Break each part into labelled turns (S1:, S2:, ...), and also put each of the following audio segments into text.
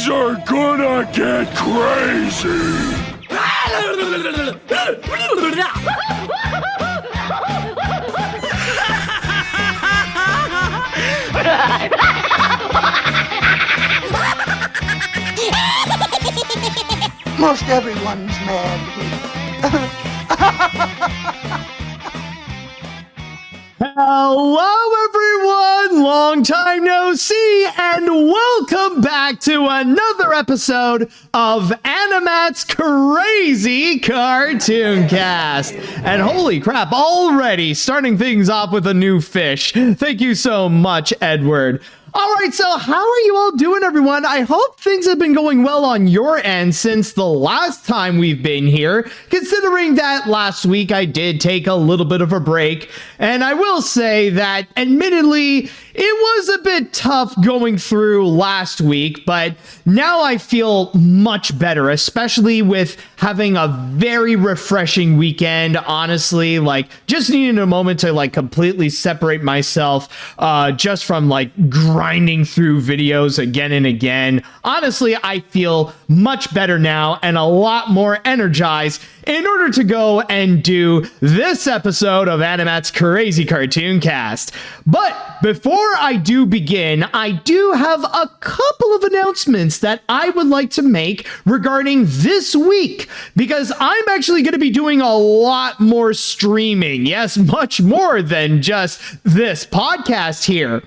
S1: Things are gonna get crazy!
S2: Most everyone's mad here.
S3: Hello everyone, long time no see, and welcome back to another episode of AniMat's Crazy Cartoon Cast. And holy crap, already starting things off with a new fish. Thank you so much, Edward. All right, so how are you all doing, everyone? I hope things have been going well on your end since the last time we've been here, considering that last week I did take a little bit of a break, and I will say that, admittedly, it was a bit tough going through last week, but now I feel much better, especially with having a very refreshing weekend. Honestly, like, just needing a moment to like completely separate myself just from like grinding through videos again and again. Honestly, I feel much better now and a lot more energized in order to go and do this episode of AniMat's Crazy Cartoon Cast. But before I do begin, I do have a couple of announcements that I would like to make regarding this week, because I'm actually going to be doing a lot more streaming. Yes, much more than just this podcast here.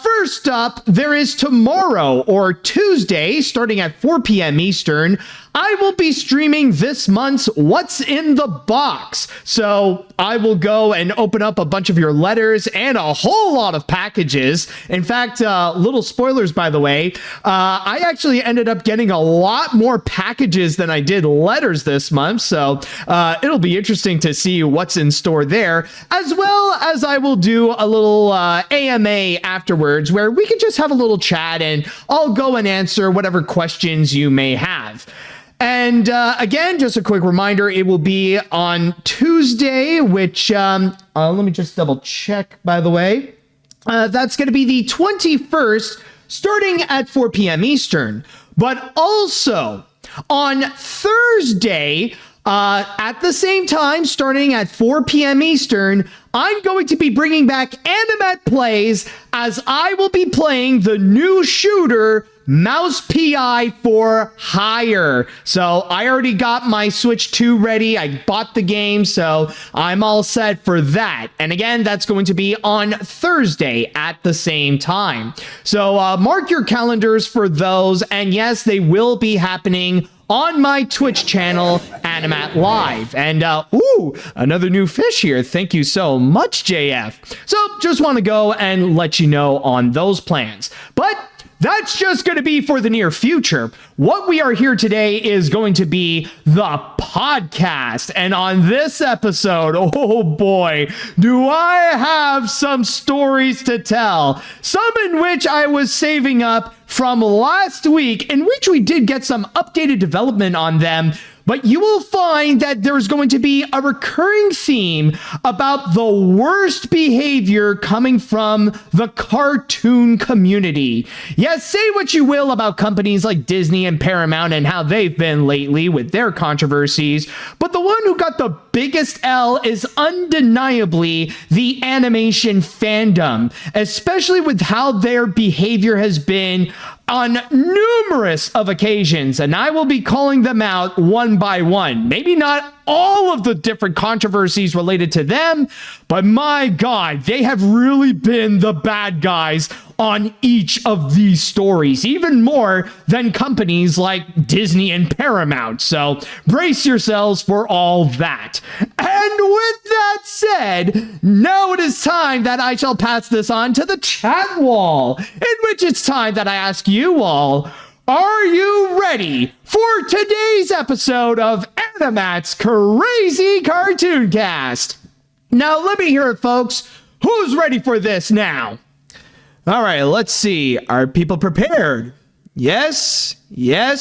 S3: First up, there is tomorrow, or Tuesday, starting at 4 p.m. Eastern, I will be streaming this month's What's in the Box. So I will go and open up a bunch of your letters and a whole lot of packages. In fact, little spoilers, by the way, I actually ended up getting a lot more packages than I did letters this month. So it'll be interesting to see what's in store there, as well as I will do a little AMA afterwards where we can just have a little chat and I'll go and answer whatever questions you may have. And again, just a quick reminder, it will be on Tuesday, which, let me just double check, by the way. That's going to be the 21st, starting at 4 p.m. Eastern. But also, on Thursday, at the same time, starting at 4 p.m. Eastern, I'm going to be bringing back AniMat Plays, as I will be playing the new shooter, Mouse PI for Hire. So I already got my Switch 2 ready. I bought the game, so I'm all set for that. And again, that's going to be on Thursday at the same time. So mark your calendars for those. And yes, they will be happening on my Twitch channel, AniMat Live. And, another new fish here. Thank you so much, JF. So just want to go and let you know on those plans. But that's just going to be for the near future. What we are here today is going to be the podcast. And on this episode, oh boy, do I have some stories to tell. Some in which I was saving up from last week, in which we did get some updated development on them. But you will find that there's going to be a recurring theme about the worst behavior coming from the cartoon community. Yes, say what you will about companies like Disney and Paramount and how they've been lately with their controversies, but the one who got the biggest L is undeniably the animation fandom, especially with how their behavior has been on numerous of occasions, and I will be calling them out one by one. Maybe not all of the different controversies related to them, but my God, they have really been the bad guys on each of these stories, even more than companies like Disney and Paramount. So brace yourselves for all that. And with that said, now it is time that I shall pass this on to the chat wall, in which it's time that I ask you all, are you ready for today's episode of AniMat's Crazy Cartoon Cast? Now let me hear it, folks. Who's ready for this now? All right, let's see. Are people prepared? Yes,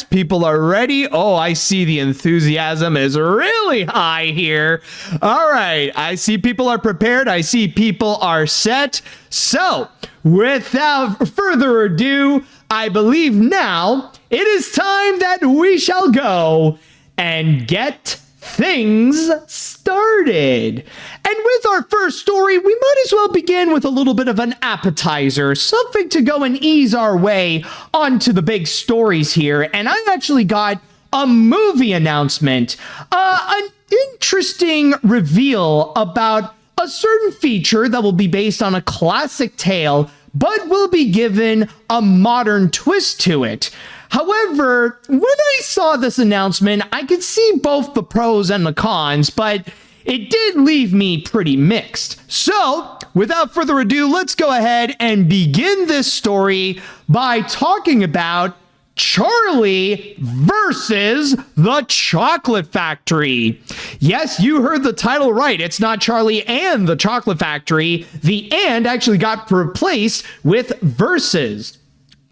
S3: people are ready. Oh, I see the enthusiasm is really high here. All right, I see people are prepared. I see people are set. So, without further ado, I believe now it is time that we shall go and get things started. And with our first story, we might as well begin with a little bit of an appetizer, something to go and ease our way onto the big stories here. And I actually got a movie announcement, an interesting reveal about a certain feature that will be based on a classic tale, but will be given a modern twist to it. However, when I saw this announcement, I could see both the pros and the cons, but it did leave me pretty mixed. So, without further ado, let's go ahead and begin this story by talking about Charlie versus the Chocolate Factory. Yes, you heard the title right. It's not Charlie and the Chocolate Factory. The and actually got replaced with versus.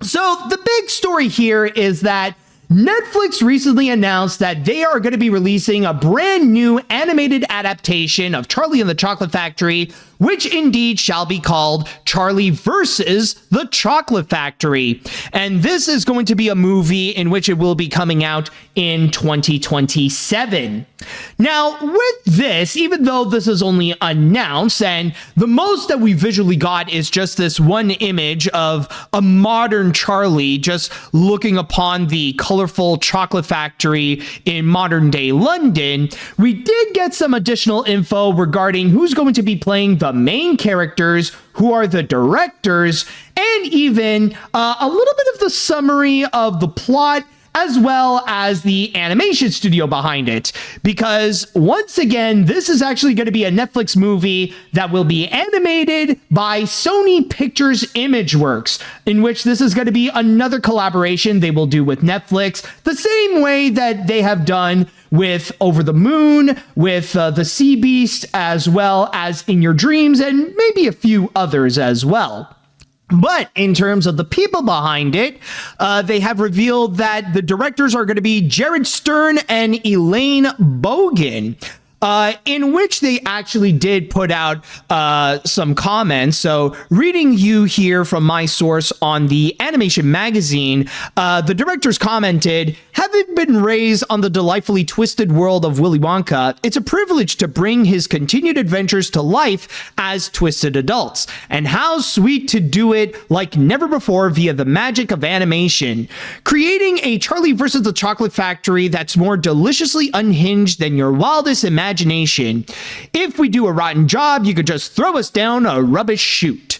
S3: So the big story here is that Netflix recently announced that they are going to be releasing a brand new animated adaptation of Charlie and the Chocolate Factory, which indeed shall be called Charlie versus the Chocolate Factory. And this is going to be a movie in which it will be coming out in 2027. Now, with this, even though this is only announced, and the most that we visually got is just this one image of a modern Charlie just looking upon the colorful chocolate factory in modern day London, we did get some additional info regarding who's going to be playing the main characters, who are the directors, and even a little bit of the summary of the plot, as well as the animation studio behind it. Because once again, this is actually going to be a Netflix movie that will be animated by Sony Pictures Imageworks, in which this is going to be another collaboration they will do with Netflix, the same way that they have done with Over the Moon, with The Sea Beast, as well as In Your Dreams, and maybe a few others as well. But in terms of the people behind it, they have revealed that the directors are going to be Jared Stern and Elaine Bogan, in which they actually did put out some comments. So reading you here from my source on the Animation Magazine, the directors commented, "Having been raised on the delightfully twisted world of Willy Wonka, it's a privilege to bring his continued adventures to life as twisted adults. And how sweet to do it like never before via the magic of animation. Creating a Charlie versus the Chocolate Factory that's more deliciously unhinged than your wildest imagination. If we do a rotten job, you could just throw us down a rubbish chute."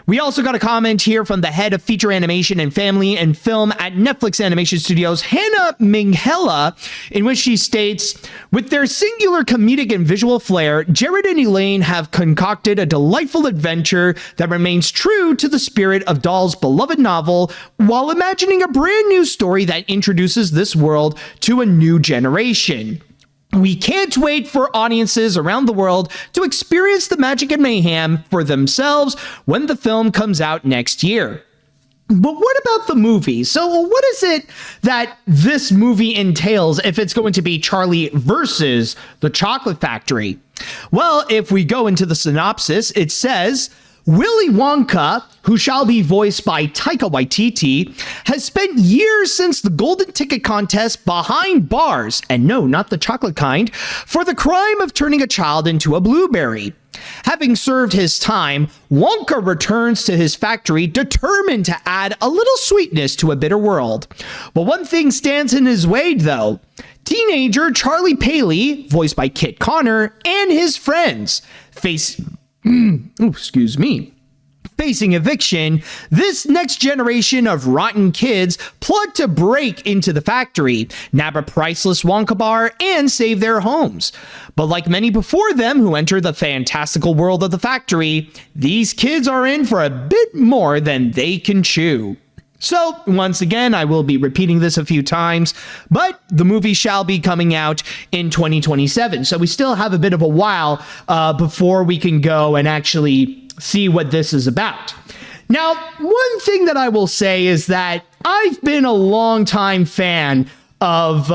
S3: We also got a comment here from the head of feature animation and family and film at Netflix Animation Studios, Hannah Minghella, in which she states, "With their singular comedic and visual flair, Jared and Elaine have concocted a delightful adventure that remains true to the spirit of Dahl's beloved novel, while imagining a brand new story that introduces this world to a new generation. We can't wait for audiences around the world to experience the magic and mayhem for themselves when the film comes out next year." But what about the movie? So what is it that this movie entails if it's going to be Charlie versus the Chocolate Factory? Well, if we go into the synopsis, it says, Willy Wonka, who shall be voiced by Taika Waititi, has spent years since the Golden Ticket contest behind bars, and no, not the chocolate kind, for the crime of turning a child into a blueberry. Having served his time, Wonka returns to his factory determined to add a little sweetness to a bitter world. But one thing stands in his way, though. Teenager Charlie Paley, voiced by Kit Connor, and his friends face... Facing eviction, this next generation of rotten kids plot to break into the factory, nab a priceless Wonka bar, and save their homes. But like many before them who enter the fantastical world of the factory, these kids are in for a bit more than they can chew. So, once again, I will be repeating this a few times, but the movie shall be coming out in 2027. So we still have a bit of a while before we can go and actually see what this is about. Now, one thing that I will say is that I've been a longtime fan of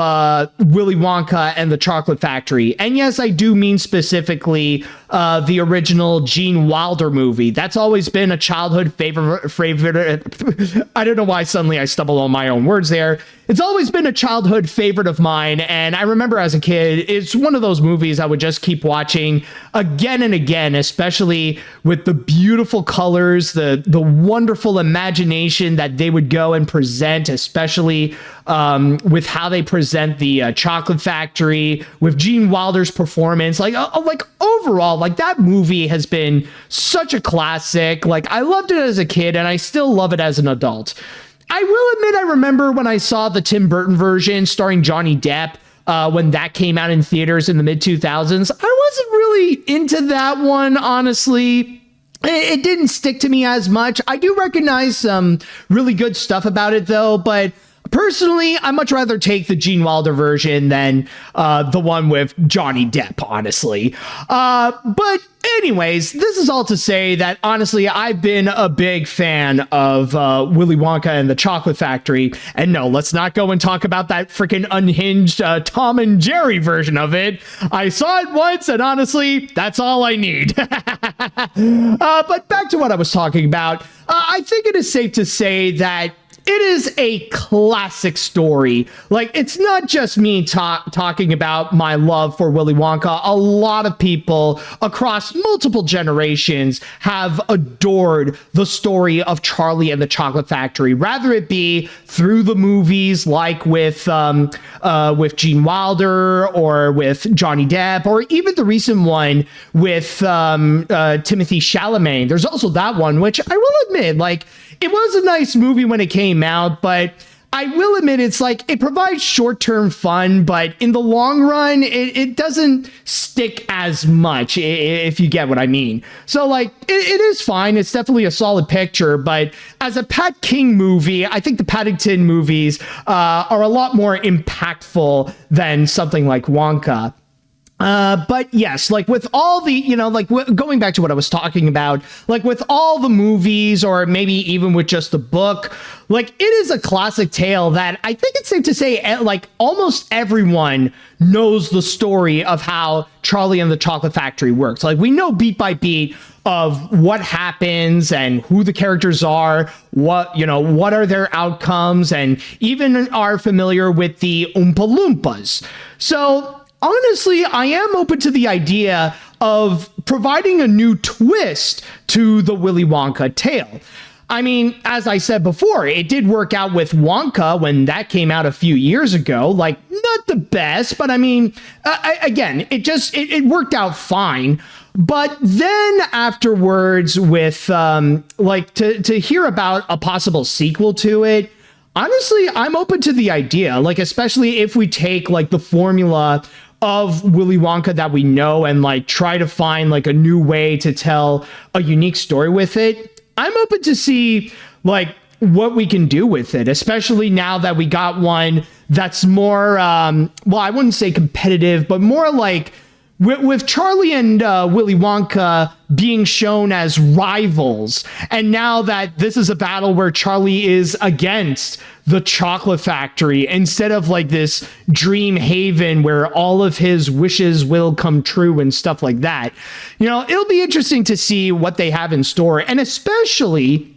S3: Willy Wonka and the Chocolate Factory. And yes, I do mean specifically the original Gene Wilder movie. That's always been a childhood favorite. I don't know why suddenly I stumbled on my own words there. It's always been a childhood favorite of mine, and I remember as a kid, it's one of those movies I would just keep watching again and again, especially with the beautiful colors, the wonderful imagination that they would go and present, especially with how they present the Chocolate Factory, with Gene Wilder's performance. Like overall, like that movie has been such a classic. Like I loved it as a kid, and I still love it as an adult. I will admit I remember when I saw the Tim Burton version starring Johnny Depp when that came out in theaters in the mid-2000s. I wasn't really into that one, honestly. It didn't stick to me as much. I do recognize some really good stuff about it, though, but personally, I much rather take the Gene Wilder version than the one with Johnny Depp, honestly. But anyways, this is all to say that, honestly, I've been a big fan of Willy Wonka and the Chocolate Factory. And no, let's not go and talk about that freaking unhinged Tom and Jerry version of it. I saw it once, and honestly, that's all I need. But back to what I was talking about. I think it is safe to say that it is a classic story. Like, it's not just me talking about my love for Willy Wonka. A lot of people across multiple generations have adored the story of Charlie and the Chocolate Factory, rather it be through the movies like with Gene Wilder or with Johnny Depp, or even the recent one with Timothy Chalamet. There's also that one, which I will admit, like, it was a nice movie when it came out, but I will admit it's like it provides short-term fun, but in the long run, it doesn't stick as much, if you get what I mean. So, like, it is fine. It's definitely a solid picture, but as a Pat King movie, I think the Paddington movies are a lot more impactful than something like Wonka. But yes, like with all the, going back to what I was talking about, like with all the movies, or maybe even with just the book, like it is a classic tale that I think it's safe to say, like almost everyone knows the story of how Charlie and the Chocolate Factory works. Like we know beat by beat of what happens and who the characters are, what are their outcomes, and even are familiar with the Oompa Loompas. So honestly, I am open to the idea of providing a new twist to the Willy Wonka tale. I mean, as I said before, it did work out with Wonka when that came out a few years ago. Like, not the best, but I mean, again, it worked out fine. But then afterwards with, to hear about a possible sequel to it, honestly, I'm open to the idea. Like, especially if we take, like, the formula of Willy Wonka that we know and like try to find like a new way to tell a unique story with it. I'm open to see like what we can do with it, especially now that we got one that's more, well, I wouldn't say competitive, but more like with Charlie and Willy Wonka being shown as rivals. And now that this is a battle where Charlie is against the Chocolate Factory instead of like this dream haven where all of his wishes will come true and stuff like that. It'll be interesting to see what they have in store, and especially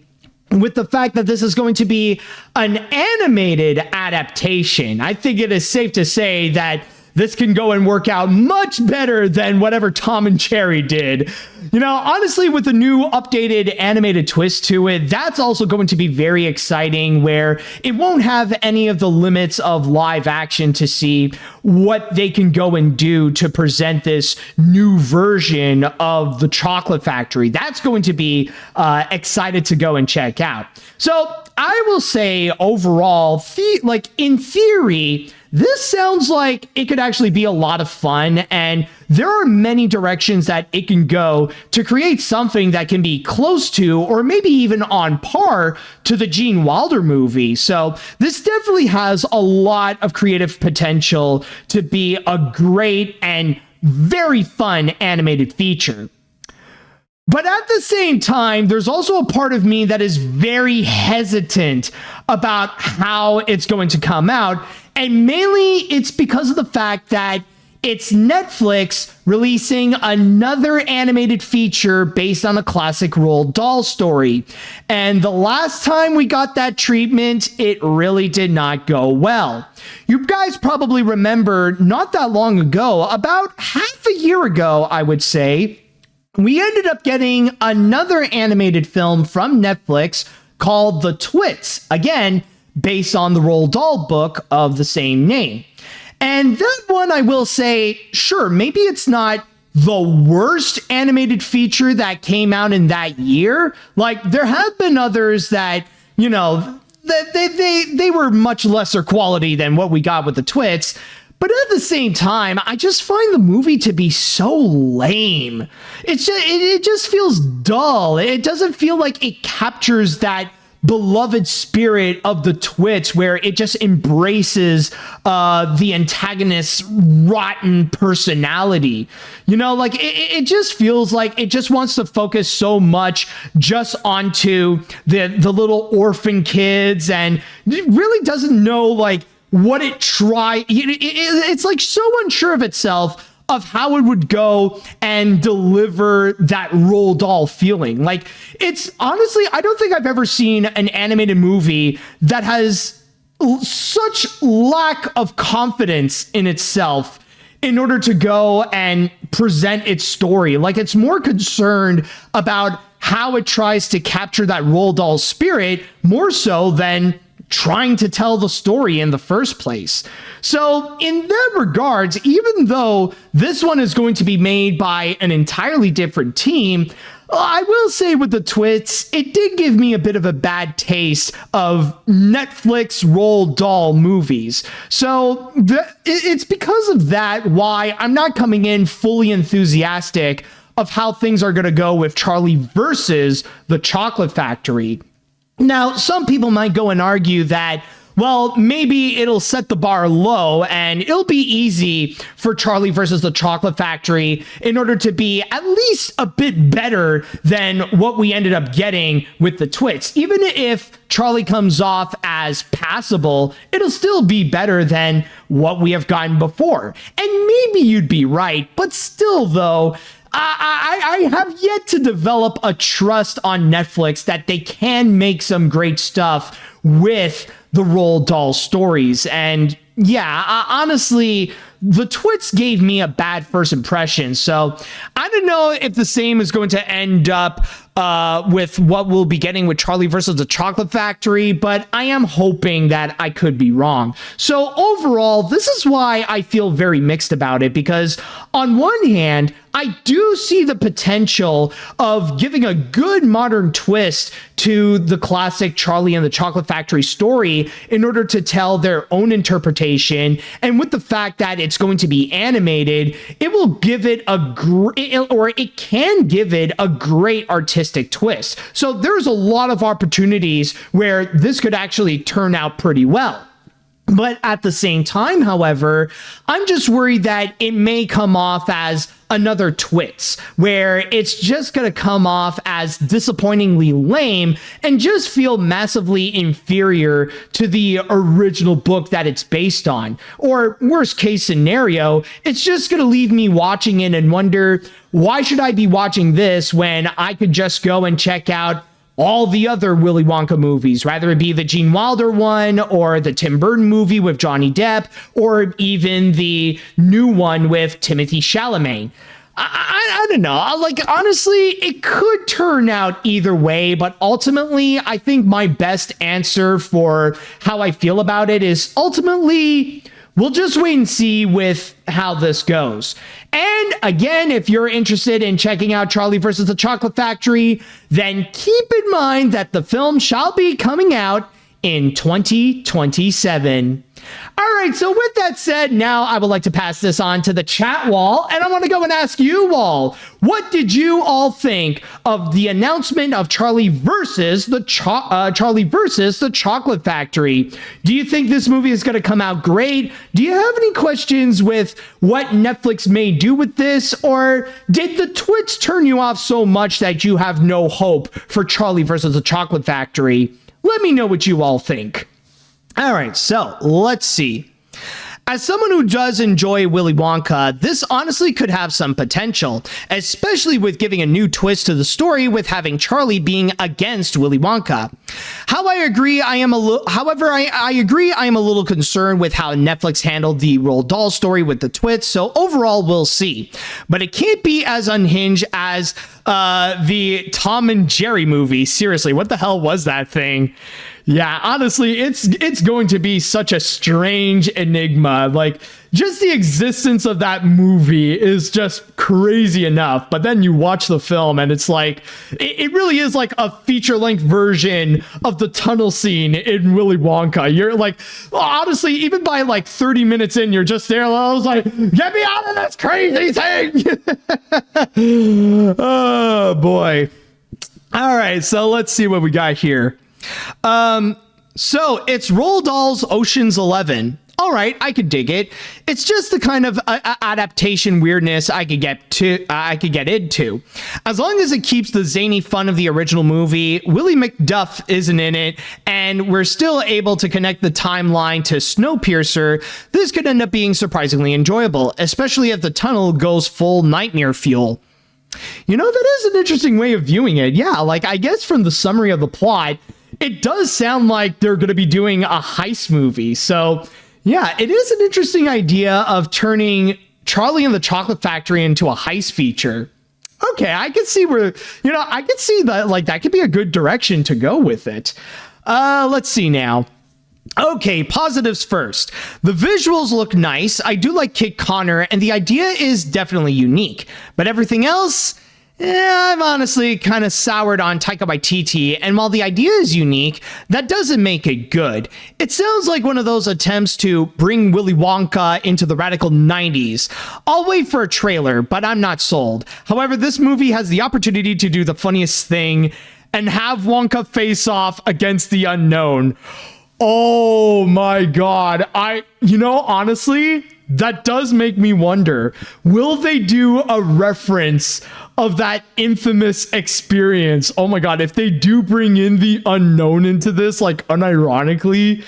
S3: with the fact that this is going to be an animated adaptation. I think it is safe to say that this can go and work out much better than whatever Tom and Jerry did. Honestly, with the new updated animated twist to it, that's also going to be very exciting, where it won't have any of the limits of live action to see what they can go and do to present this new version of the Chocolate Factory. That's going to be excited to go and check out. So I will say overall, in theory, this sounds like it could actually be a lot of fun, and there are many directions that it can go to create something that can be close to, or maybe even on par to, the Gene Wilder movie. So this definitely has a lot of creative potential to be a great and very fun animated feature. But at the same time, there's also a part of me that is very hesitant about how it's going to come out. And mainly it's because of the fact that it's Netflix releasing another animated feature based on a classic Roald Dahl story. And the last time we got that treatment, it really did not go well. You guys probably remember not that long ago, about half a year ago, I would say, we ended up getting another animated film from Netflix called The Twits, again, based on the Roald Dahl book of the same name. And that one, I will say, sure, maybe it's not the worst animated feature that came out in that year. Like, there have been others that, you know, they were much lesser quality than what we got with The Twits. But at the same time, I just find the movie to be so lame. It just feels dull. It doesn't feel like it captures that beloved spirit of the Twits, where it just embraces the antagonist's rotten personality. You know, like it just feels like it just wants to focus so much just onto the little orphan kids, and it really doesn't know like what it tried. It's like so unsure of itself of how it would go and deliver that Roald Dahl feeling. Like, it's honestly, I don't think I've ever seen an animated movie that has such lack of confidence in itself in order to go and present its story. Like, it's more concerned about how it tries to capture that Roald Dahl spirit more so than trying to tell the story in the first place. So in that regards, even though this one is going to be made by an entirely different team, I will say with The Twits, it did give me a bit of a bad taste of Netflix Roald Dahl movies. So it's because of that why I'm not coming in fully enthusiastic of how things are going to go with Charlie versus the Chocolate Factory. Now, some people might go and argue that, well, maybe it'll set the bar low and it'll be easy for Charlie versus the Chocolate Factory in order to be at least a bit better than what we ended up getting with The Twits. Even if Charlie comes off as passable, it'll still be better than what we have gotten before. And maybe you'd be right, but still, though, I have yet to develop a trust on Netflix that they can make some great stuff with the Roald Dahl stories. And yeah, honestly, The Twits gave me a bad first impression. So I don't know if the same is going to end up with what we'll be getting with Charlie versus the Chocolate Factory, but I am hoping that I could be wrong. So overall, this is why I feel very mixed about it, because on one hand, I do see the potential of giving a good modern twist to the classic Charlie and the Chocolate Factory story in order to tell their own interpretation. And with the fact that it's going to be animated, it will give it it can give it a great artistic twist. So there's a lot of opportunities where this could actually turn out pretty well. But at the same time, however, I'm just worried that it may come off as another Twits, where it's just going to come off as disappointingly lame and just feel massively inferior to the original book that it's based on. Or worst case scenario, it's just going to leave me watching it and wonder, why should I be watching this when I could just go and check out all the other Willy Wonka movies, rather it be the Gene Wilder one or the Tim Burton movie with Johnny Depp, or even the new one with Timothée Chalamet. I don't know. Like, honestly, it could turn out either way, but ultimately, I think my best answer for how I feel about it is ultimately, we'll just wait and see with how this goes. And again, if you're interested in checking out Charlie versus the Chocolate Factory, then keep in mind that the film shall be coming out in 2027. All right, so with that said, now I would like to pass this on to the chat wall, and I want to go and ask you all, what did you all think of the announcement of Charlie versus the Chocolate Factory? Do you think this movie is going to come out great? Do you have any questions with what Netflix may do with this, or did the Twits turn you off so much that you have no hope for Charlie versus the Chocolate Factory? Let me know what you all think. All right, so let's see. As someone who does enjoy Willy Wonka, this honestly could have some potential, especially with giving a new twist to the story with having Charlie being against Willy Wonka. However, I agree I am a little concerned with how Netflix handled the Roald Dahl story with the twist, so overall we'll see. But it can't be as unhinged as the Tom and Jerry movie. Seriously, what the hell was that thing? Yeah, honestly, it's going to be such a strange enigma. Like, just the existence of that movie is just crazy enough. But then you watch the film and it's like, it really is like a feature-length version of the tunnel scene in Willy Wonka. You're like, honestly, even by like 30 minutes in, you're just there. I was like, get me out of this crazy thing. Oh, boy. All right, so let's see what we got here. So it's Roald Dahl's Ocean's 11. All right, I could dig it. It's just the kind of adaptation weirdness I could get into. As long as it keeps the zany fun of the original movie, Willie McDuff isn't in it, and we're still able to connect the timeline to Snowpiercer, this could end up being surprisingly enjoyable, especially if the tunnel goes full nightmare fuel. You know, that is an interesting way of viewing it. Yeah, like, I guess from the summary of the plot, it does sound like they're going to be doing a heist movie. So, yeah, it is an interesting idea of turning Charlie and the Chocolate Factory into a heist feature. Okay, I can see where, I can see that, like, that could be a good direction to go with it. Let's see now. Okay, positives first. The visuals look nice. I do like Kid Connor, and the idea is definitely unique. But everything else, I'm honestly kind of soured on Taika Waititi, and while the idea is unique, that doesn't make it good. It sounds like one of those attempts to bring Willy Wonka into the radical 90s. I'll wait for a trailer, but I'm not sold. However, this movie has the opportunity to do the funniest thing and have Wonka face off against the unknown. Oh my God. Honestly, that does make me wonder, will they do a reference of that infamous experience? Oh my God, if they do bring in the unknown into this, like, unironically,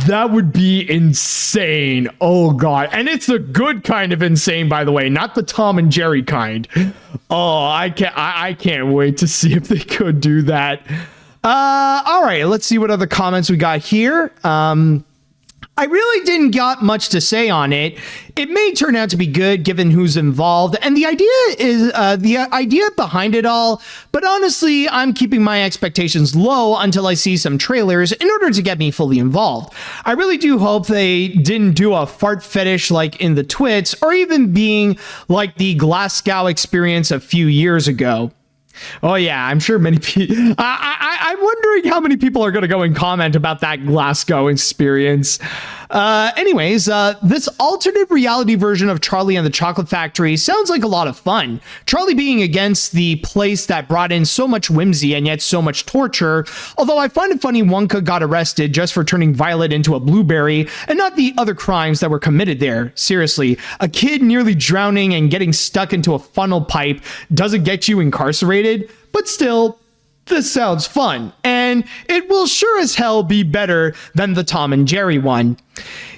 S3: that would be insane. Oh God. And it's the good kind of insane, by the way, not the Tom and Jerry kind. Oh, I can't wait to see if they could do that. All right, let's see what other comments we got here. I really didn't got much to say on it. It may turn out to be good given who's involved, and the idea behind it all, but honestly, I'm keeping my expectations low until I see some trailers in order to get me fully involved. I really do hope they didn't do a fart fetish like in the twits, or even being like the Glasgow experience a few years ago. Oh yeah, I'm sure many people. I'm wondering how many people are going to go and comment about that Glasgow experience. Anyways, this alternate reality version of Charlie and the Chocolate Factory sounds like a lot of fun. Charlie being against the place that brought in so much whimsy and yet so much torture. Although I find it funny Wonka got arrested just for turning Violet into a blueberry and not the other crimes that were committed there. Seriously, a kid nearly drowning and getting stuck into a funnel pipe doesn't get you incarcerated, but still, this sounds fun, and it will sure as hell be better than the Tom and Jerry one.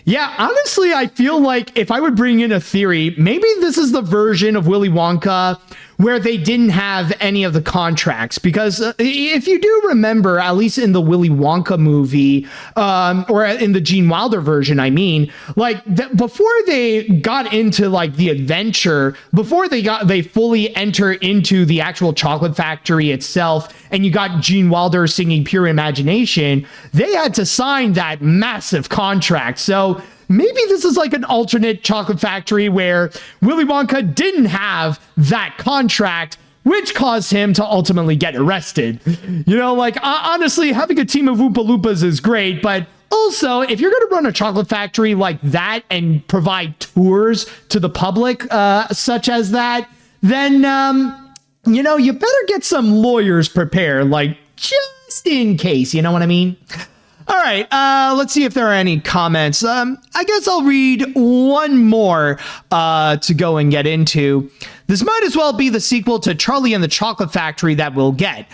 S3: Yeah, honestly, I feel like if I would bring in a theory, maybe this is the version of Willy Wonka where they didn't have any of the contracts. Because if you do remember, at least in the Willy Wonka movie, or in the Gene Wilder version, I mean, like before they got into like the adventure, before they fully enter into the actual chocolate factory itself, and you got Gene Wilder singing Pure Imagination, they had to sign that massive contract. So maybe this is like an alternate chocolate factory where Willy Wonka didn't have that contract, which caused him to ultimately get arrested. Honestly, having a team of Oompa Loompas is great, but also, if you're going to run a chocolate factory like that and provide tours to the public, such as that, then, you better get some lawyers prepared, like, just in case, you know what I mean? All right, let's see if there are any comments. I guess I'll read one more to go and get into. This might as well be the sequel to Charlie and the Chocolate Factory that we'll get.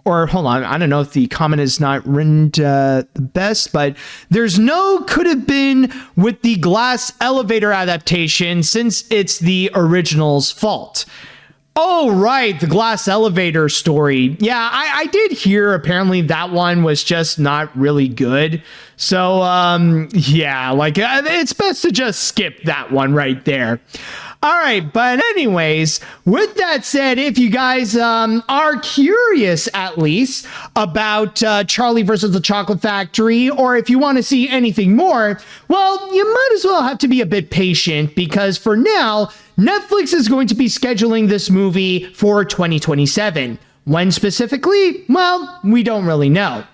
S3: or hold on, I don't know if the comment is not written the best, but there's no could have been with the glass elevator adaptation since it's the original's fault. Oh, right, the glass elevator story. Yeah, I did hear apparently that one was just not really good. So, yeah, like it's best to just skip that one right there. All right, but anyways, with that said, if you guys are curious at least about Charlie versus the Chocolate Factory, or if you want to see anything more, well, you might as well have to be a bit patient because for now, Netflix is going to be scheduling this movie for 2027. When specifically? Well, we don't really know.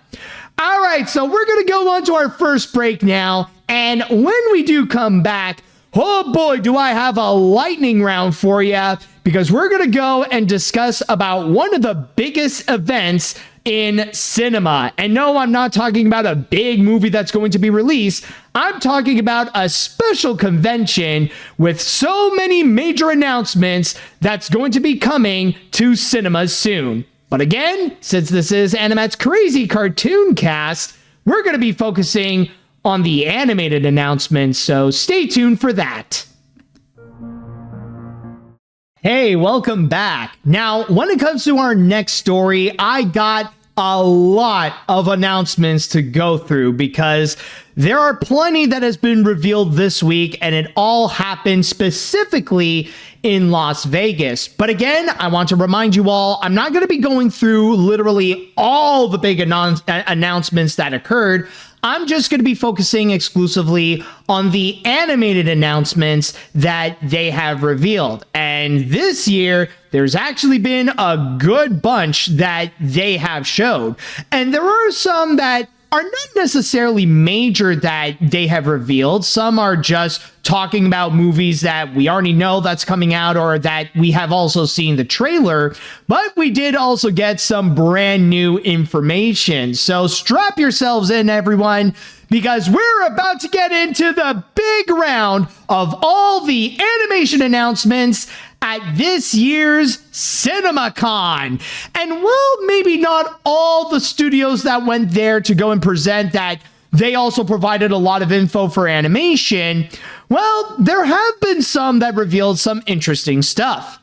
S3: All right, so we're going to go on to our first break now, and when we do come back, oh boy, do I have a lightning round for you, because we're going to go and discuss about one of the biggest events in cinema. And no, I'm not talking about a big movie that's going to be released. I'm talking about a special convention with so many major announcements that's going to be coming to cinemas soon. But again, since this is AniMat's Crazy Cartoon Cast, we're going to be focusing on the animated announcements, so stay tuned for that. Hey, welcome back. Now, when it comes to our next story, I got a lot of announcements to go through because there are plenty that has been revealed this week, and it all happened specifically in Las Vegas. But again, I want to remind you all, I'm not going to be going through literally all the big announcements that occurred. I'm just going to be focusing exclusively on the animated announcements that they have revealed. And this year, there's actually been a good bunch that they have showed. And there are some that are not necessarily major that they have revealed. Some are just talking about movies that we already know that's coming out or that we have also seen the trailer, but we did also get some brand new information. So strap yourselves in, everyone, because we're about to get into the big round of all the animation announcements at this year's CinemaCon. And while maybe not all the studios that went there to go and present that, they also provided a lot of info for animation, well, there have been some that revealed some interesting stuff.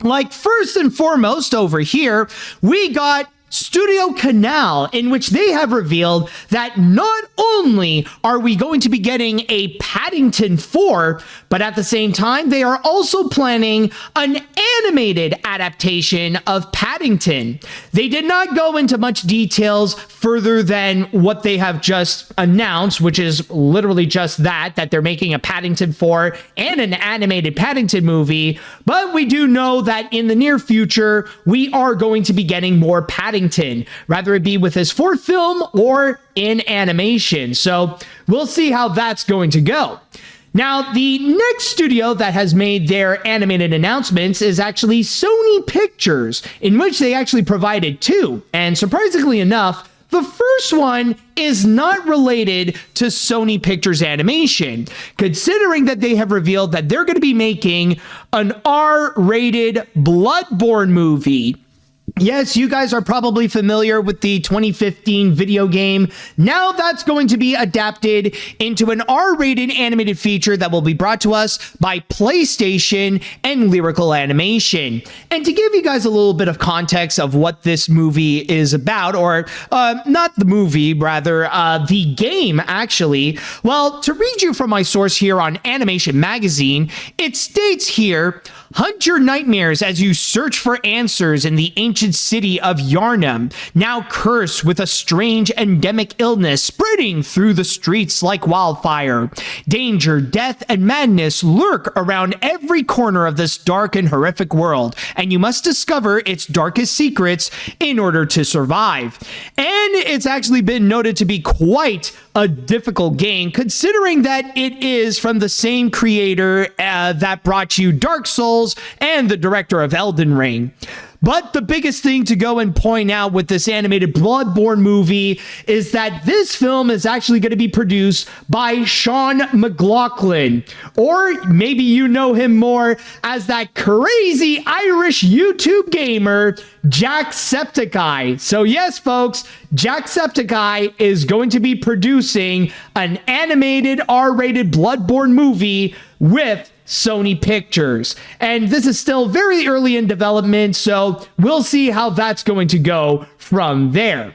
S3: Like, first and foremost over here, we got Studio Canal, in which they have revealed that not only are we going to be getting a Paddington 4, but at the same time, they are also planning an animated adaptation of Paddington. They did not go into much details further than what they have just announced, which is literally just that they're making a Paddington 4 and an animated Paddington movie. But we do know that in the near future, we are going to be getting more Paddington, rather it be with his fourth film or in animation. So we'll see how that's going to go. Now, the next studio that has made their animated announcements is actually Sony Pictures, in which they actually provided two. And surprisingly enough, the first one is not related to Sony Pictures Animation, considering that they have revealed that they're going to be making an R-rated Bloodborne movie. Yes, you guys are probably familiar with the 2015 video game. Now that's going to be adapted into an R-rated animated feature that will be brought to us by PlayStation and Lyrical Animation. And to give you guys a little bit of context of what this movie is about, or not the movie, rather the game, actually, well, to read you from my source here on Animation Magazine, it states here, hunt your nightmares as you search for answers in the ancient city of Yharnam, now cursed with a strange endemic illness spreading through the streets like wildfire. Danger, death, and madness lurk around every corner of this dark and horrific world, and you must discover its darkest secrets in order to survive. And it's actually been noted to be quite a difficult game, considering that it is from the same creator that brought you Dark Souls and the director of Elden Ring. But the biggest thing to go and point out with this animated Bloodborne movie is that this film is actually going to be produced by Sean McLaughlin, or maybe you know him more as that crazy Irish YouTube gamer, Jacksepticeye. So yes, folks, Jacksepticeye is going to be producing an animated R-rated Bloodborne movie with Sony Pictures. And this is still very early in development, so we'll see how that's going to go from there.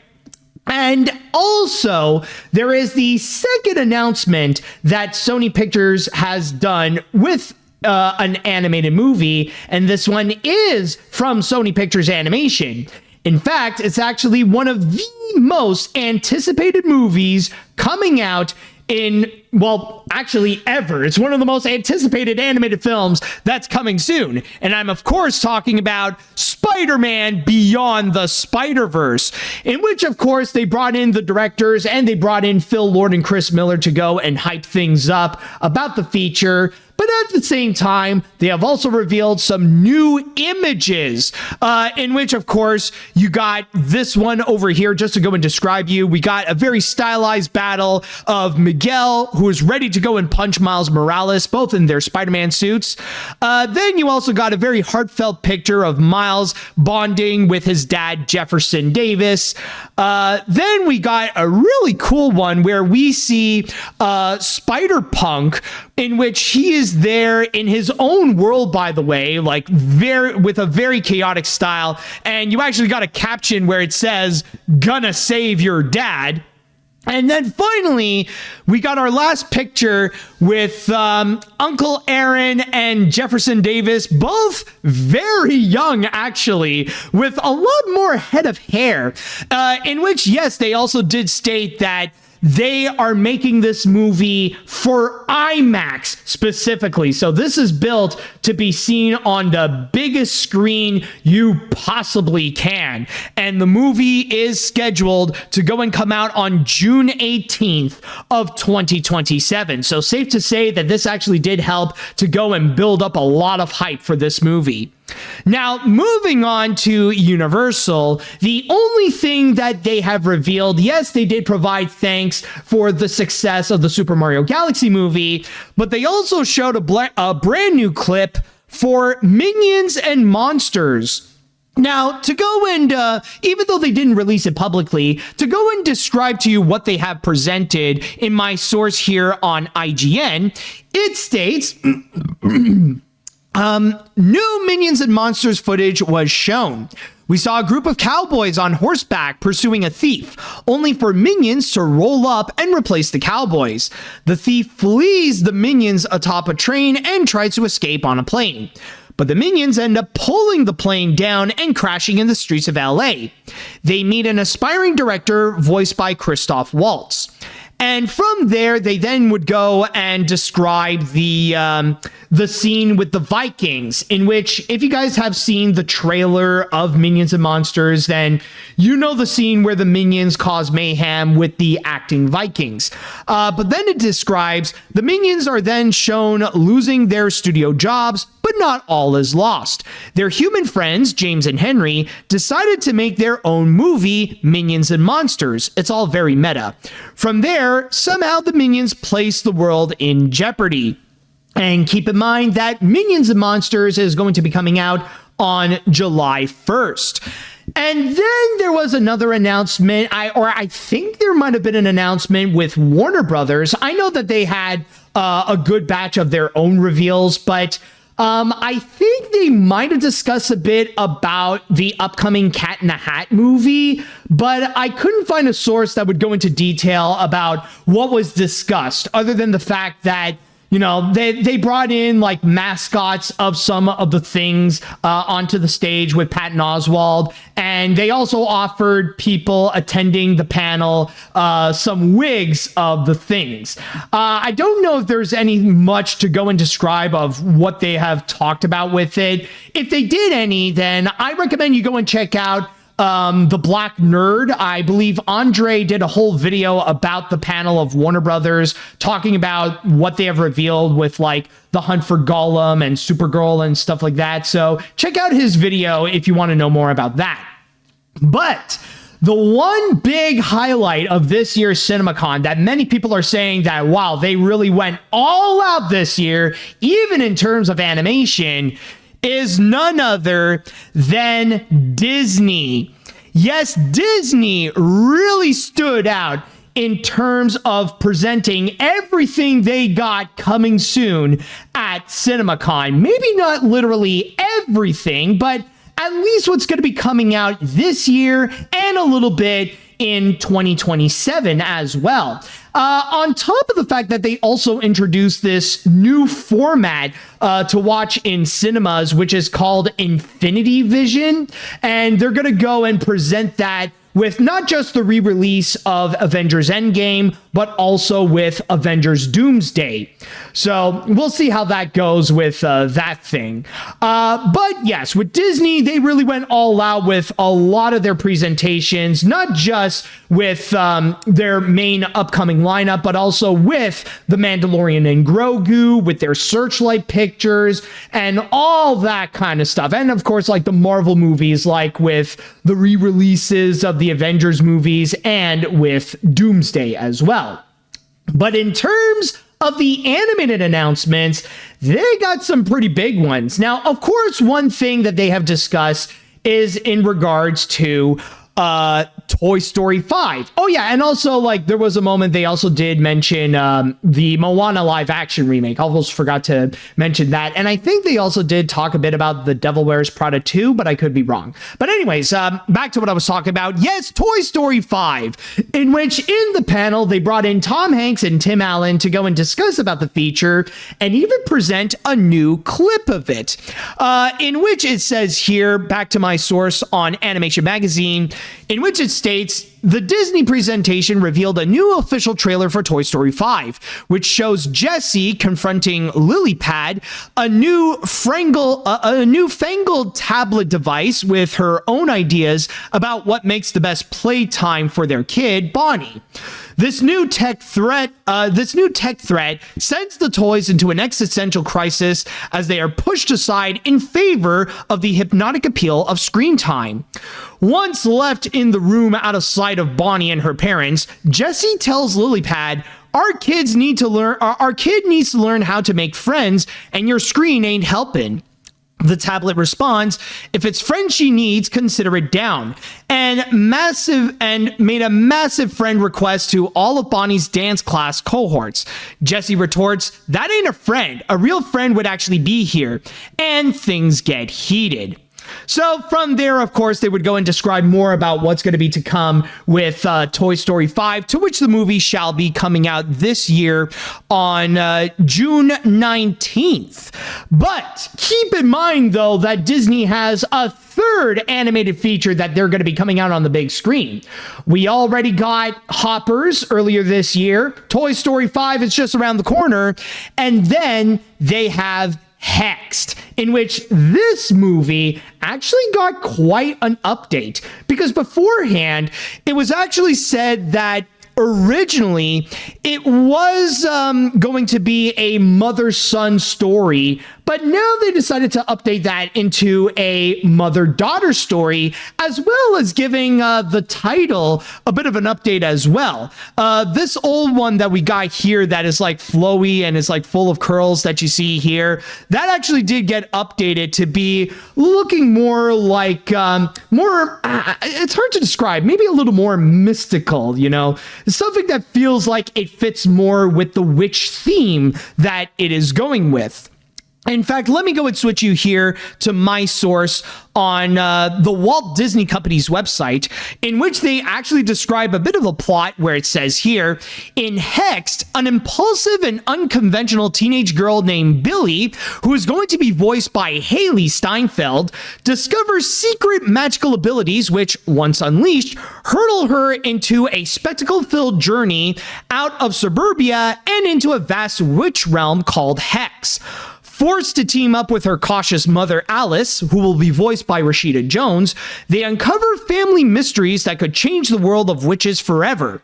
S3: And also, there is the second announcement that Sony Pictures has done with an animated movie, and this one is from Sony Pictures Animation. In fact, it's actually one of the most anticipated movies coming out in, well, actually ever. It's one of the most anticipated animated films that's coming soon. And I'm, of course, talking about Spider-Man Beyond the Spider-Verse, in which, of course, they brought in the directors and they brought in Phil Lord and Chris Miller to go and hype things up about the feature. But at the same time, they have also revealed some new images, in which, of course, you got this one over here, just to go and describe you. We got a very stylized battle of Miguel, who is ready to go and punch Miles Morales, both in their Spider-Man suits. Then you also got a very heartfelt picture of Miles bonding with his dad, Jefferson Davis. Then we got a really cool one where we see Spider-Punk, in which he is there in his own world, by the way, like with a very chaotic style. And you actually got a caption where it says, "Gonna save your dad." And then finally, we got our last picture with Uncle Aaron and Jefferson Davis, both very young, actually, with a lot more head of hair, in which, yes, they also did state that they are making this movie for IMAX specifically. So this is built to be seen on the biggest screen you possibly can. And the movie is scheduled to go and come out on June 18th of 2027. So safe to say that this actually did help to go and build up a lot of hype for this movie. Now, moving on to Universal, the only thing that they have revealed, yes, they did provide thanks for the success of the Super Mario Galaxy movie, but they also showed a brand new clip for Minions and Monsters. Now, to go and, even though they didn't release it publicly, to go and describe to you what they have presented in my source here on IGN, it states... new Minions and Monsters footage was shown. We saw a group of cowboys on horseback pursuing a thief, only for minions to roll up and replace the cowboys. The thief flees the minions atop a train and tries to escape on a plane. But the minions end up pulling the plane down and crashing in the streets of LA. They meet an aspiring director voiced by Christoph Waltz. And from there, they then would go and describe the scene with the Vikings, in which, if you guys have seen the trailer of Minions and Monsters, then you know the scene where the minions cause mayhem with the acting Vikings. But then it describes the minions are then shown losing their studio jobs, but not all is lost. Their human friends, James and Henry, decided to make their own movie, Minions and Monsters. It's all very meta. From there, somehow the minions place the world in jeopardy. And keep in mind that Minions and Monsters is going to be coming out on July 1st. And then there was another announcement, I think there might have been an announcement with Warner Brothers. I know that they had a good batch of their own reveals, but I think they might have discussed a bit about the upcoming Cat in the Hat movie, but I couldn't find a source that would go into detail about what was discussed, other than the fact that, you know, they brought in like mascots of some of the things onto the stage with Patton Oswalt, and they also offered people attending the panel some wigs of the things. I don't know if there's any much to go and describe of what they have talked about with it. If they did any, then I recommend you go and check out the Black Nerd. I believe Andre did a whole video about the panel of Warner Brothers talking about what they have revealed with like the Hunt for Gollum and Supergirl and stuff like that. So check out his video if you want to know more about that. But the one big highlight of this year's CinemaCon that many people are saying that, wow, they really went all out this year, even in terms of animation, is none other than Disney. Yes, Disney really stood out in terms of presenting everything they got coming soon at CinemaCon. Maybe not literally everything, but at least what's going to be coming out this year and a little bit in 2027 as well. On top of the fact that they also introduced this new format to watch in cinemas, which is called Infinity Vision, and they're going to go and present that with not just the re-release of Avengers Endgame, but also with Avengers Doomsday. So we'll see how that goes with that thing. But yes, with Disney, they really went all out with a lot of their presentations, not just with their main upcoming lineup, but also with The Mandalorian and Grogu, with their Searchlight pictures, and all that kind of stuff. And of course, like the Marvel movies, like with the re-releases of the Avengers movies and with Doomsday as well. But in terms of the animated announcements, they got some pretty big ones. Now, of course, one thing that they have discussed is in regards to Toy Story 5. Oh yeah, and also like there was a moment they also did mention the Moana live action remake. I almost forgot to mention that. And I think they also did talk a bit about The Devil Wears Prada 2, but I could be wrong. But anyways, back to what I was talking about. Yes, Toy Story 5, in which in the panel they brought in Tom Hanks and Tim Allen to go and discuss about the feature and even present a new clip of it, in which it says here, back to my source on Animation Magazine, in which it states, the Disney presentation revealed a new official trailer for Toy Story 5, which shows Jessie confronting Lilypad, a newfangled tablet device with her own ideas about what makes the best playtime for their kid, Bonnie. This new tech threat sends the toys into an existential crisis as they are pushed aside in favor of the hypnotic appeal of screen time. Once left in the room out of sight of Bonnie and her parents, Jessie tells Lilypad, our kid needs to learn how to make friends, and your screen ain't helping. The tablet responds, if it's friends she needs, consider it down. And made a massive friend request to all of Bonnie's dance class cohorts. Jessie retorts, that ain't a friend. A real friend would actually be here. And things get heated. So from there, of course, they would go and describe more about what's going to be to come with Toy Story 5, to which the movie shall be coming out this year on June 19th. But keep in mind, though, that Disney has a third animated feature that they're going to be coming out on the big screen. We already got Hoppers earlier this year. Toy Story 5 is just around the corner. And then they have Hexed, in which this movie actually got quite an update, because beforehand it was actually said that originally it was going to be a mother-son story, but now they decided to update that into a mother-daughter story, as well as giving the title a bit of an update as well. This old one that we got here that is like flowy and is like full of curls that you see here, that actually did get updated to be looking more like, it's hard to describe, maybe a little more mystical, you know, something that feels like it fits more with the witch theme that it is going with. In fact, let me go and switch you here to my source on the Walt Disney Company's website, in which they actually describe a bit of a plot where it says here, in Hexed, an impulsive and unconventional teenage girl named Billy, who is going to be voiced by Haley Steinfeld, discovers secret magical abilities which, once unleashed, hurtle her into a spectacle-filled journey out of suburbia and into a vast witch realm called Hex. Forced to team up with her cautious mother, Alice, who will be voiced by Rashida Jones, they uncover family mysteries that could change the world of witches forever.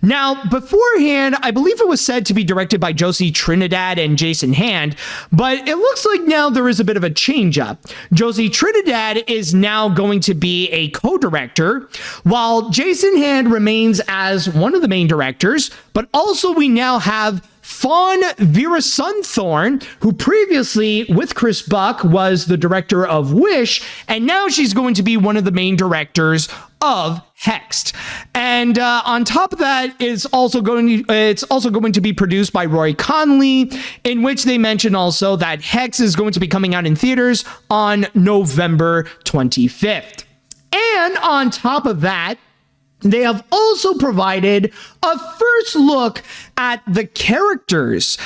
S3: Now, beforehand, I believe it was said to be directed by Josie Trinidad and Jason Hand, but it looks like now there is a bit of a change up. Josie Trinidad is now going to be a co-director, while Jason Hand remains as one of the main directors, but also we now have Fawn Veerasunthorn, who previously, with Chris Buck, was the director of Wish, and now she's going to be one of the main directors of Hexed. And on top of that, it's also going to be produced by Roy Conley, in which they mention also that Hex is going to be coming out in theaters on November 25th. And on top of that, they have also provided a first look at the characters,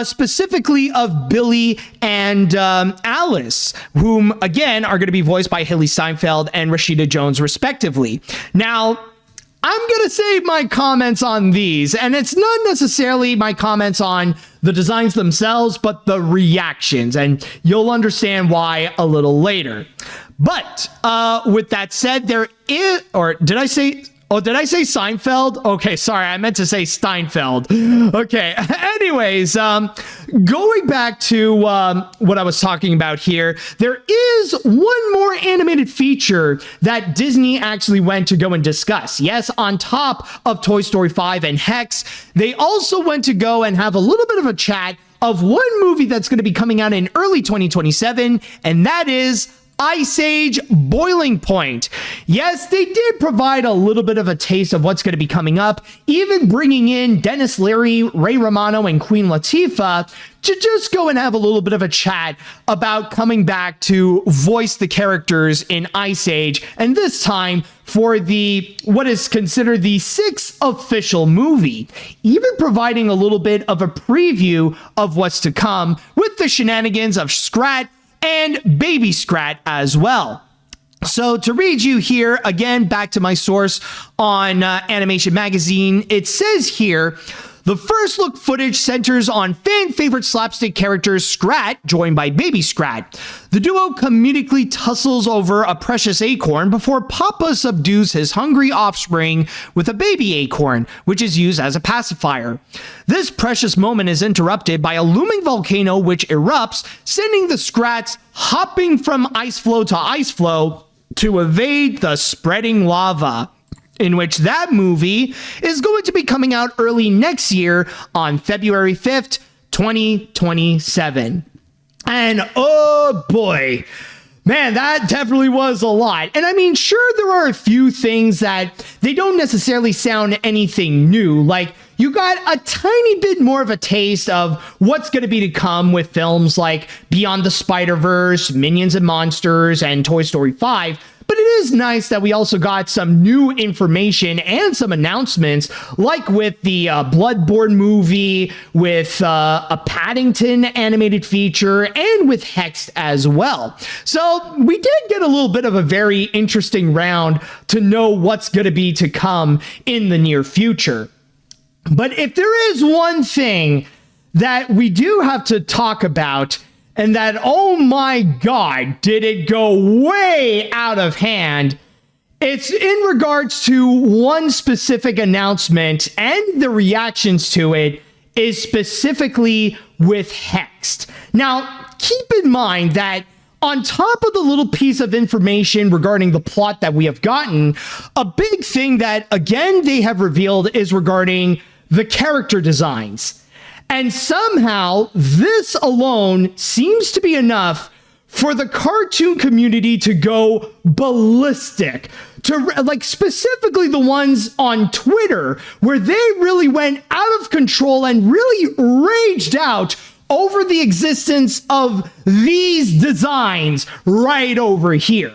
S3: specifically of Billy and Alice, whom, again, are going to be voiced by Haley Steinfeld and Rashida Jones, respectively. Now, I'm going to save my comments on these, and it's not necessarily my comments on the designs themselves, but the reactions, and you'll understand why a little later. But with that said, there is, or did I say Seinfeld? Okay, sorry, I meant to say Steinfeld. Okay, anyways, going back to what I was talking about here, there is one more animated feature that Disney actually went to go and discuss. Yes, on top of Toy Story 5 and Hex, they also went to go and have a little bit of a chat of one movie that's going to be coming out in early 2027, and that is Ice Age Boiling Point. Yes, they did provide a little bit of a taste of what's going to be coming up, even bringing in Dennis Leary, Ray Romano, and Queen Latifah to just go and have a little bit of a chat about coming back to voice the characters in Ice Age, and this time for what is considered the 6th official movie, even providing a little bit of a preview of what's to come with the shenanigans of Scrat and Baby Scrat as well. So to read you here, again, back to my source on Animation Magazine, it says here, the first look footage centers on fan-favorite slapstick characters Scrat, joined by Baby Scrat. The duo comedically tussles over a precious acorn before Papa subdues his hungry offspring with a baby acorn, which is used as a pacifier. This precious moment is interrupted by a looming volcano which erupts, sending the Scrats hopping from ice floe to ice floe to evade the spreading lava, in which that movie is going to be coming out early next year on February 5th, 2027. And oh boy, man, that definitely was a lot. And I mean, sure, there are a few things that they don't necessarily sound anything new. Like, you got a tiny bit more of a taste of what's going to be to come with films like Beyond the Spider-Verse, Minions and Monsters, and Toy Story 5. But it is nice that we also got some new information and some announcements, like with the Bloodborne movie, with a Paddington animated feature, and with Hexed as well. So we did get a little bit of a very interesting round to know what's going to be to come in the near future. But if there is one thing that we do have to talk about, and that, oh my God, did it go way out of hand, it's in regards to one specific announcement, and the reactions to it is specifically with Hexed. Now, keep in mind that on top of the little piece of information regarding the plot that we have gotten, a big thing that, again, they have revealed is regarding the character designs. And somehow, this alone seems to be enough for the cartoon community to go ballistic. Like, specifically the ones on Twitter, where they really went out of control and really raged out over the existence of these designs right over here.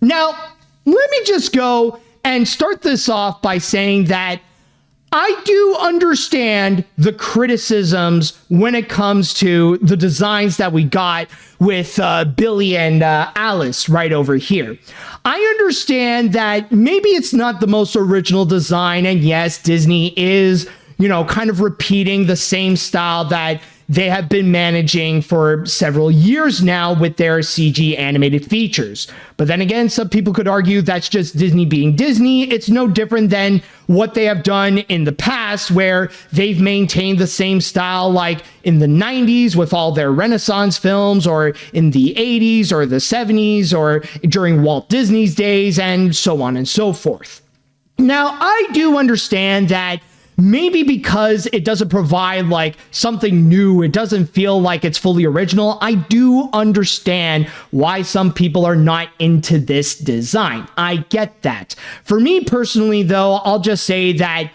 S3: Now, let me just go and start this off by saying that I do understand the criticisms when it comes to the designs that we got with Billy and Alice right over here. I understand that maybe it's not the most original design, and yes, Disney is, kind of repeating the same style that they have been managing for several years now with their CG animated features. But then again, some people could argue that's just Disney being Disney. It's no different than what they have done in the past, where they've maintained the same style like in the 90s with all their Renaissance films, or in the 80s or the 70s, or during Walt Disney's days, and so on and so forth. Now, I do understand that maybe because it doesn't provide like something new, it doesn't feel like it's fully original. I do understand why some people are not into this design. I get that. For me personally, though, I'll just say that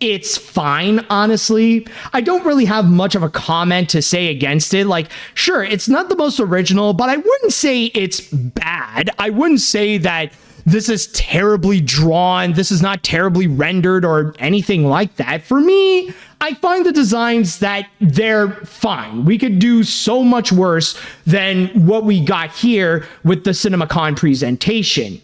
S3: it's fine, honestly. I don't really have much of a comment to say against it. Like, sure, it's not the most original, but I wouldn't say it's bad. I wouldn't say that this is terribly drawn, this is not terribly rendered or anything like that. For me, I find the designs that they're fine. We could do so much worse than what we got here with the CinemaCon presentation.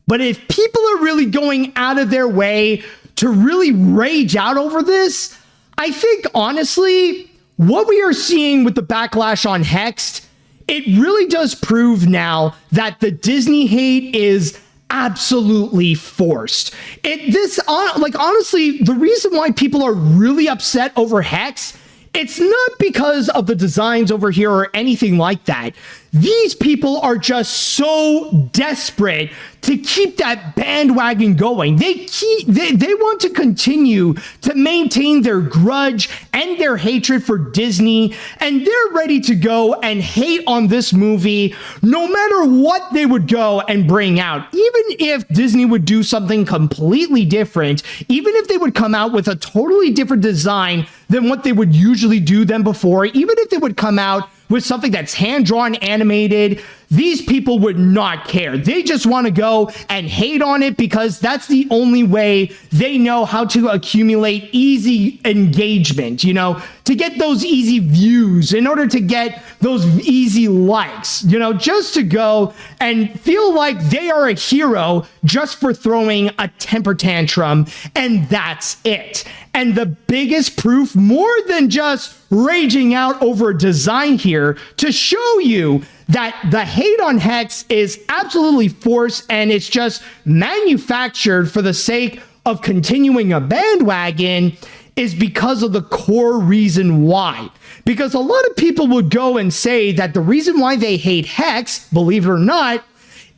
S3: But if people are really going out of their way to really rage out over this, I think honestly, what we are seeing with the backlash on Hexed, it really does prove now that the Disney hate is absolutely forced. Honestly, the reason why people are really upset over Hex, it's not because of the designs over here or anything like that. These people are just so desperate to keep that bandwagon going. They want to continue to maintain their grudge and their hatred for Disney, and they're ready to go and hate on this movie no matter what they would go and bring out. Even if Disney would do something completely different, even if they would come out with a totally different design than what they would usually do than before, even if they would come out with something that's hand-drawn animated, these people would not care. They just want to go and hate on it because that's the only way they know how to accumulate easy engagement, to get those easy views, in order to get those easy likes, just to go and feel like they are a hero just for throwing a temper tantrum, and that's it. And the biggest proof, more than just raging out over design here, to show you that the hate on Hex is absolutely forced and it's just manufactured for the sake of continuing a bandwagon, is because of the core reason why. Because a lot of people would go and say that the reason why they hate Hex, believe it or not,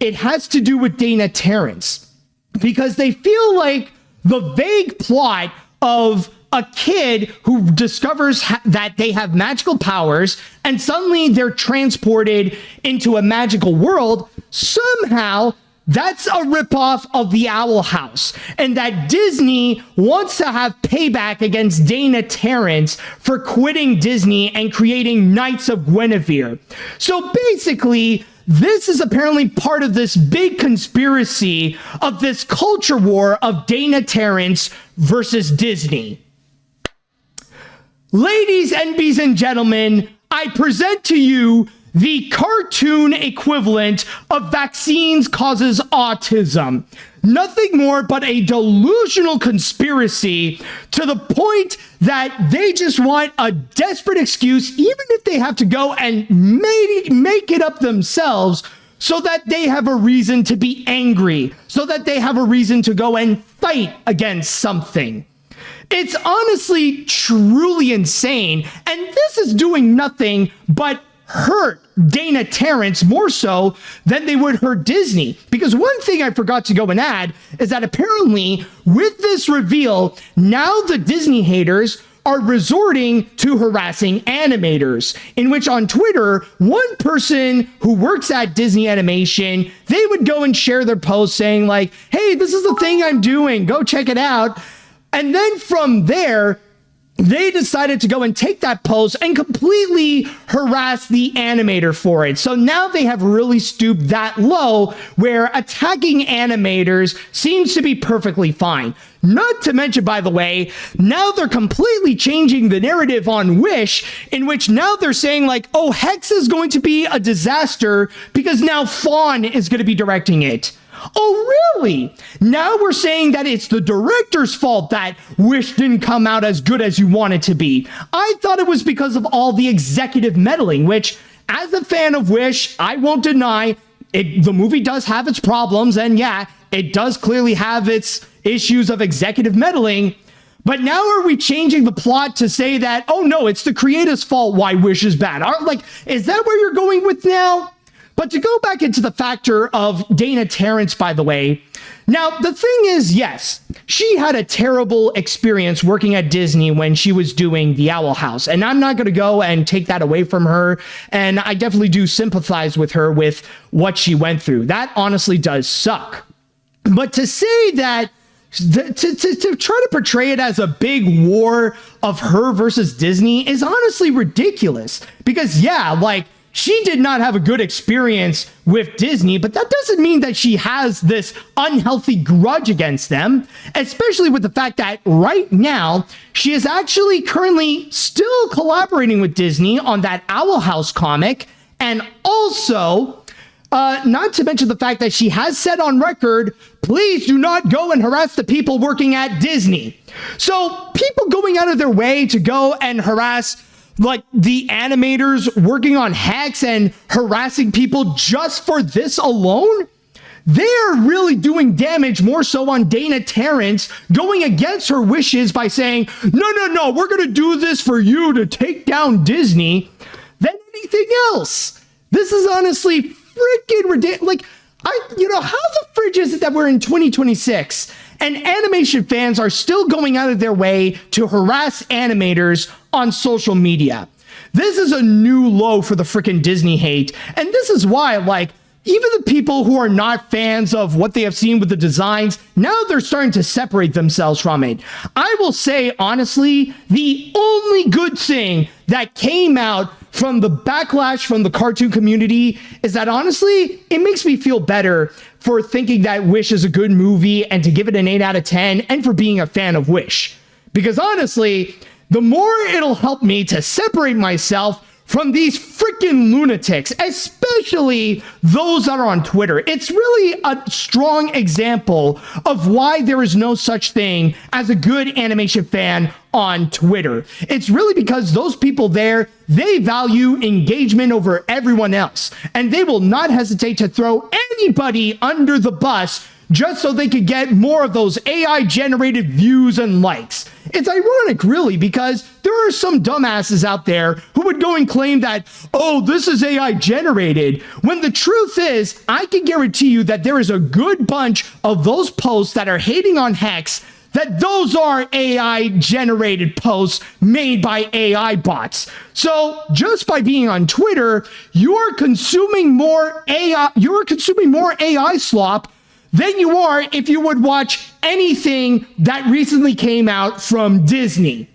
S3: it has to do with Dana Terrence. Because they feel like the vague plot of a kid who discovers that they have magical powers and suddenly they're transported into a magical world, somehow that's a ripoff of the Owl House, and that Disney wants to have payback against Dana Terrence for quitting Disney and creating Knights of Guinevere. So basically, this is apparently part of this big conspiracy of this culture war of Dana Terrence versus Disney. Ladies and bees and gentlemen, I present to you the cartoon equivalent of vaccines causes autism. Nothing more but a delusional conspiracy to the point that they just want a desperate excuse, even if they have to go and make it up themselves, so that they have a reason to be angry, so that they have a reason to go and fight against something. It's honestly truly insane, and this is doing nothing but hurt Dana Terrence more so than they would hurt Disney. Because one thing I forgot to go and add is that apparently with this reveal, now the Disney haters are resorting to harassing animators, in which on Twitter, one person who works at Disney Animation, they would go and share their post saying like, hey, this is the thing I'm doing, go check it out. And then from there, they decided to go and take that post and completely harass the animator for it. So now they have really stooped that low, where attacking animators seems to be perfectly fine. Not to mention, by the way, now they're completely changing the narrative on Wish, in which now they're saying like, oh, Hex is going to be a disaster because now Fawn is going to be directing it. Oh, really? Now we're saying that it's the director's fault that Wish didn't come out as good as you want it to be. I thought it was because of all the executive meddling, which, as a fan of Wish, I won't deny the movie does have its problems, and yeah, it does clearly have its issues of executive meddling. But now are we changing the plot to say that, oh no, it's the creator's fault why Wish is bad? Is that where you're going with now? But to go back into the factor of Dana Terrence, by the way, now the thing is, yes, she had a terrible experience working at Disney when she was doing The Owl House. And I'm not going to go and take that away from her. And I definitely do sympathize with her with what she went through. That honestly does suck. But to say that, to try to portray it as a big war of her versus Disney is honestly ridiculous. Because yeah, like, she did not have a good experience with Disney, but that doesn't mean that she has this unhealthy grudge against them, especially with the fact that right now she is actually currently still collaborating with Disney on that Owl House comic. And also, not to mention the fact that she has said on record, please do not go and harass the people working at Disney. So people going out of their way to go and harass like the animators working on Hexed and harassing people just for this alone, they're really doing damage more so on Dana Terrence going against her wishes by saying, no, we're going to do this for you to take down Disney than anything else. This is honestly freaking ridiculous. Like, how the fridge is it that we're in 2026 and animation fans are still going out of their way to harass animators on social media? This is a new low for the freaking Disney hate. And this is why, like, even the people who are not fans of what they have seen with the designs, now they're starting to separate themselves from it. I will say, honestly, the only good thing that came out from the backlash from the cartoon community is that, honestly, it makes me feel better for thinking that Wish is a good movie and to give it an 8 out of 10 and for being a fan of Wish. Because honestly, the more it'll help me to separate myself from these freaking lunatics, especially those that are on Twitter. It's really a strong example of why there is no such thing as a good animation fan on Twitter. It's really because those people there, they value engagement over everyone else, and they will not hesitate to throw anybody under the bus just so they could get more of those AI-generated views and likes. It's ironic, really, because there are some dumbasses out there who would go and claim that, oh, this is AI-generated, when the truth is, I can guarantee you that there is a good bunch of those posts that are hating on Hex, that those are AI-generated posts made by AI bots. So just by being on Twitter, you're consuming more AI slop than you are if you would watch anything that recently came out from Disney.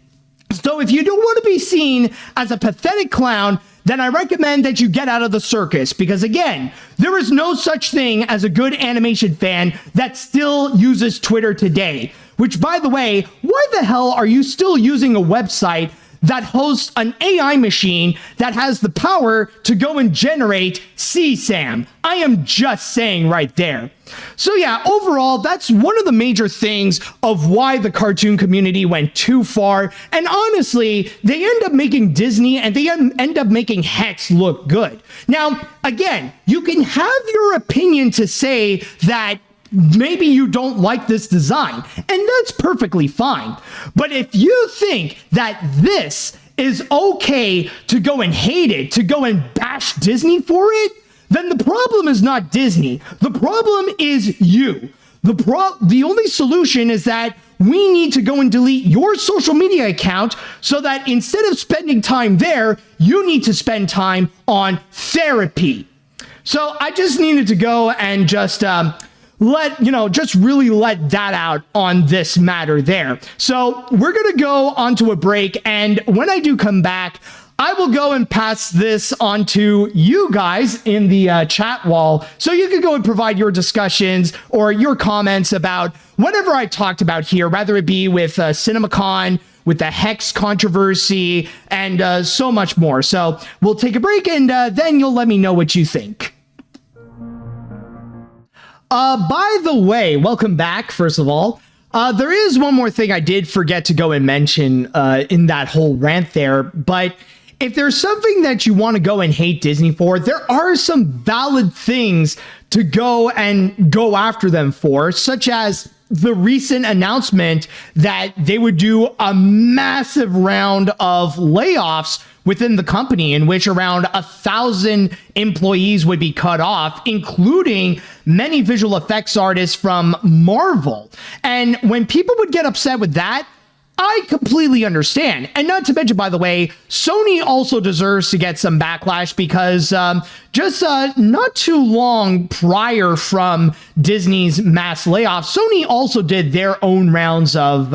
S3: So if you don't want to be seen as a pathetic clown, then I recommend that you get out of the circus, because again, there is no such thing as a good animation fan that still uses Twitter today. Which, by the way, why the hell are you still using a website that hosts an AI machine that has the power to go and generate CSAM? I am just saying right there. So yeah, overall, that's one of the major things of why the cartoon community went too far. And honestly, they end up making Disney and they end up making Hex look good. Now, again, you can have your opinion to say that maybe you don't like this design, and that's perfectly fine. But if you think that this is okay to go and hate it, to go and bash Disney for it, then the problem is not Disney. The problem is you. The only solution is that we need to go and delete your social media account so that instead of spending time there, you need to spend time on therapy. So I just needed to go and just really let that out on this matter there. So we're going to go onto a break, and when I do come back, I will go and pass this on to you guys in the chat wall so you can go and provide your discussions or your comments about whatever I talked about here, whether it be with CinemaCon, with the Hex controversy, and so much more. So we'll take a break, and then you'll let me know what you think. By the way, welcome back, first of all. There is one more thing I did forget to go and mention in that whole rant there, but if there's something that you want to go and hate Disney for, there are some valid things to go and go after them for, such as the recent announcement that they would do a massive round of layoffs within the company, in which around 1,000 employees would be cut off, including many visual effects artists from Marvel. And when people would get upset with that, I completely understand. And not to mention, by the way, Sony also deserves to get some backlash because just not too long prior from Disney's mass layoffs, Sony also did their own rounds of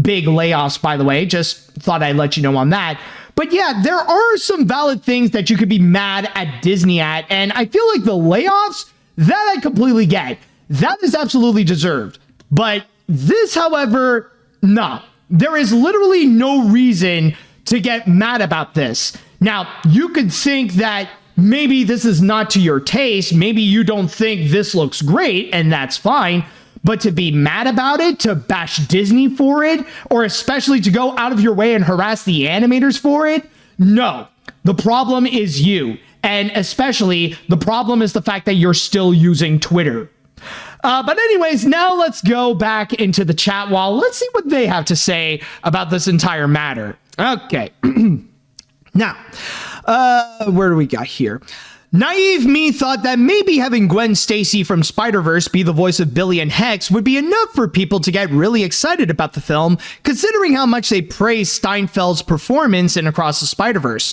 S3: big layoffs, by the way. Just thought I'd let you know on that. But yeah, there are some valid things that you could be mad at Disney at. And I feel like the layoffs, that I completely get. That is absolutely deserved. But this, however, no. There is literally no reason to get mad about this. Now, you could think that maybe this is not to your taste. Maybe you don't think this looks great, and that's fine. But to be mad about it, to bash Disney for it, or especially to go out of your way and harass the animators for it, no. The problem is you. And especially, the problem is the fact that you're still using Twitter. But anyways, now let's go back into the chat wall. Let's see what they have to say about this entire matter. Okay. Now, where do we got here? Naive me thought that maybe having Gwen Stacy from Spider-Verse be the voice of Billy and Hex would be enough for people to get really excited about the film, considering how much they praise Steinfeld's performance in Across the Spider-Verse.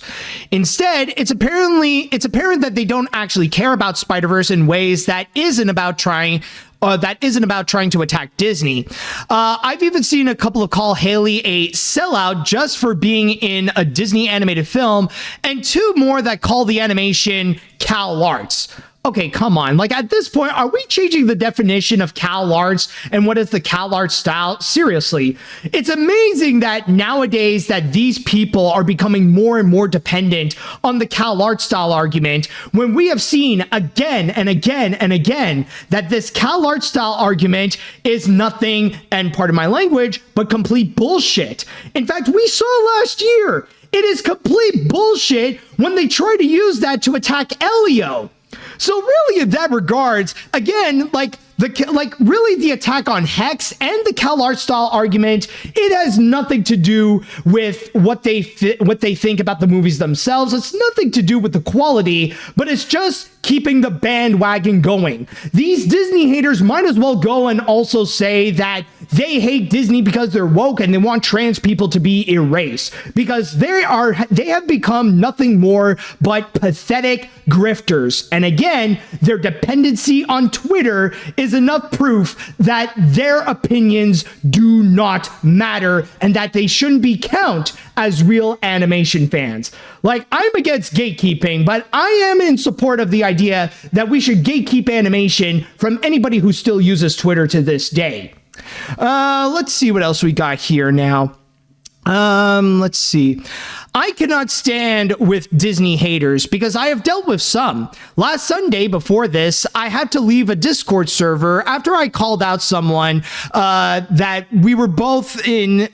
S3: Instead, it's apparent that they don't actually care about Spider-Verse in ways that isn't about trying to attack Disney. I've even seen a couple of call Haley a sellout just for being in a Disney animated film, and two more that call the animation Cal Arts. Okay, come on. Like, at this point, are we changing the definition of Cal Arts and what is the Cal Arts style? Seriously. It's amazing that nowadays that these people are becoming more and more dependent on the Cal Arts style argument, when we have seen again and again and again that this Cal Arts style argument is nothing, and pardon my language, but complete bullshit. In fact, we saw last year, it is complete bullshit when they try to use that to attack Elio. So really, in that regards, again, really the attack on Hex and the Cal Arts style argument, it has nothing to do with what they think about the movies themselves. It's nothing to do with the quality, but it's just keeping the bandwagon going. These Disney haters might as well go and also say that they hate Disney because they're woke and they want trans people to be erased, because they have become nothing more but pathetic grifters. And again, their dependency on Twitter is enough proof that their opinions do not matter and that they shouldn't be counted as real animation fans. Like, I'm against gatekeeping, but I am in support of the idea that we should gatekeep animation from anybody who still uses Twitter to this day. Let's see what else we got here now. Let's see. I cannot stand with Disney haters because I have dealt with some. Last Sunday before this, I had to leave a Discord server after I called out someone that we were both in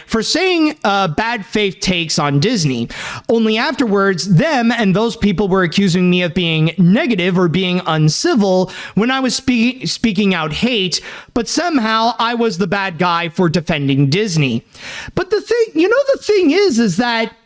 S3: for saying bad faith takes on Disney. Only afterwards, them and those people were accusing me of being negative or being uncivil when I was speaking out hate, but somehow I was the bad guy for defending Disney. But the thing is that,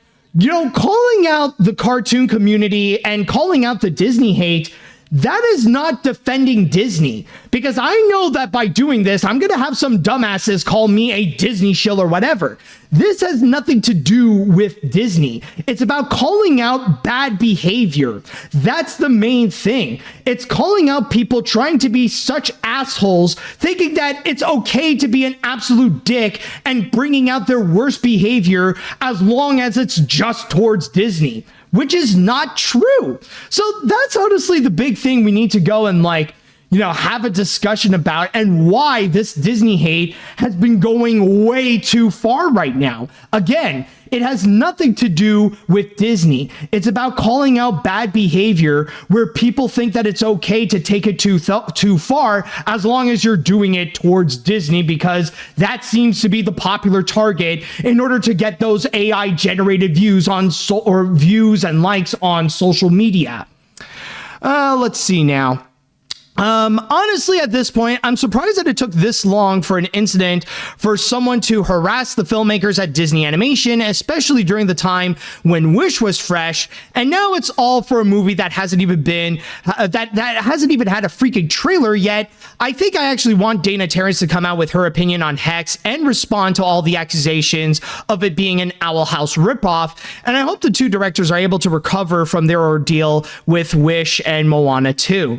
S3: calling out the cartoon community and calling out the Disney hate, that is not defending Disney, because I know that by doing this, I'm going to have some dumbasses call me a Disney shill or whatever. This has nothing to do with Disney. It's about calling out bad behavior. That's the main thing. It's calling out people trying to be such assholes, thinking that it's okay to be an absolute dick and bringing out their worst behavior as long as it's just towards Disney, which is not true. So that's honestly the big thing we need to go and have a discussion about and why this Disney hate has been going way too far right now. Again, it has nothing to do with Disney. It's about calling out bad behavior where people think that it's okay to take it too far as long as you're doing it towards Disney, because that seems to be the popular target in order to get those AI generated views or views and likes on social media. Let's see now. Honestly, at this point, I'm surprised that it took this long for an incident for someone to harass the filmmakers at Disney Animation, especially during the time when Wish was fresh. And now it's all for a movie that hasn't even been, that hasn't even had a freaking trailer yet. I think I actually want Dana Terrace to come out with her opinion on Hexed and respond to all the accusations of it being an Owl House ripoff. And I hope the two directors are able to recover from their ordeal with Wish and Moana 2.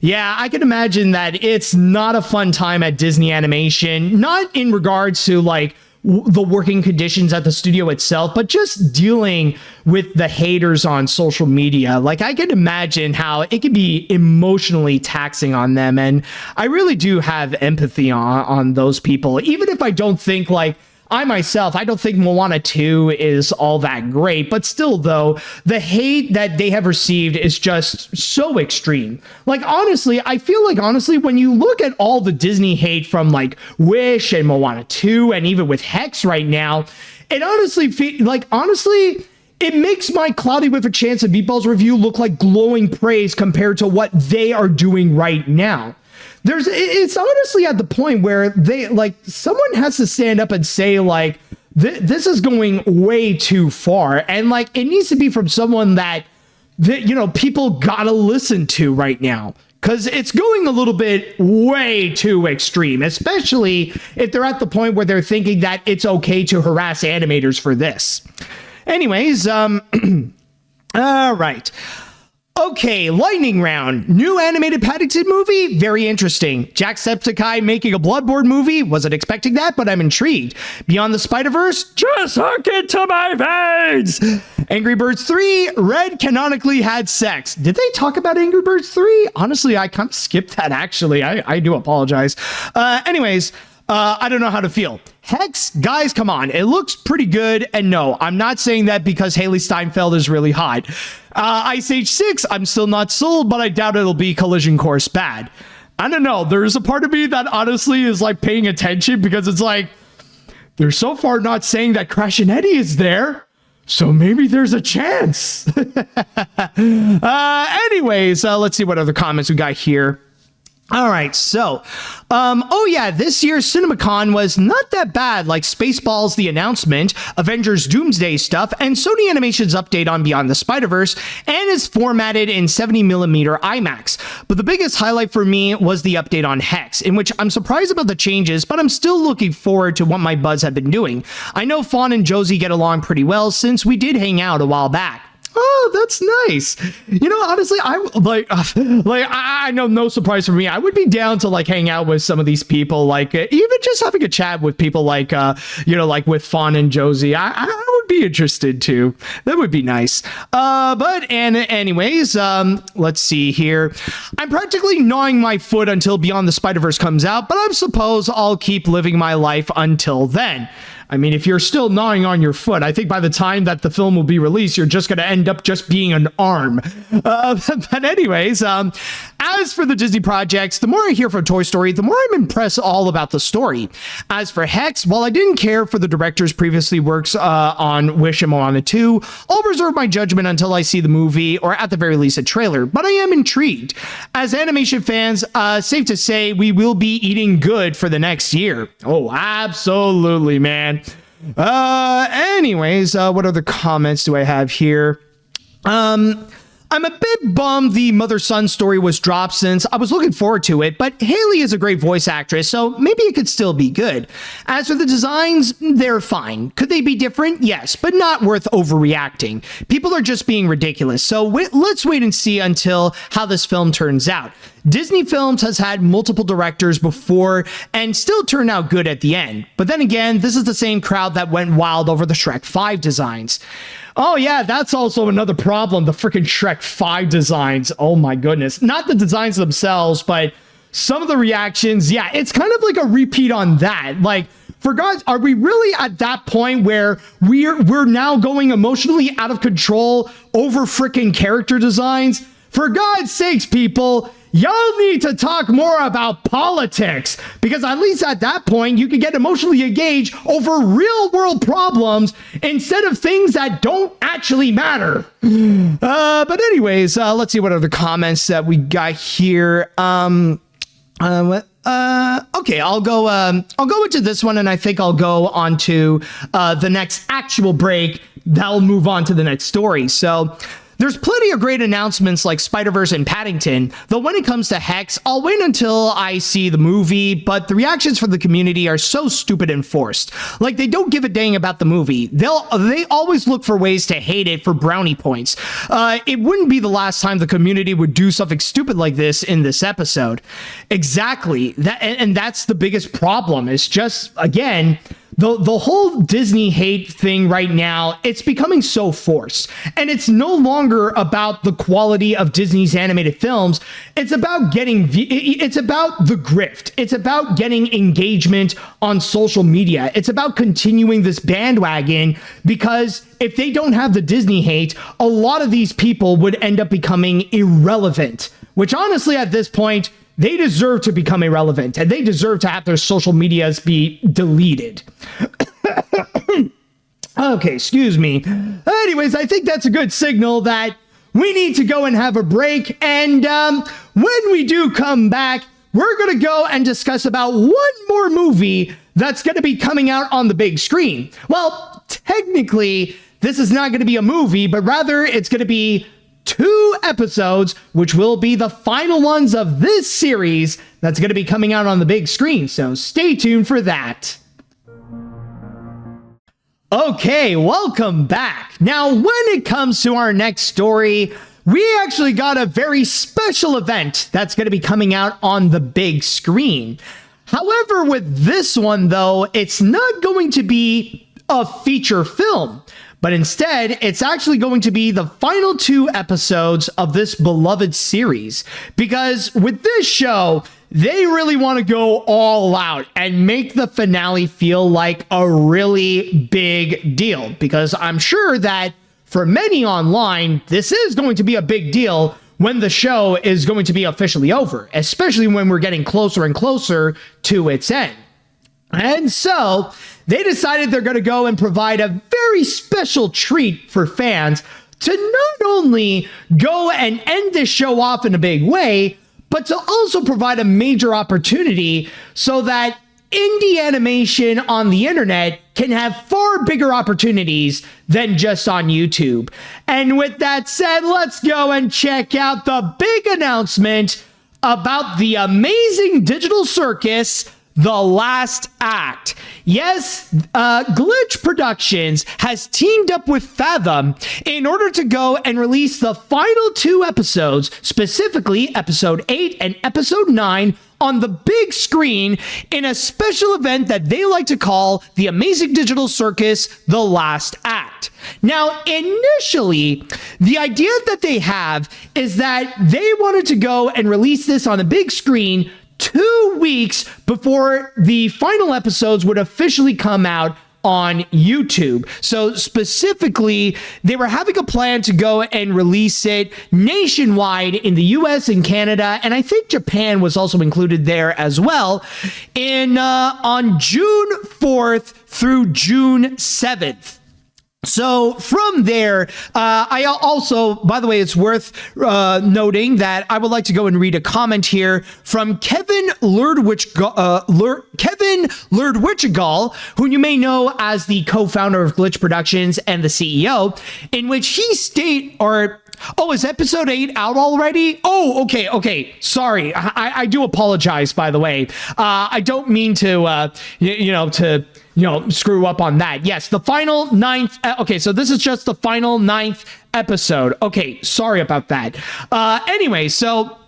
S3: Yeah, I can imagine that it's not a fun time at Disney Animation, not in regards to like the working conditions at the studio itself, but just dealing with the haters on social media. Like, I can imagine how it can be emotionally taxing on them. And I really do have empathy on those people, even if I don't think like, I don't think Moana 2 is all that great, but still, though, the hate that they have received is just so extreme. Like, honestly, I feel like, when you look at all the Disney hate from, like, Wish and Moana 2, and even with Hex right now, it honestly, it makes my Cloudy with a Chance of Meatballs review look like glowing praise compared to what they are doing right now. It's honestly at the point where someone has to stand up and say like, this is going way too far. And like, it needs to be from someone that people gotta listen to right now. Cause it's going a little bit way too extreme, especially if they're at the point where they're thinking that it's okay to harass animators for this. Anyways, all right. Okay, lightning round. New animated Paddington movie? Very interesting. Jacksepticeye making a Bloodborne movie? Wasn't expecting that, but I'm intrigued. Beyond the Spider-Verse? Just hook it to my veins! Angry Birds 3? Red canonically had sex. Did they talk about Angry Birds 3? Honestly, I kind of skipped that, actually. I do apologize. Anyways, I don't know how to feel. Hex, guys, come on. It looks pretty good. And no, I'm not saying that because Haley Steinfeld is really hot. Ice Age 6, I'm still not sold, but I doubt it'll be Collision Course bad. I don't know. There's a part of me that honestly is like paying attention because it's like, they're so far not saying that Crash and Eddie is there. So maybe there's a chance. Anyways, let's see what other comments we got here. All right, so, this year's CinemaCon was not that bad, like Spaceballs the announcement, Avengers Doomsday stuff, and Sony Animation's update on Beyond the Spider-Verse, and is formatted in 70mm IMAX. But the biggest highlight for me was the update on Hex, in which I'm surprised about the changes, but I'm still looking forward to what my buds have been doing. I know Fawn and Josie get along pretty well since we did hang out a while back. Oh, that's nice. Honestly, I know, no surprise for me. I would be down to like hang out with some of these people, like even just having a chat with people like, with Fawn and Josie. I would be interested too. That would be nice. Anyways, let's see here. I'm practically gnawing my foot until Beyond the Spider-Verse comes out, but I suppose I'll keep living my life until then. I mean, if you're still gnawing on your foot, I think by the time that the film will be released, you're just going to end up just being an arm. But anyways, as for the Disney projects, the more I hear from Toy Story, the more I'm impressed all about the story. As for Hex, while I didn't care for the director's previously works on Wish and Moana 2, I'll reserve my judgment until I see the movie, or at the very least a trailer, but I am intrigued. As animation fans, safe to say we will be eating good for the next year. Oh, absolutely, man. Anyways, what other comments do I have here? I'm a bit bummed the mother-son story was dropped since I was looking forward to it, but Haley is a great voice actress, so maybe it could still be good. As for the designs, they're fine. Could they be different? Yes, but not worth overreacting. People are just being ridiculous, so let's wait and see until how this film turns out. Disney Films has had multiple directors before and still turned out good at the end. But then again, this is the same crowd that went wild over the Shrek 5 designs. Oh, yeah, that's also another problem. The freaking Shrek 5 designs. Oh, my goodness. Not the designs themselves, but some of the reactions. Yeah, it's kind of like a repeat on that. Like, for God's, are we really at that point where we're now going emotionally out of control over freaking character designs? For God's sakes, people, y'all need to talk more about politics, because at least at that point, you can get emotionally engaged over real world problems instead of things that don't actually matter. But anyways, let's see what other comments that we got here. Okay, I'll go into this one, and I think I'll go on to the next actual break. That'll move on to the next story. So there's plenty of great announcements like Spider-Verse and Paddington, though when it comes to Hex, I'll wait until I see the movie, but the reactions from the community are so stupid and forced. Like, they don't give a dang about the movie. They always look for ways to hate it for brownie points. It wouldn't be the last time the community would do something stupid like this in this episode. Exactly. And that's the biggest problem. It's just, again, the whole Disney hate thing right now, it's becoming so forced. And it's no longer about the quality of Disney's animated films. It's about it's about the grift. It's about getting engagement on social media. It's about continuing this bandwagon, because if they don't have the Disney hate, a lot of these people would end up becoming irrelevant, which honestly at this point, they deserve to become irrelevant, and they deserve to have their social medias be deleted. Okay, excuse me. Anyways, I think that's a good signal that we need to go and have a break. And when we do come back, we're going to go and discuss about one more movie that's going to be coming out on the big screen. Well, technically, this is not going to be a movie, but rather it's going to be 2 episodes, which will be the final ones of this series that's going to be coming out on the big screen. So stay tuned for that. Okay, welcome back. Now, when it comes to our next story, we actually got a very special event that's going to be coming out on the big screen. However, with this one, though, it's not going to be a feature film, but instead, it's actually going to be the final 2 episodes of this beloved series. Because with this show, they really want to go all out and make the finale feel like a really big deal. Because I'm sure that for many online, this is going to be a big deal when the show is going to be officially over, especially when we're getting closer and closer to its end. And so they decided they're going to go and provide a very special treat for fans to not only go and end this show off in a big way, but to also provide a major opportunity so that indie animation on the internet can have far bigger opportunities than just on YouTube. And with that said, let's go and check out the big announcement about the Amazing Digital Circus, The Last Act. Yes, Glitch Productions has teamed up with Fathom in order to go and release the final 2 episodes, specifically episode 8 and episode 9, on the big screen in a special event that they like to call the Amazing Digital Circus, The Last Act. Now, initially, the idea that they have is that they wanted to go and release this on a big screen 2 weeks before the final episodes would officially come out on YouTube. So specifically, they were having a plan to go and release it nationwide in the US and Canada, and I think Japan was also included there as well, on June 4th through June 7th. So from there, I also, by the way, it's worth noting that I would like to go and read a comment here from Kevin Lerdwichagall, who you may know as the co-founder of Glitch Productions and the CEO, in which he is episode 8 out already? Oh, okay. Sorry. I do apologize, by the way. I don't mean to, screw up on that. Yes, the final 9th. Okay, so this is just the final 9th episode. Okay, sorry about that. Anyway, so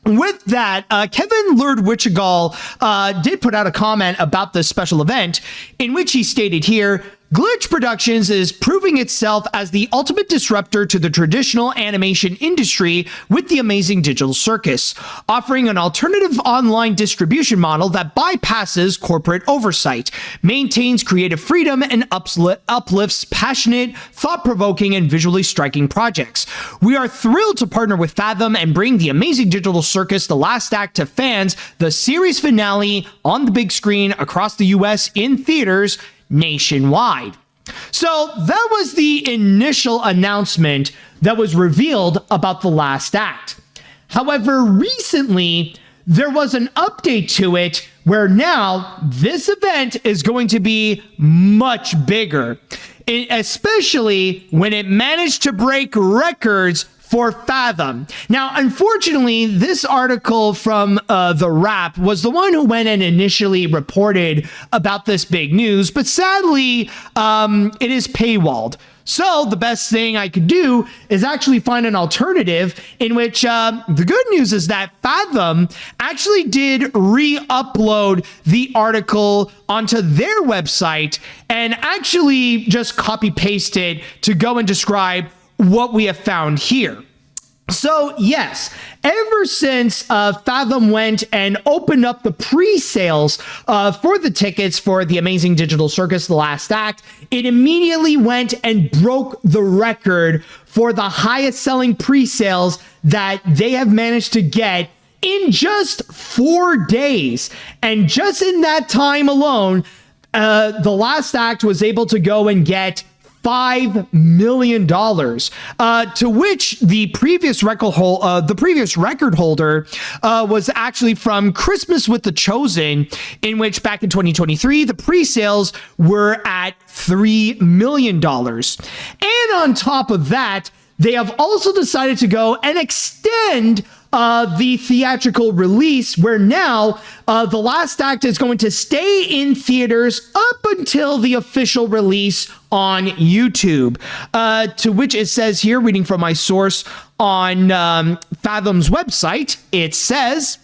S3: with that, Kevin Lerdwichagall did put out a comment about this special event in which he stated here, Glitch Productions is proving itself as the ultimate disruptor to the traditional animation industry with the Amazing Digital Circus, offering an alternative online distribution model that bypasses corporate oversight, maintains creative freedom, and uplifts passionate, thought-provoking, and visually striking projects. We are thrilled to partner with Fathom and bring the Amazing Digital Circus The Last Act to fans, the series finale on the big screen across the US in theaters nationwide. So that was the initial announcement that was revealed about The Last Act. However, recently there was an update to it where now this event is going to be much bigger, especially when it managed to break records for Fathom. Now, unfortunately, this article from The Wrap was the one who went and initially reported about this big news, but sadly, it is paywalled. So the best thing I could do is actually find an alternative in which the good news is that Fathom actually did re-upload the article onto their website and actually just copy-pasted to go and describe what we have found here. So yes, ever since Fathom went and opened up the pre-sales for the tickets for the Amazing Digital Circus The Last Act, it immediately went and broke the record for the highest selling pre-sales that they have managed to get in just 4 days. And just in that time alone, The Last Act was able to go and get $5 million, to which the previous record holder was actually from Christmas with the Chosen, in which back in 2023 the pre-sales were at $3 million. And on top of that, they have also decided to go and extend the theatrical release, where now The Last Act is going to stay in theaters up until the official release on YouTube, to which it says here, reading from my source on Fathom's website, it says,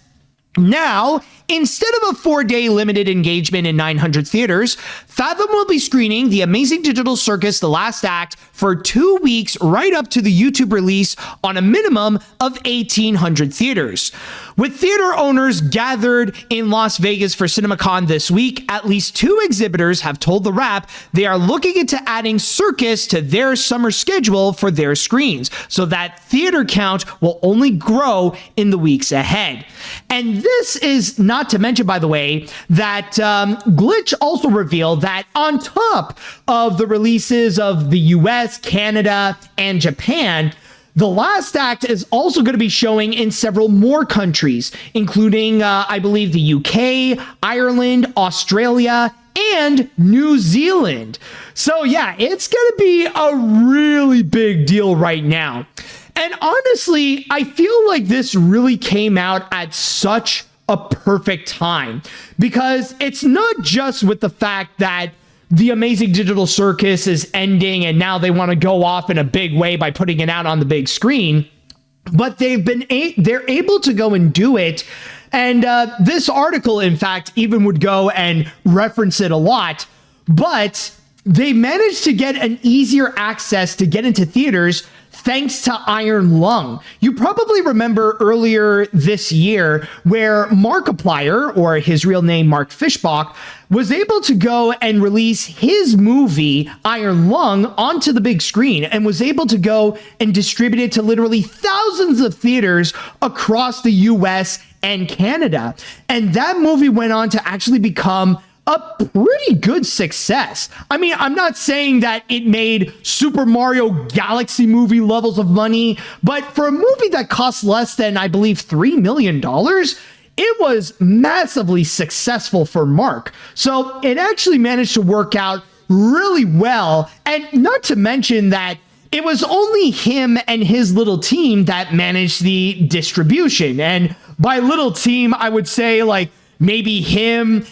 S3: now, instead of a 4-day limited engagement in 900 theaters, Fathom will be screening the Amazing Digital Circus The Last Act for 2 weeks right up to the YouTube release on a minimum of 1,800 theaters. With theater owners gathered in Las Vegas for CinemaCon this week, at least 2 exhibitors have told The Wrap they are looking into adding Circus to their summer schedule for their screens, so that theater count will only grow in the weeks ahead. And this is not to mention, by the way, that Glitch also revealed that on top of the releases of the US, Canada, and Japan, The Last Act is also going to be showing in several more countries, including, I believe, the UK, Ireland, Australia, and New Zealand. So yeah, it's going to be a really big deal right now. And honestly, I feel like this really came out at such a perfect time, because it's not just with the fact that the Amazing Digital Circus is ending and now they want to go off in a big way by putting it out on the big screen, but they're able to go and do it. And this article, in fact, even would go and reference it a lot, but they managed to get an easier access to get into theaters thanks to Iron Lung. You probably remember earlier this year where Markiplier, or his real name Mark Fishbach, was able to go and release his movie Iron Lung onto the big screen and was able to go and distribute it to literally thousands of theaters across the US and Canada. And that movie went on to actually become a pretty good success. I mean, I'm not saying that it made Super Mario Galaxy movie levels of money, but for a movie that cost less than, I believe, $3 million, it was massively successful for Mark. So it actually managed to work out really well. And not to mention that it was only him and his little team that managed the distribution. And by little team, I would say, like, maybe him,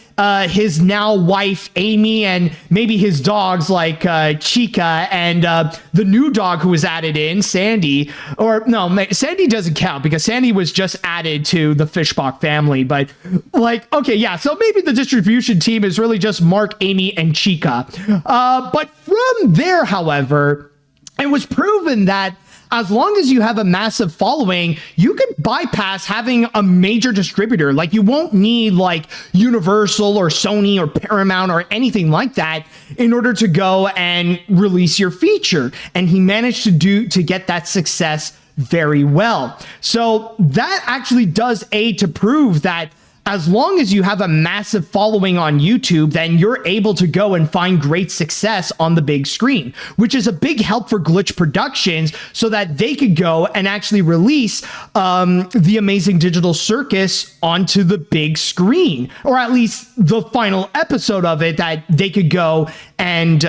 S3: his now wife Amy, and maybe his dogs like Chica and the new dog who was added in, Sandy. Or no, Sandy doesn't count because Sandy was just added to the Fishbach family. But like, okay, yeah, so maybe the distribution team is really just Mark, Amy, and Chica. But from there, however, it was proven that as long as you have a massive following, you could bypass having a major distributor. Like, you won't need like Universal or Sony or Paramount or anything like that in order to go and release your feature. And he managed to get that success very well. So that actually does aid to prove that as long as you have a massive following on YouTube, then you're able to go and find great success on the big screen, which is a big help for Glitch Productions so that they could go and actually release the Amazing Digital Circus onto the big screen, or at least the final episode of it that they could go and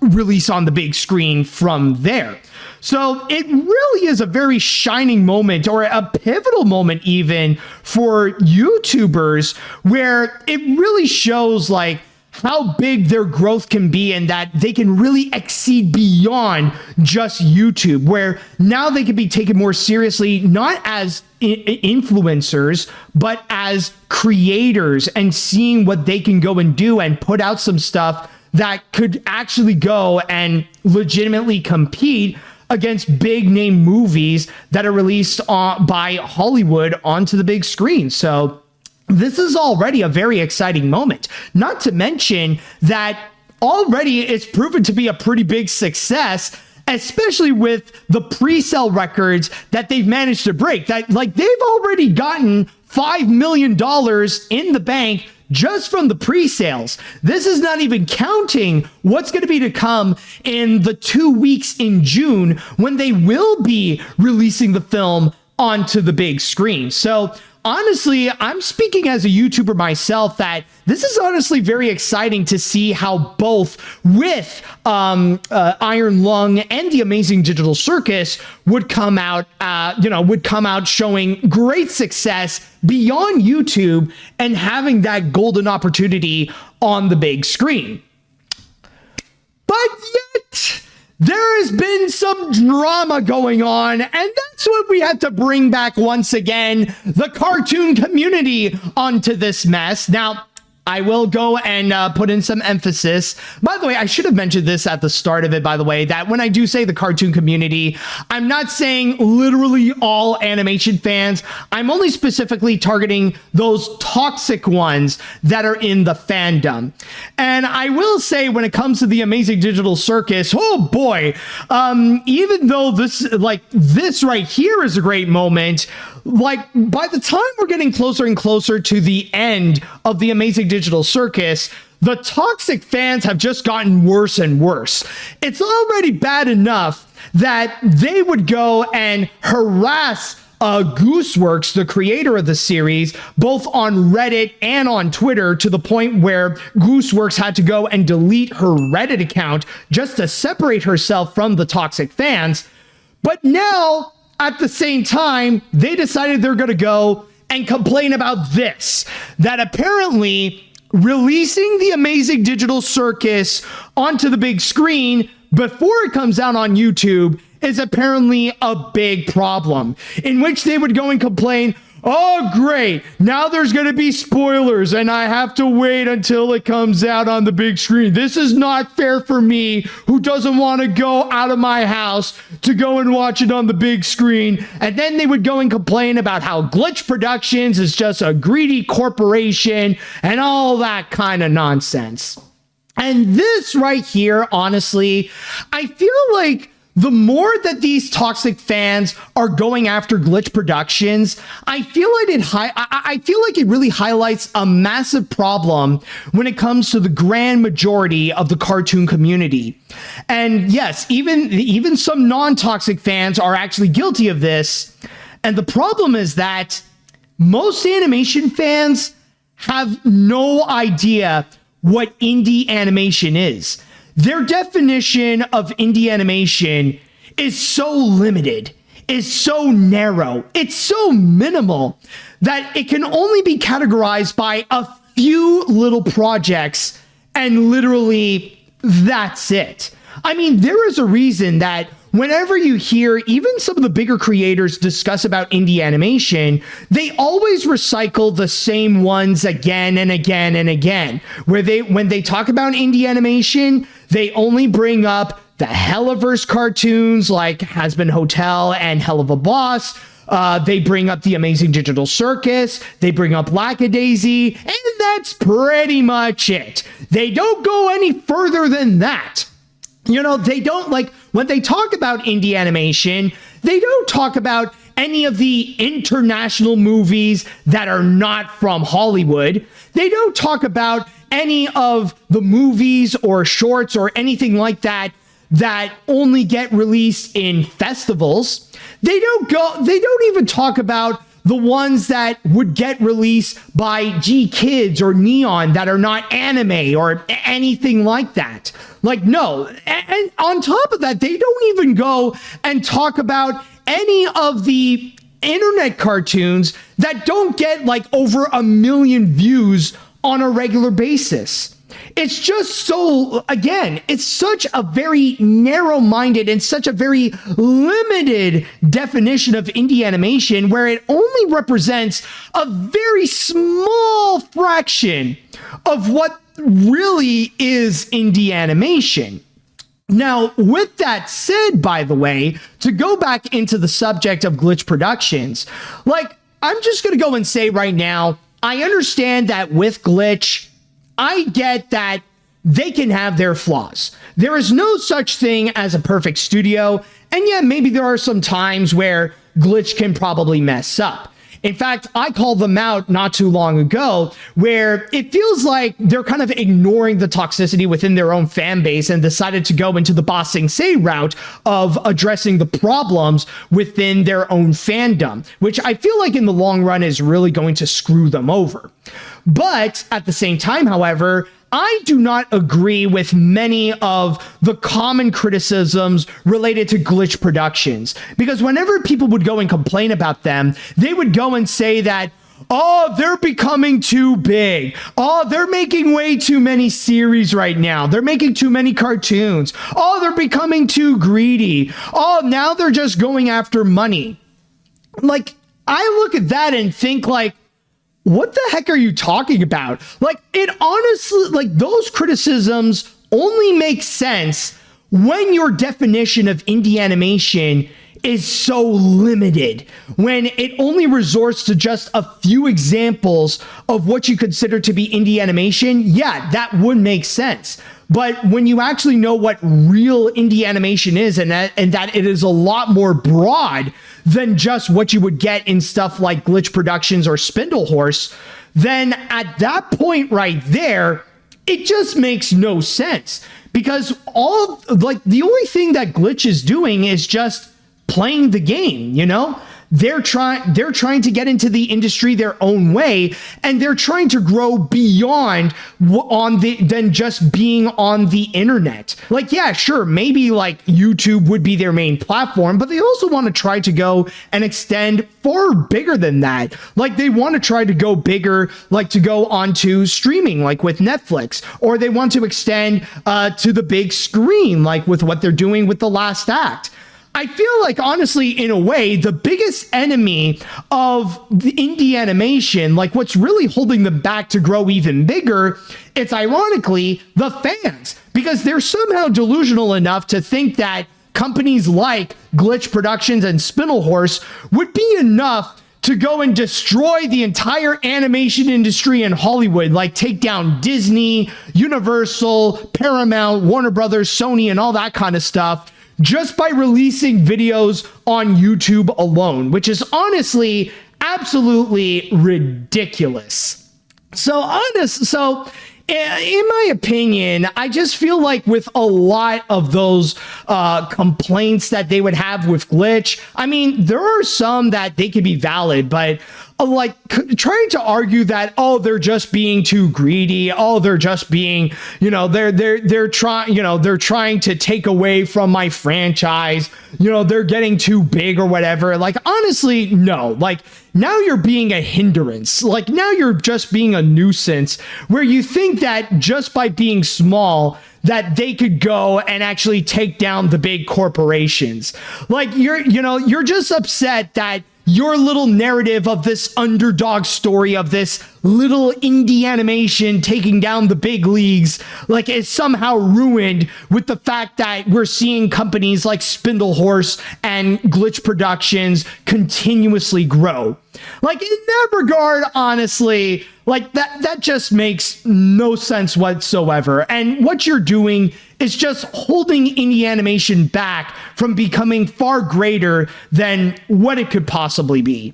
S3: release on the big screen from there. So it really is a very shining moment, or a pivotal moment even, for YouTubers, where it really shows like how big their growth can be and that they can really exceed beyond just YouTube, where now they can be taken more seriously, not as influencers, but as creators, and seeing what they can go and do and put out some stuff that could actually go and legitimately compete against big name movies that are released by Hollywood onto the big screen. So this is already a very exciting moment. Not to mention that already it's proven to be a pretty big success, especially with the pre-sale records that they've managed to break. That, like, they've already gotten $5 million in the bank just from the pre-sales. This is not even counting what's going to be to come in the 2 weeks in June when they will be releasing the film onto the big screen. So honestly, I'm speaking as a YouTuber myself that this is honestly very exciting to see how both with Iron Lung and the Amazing Digital Circus would come out, showing great success beyond YouTube and having that golden opportunity on the big screen. But yet, there has been some drama going on, and that's what we have to bring back once again, the cartoon community onto this mess. Now, I will go and put in some emphasis. By the way, I should have mentioned this at the start of it, by the way, that when I do say the cartoon community, I'm not saying literally all animation fans. I'm only specifically targeting those toxic ones that are in the fandom. And I will say, when it comes to the Amazing Digital Circus, oh boy, even though this right here is a great moment, like, by the time we're getting closer and closer to the end of the Amazing Digital Circus, the toxic fans have just gotten worse and worse. It's already bad enough that they would go and harass Gooseworks, the creator of the series, both on Reddit and on Twitter, to the point where Gooseworks had to go and delete her Reddit account just to separate herself from the toxic fans. But now, at the same time, they decided they're going to go and complain about this, that apparently releasing the Amazing Digital Circus onto the big screen before it comes out on YouTube is apparently a big problem, in which they would go and complain, oh great, now there's going to be spoilers and I have to wait until it comes out on the big screen. This is not fair for me, who doesn't want to go out of my house to go and watch it on the big screen. And then they would go and complain about how Glitch Productions is just a greedy corporation and all that kind of nonsense. And this right here, honestly, I feel like the more that these toxic fans are going after Glitch Productions, I feel like it really highlights a massive problem when it comes to the grand majority of the cartoon community. And yes, even some non-toxic fans are actually guilty of this. And the problem is that most animation fans have no idea what indie animation is. Their definition of indie animation is so limited. is so narrow, it's so minimal, that it can only be categorized by a few little projects, and literally that's it. I mean, there is a reason that whenever you hear even some of the bigger creators discuss about indie animation, they always recycle the same ones again and again and again. When they talk about indie animation, they only bring up the Helliverse cartoons like Hazbin Hotel and Hell of a Boss. They bring up the Amazing Digital Circus. They bring up Lackadaisy, and that's pretty much it. They don't go any further than that. You know, they don't, like, when they talk about indie animation, they don't talk about any of the international movies that are not from Hollywood. They don't talk about any of the movies or shorts or anything like that that only get released in festivals. They don't even talk about the ones that would get released by G Kids or Neon that are not anime or anything like that. Like, no. And on top of that, they don't even go and talk about any of the internet cartoons that don't get like over 1 million views on a regular basis. It's just so, again, it's such a very narrow-minded and such a very limited definition of indie animation where it only represents a very small fraction of what really is indie animation. Now, with that said, by the way, to go back into the subject of Glitch Productions, like, I'm just going to go and say right now, I understand that with Glitch, I get that they can have their flaws. There is no such thing as a perfect studio, and yeah, maybe there are some times where Glitch can probably mess up. In fact, I called them out not too long ago where it feels like they're kind of ignoring the toxicity within their own fan base and decided to go into the Ba Sing Se route of addressing the problems within their own fandom, which I feel like in the long run is really going to screw them over. But at the same time, however, I do not agree with many of the common criticisms related to Glitch Productions, because whenever people would go and complain about them, they would go and say that, oh, they're becoming too big. Oh, they're making way too many series right now. They're making too many cartoons. Oh, they're becoming too greedy. Oh, now they're just going after money. Like, I look at that and think like, what the heck are you talking about? Like, it honestly, like, those criticisms only make sense when your definition of indie animation is so limited, when it only resorts to just a few examples of what you consider to be indie animation. Yeah, that would make sense. But when you actually know what real indie animation is, and that it is a lot more broad than just what you would get in stuff like Glitch Productions or Spindle Horse, then at that point right there, it just makes no sense. Because the only thing that Glitch is doing is just playing the game, you know? They're trying to get into the industry their own way, and they're trying to grow beyond than just being on the internet. Like, yeah, sure, maybe like YouTube would be their main platform, but they also want to try to go and extend far bigger than that. Like, they want to try to go bigger, like to go onto streaming, like with Netflix, or they want to extend to the big screen, like with what they're doing with The Last Act. I feel like, honestly, in a way, the biggest enemy of the indie animation, like what's really holding them back to grow even bigger, it's ironically the fans, because they're somehow delusional enough to think that companies like Glitch Productions and Spindle Horse would be enough to go and destroy the entire animation industry in Hollywood, like take down Disney, Universal, Paramount, Warner Brothers, Sony, and all that kind of stuff, just by releasing videos on YouTube alone, which is honestly absolutely ridiculous. So in my opinion, I just feel like with a lot of those complaints that they would have with Glitch, I mean, there are some that they could be valid, but trying to argue that, oh, they're just being too greedy. Oh, they're just being, they're trying to take away from my franchise. They're getting too big or whatever. Like, honestly, no. Like, now you're being a hindrance. Like, now you're just being a nuisance where you think that just by being small, that they could go and actually take down the big corporations. Like, you're just upset that your little narrative of this underdog story of this little indie animation taking down the big leagues, like, is somehow ruined with the fact that we're seeing companies like Spindle Horse and Glitch Productions continuously grow. Like, in that regard, honestly, like, that just makes no sense whatsoever. And what you're doing is just holding indie animation back from becoming far greater than what it could possibly be.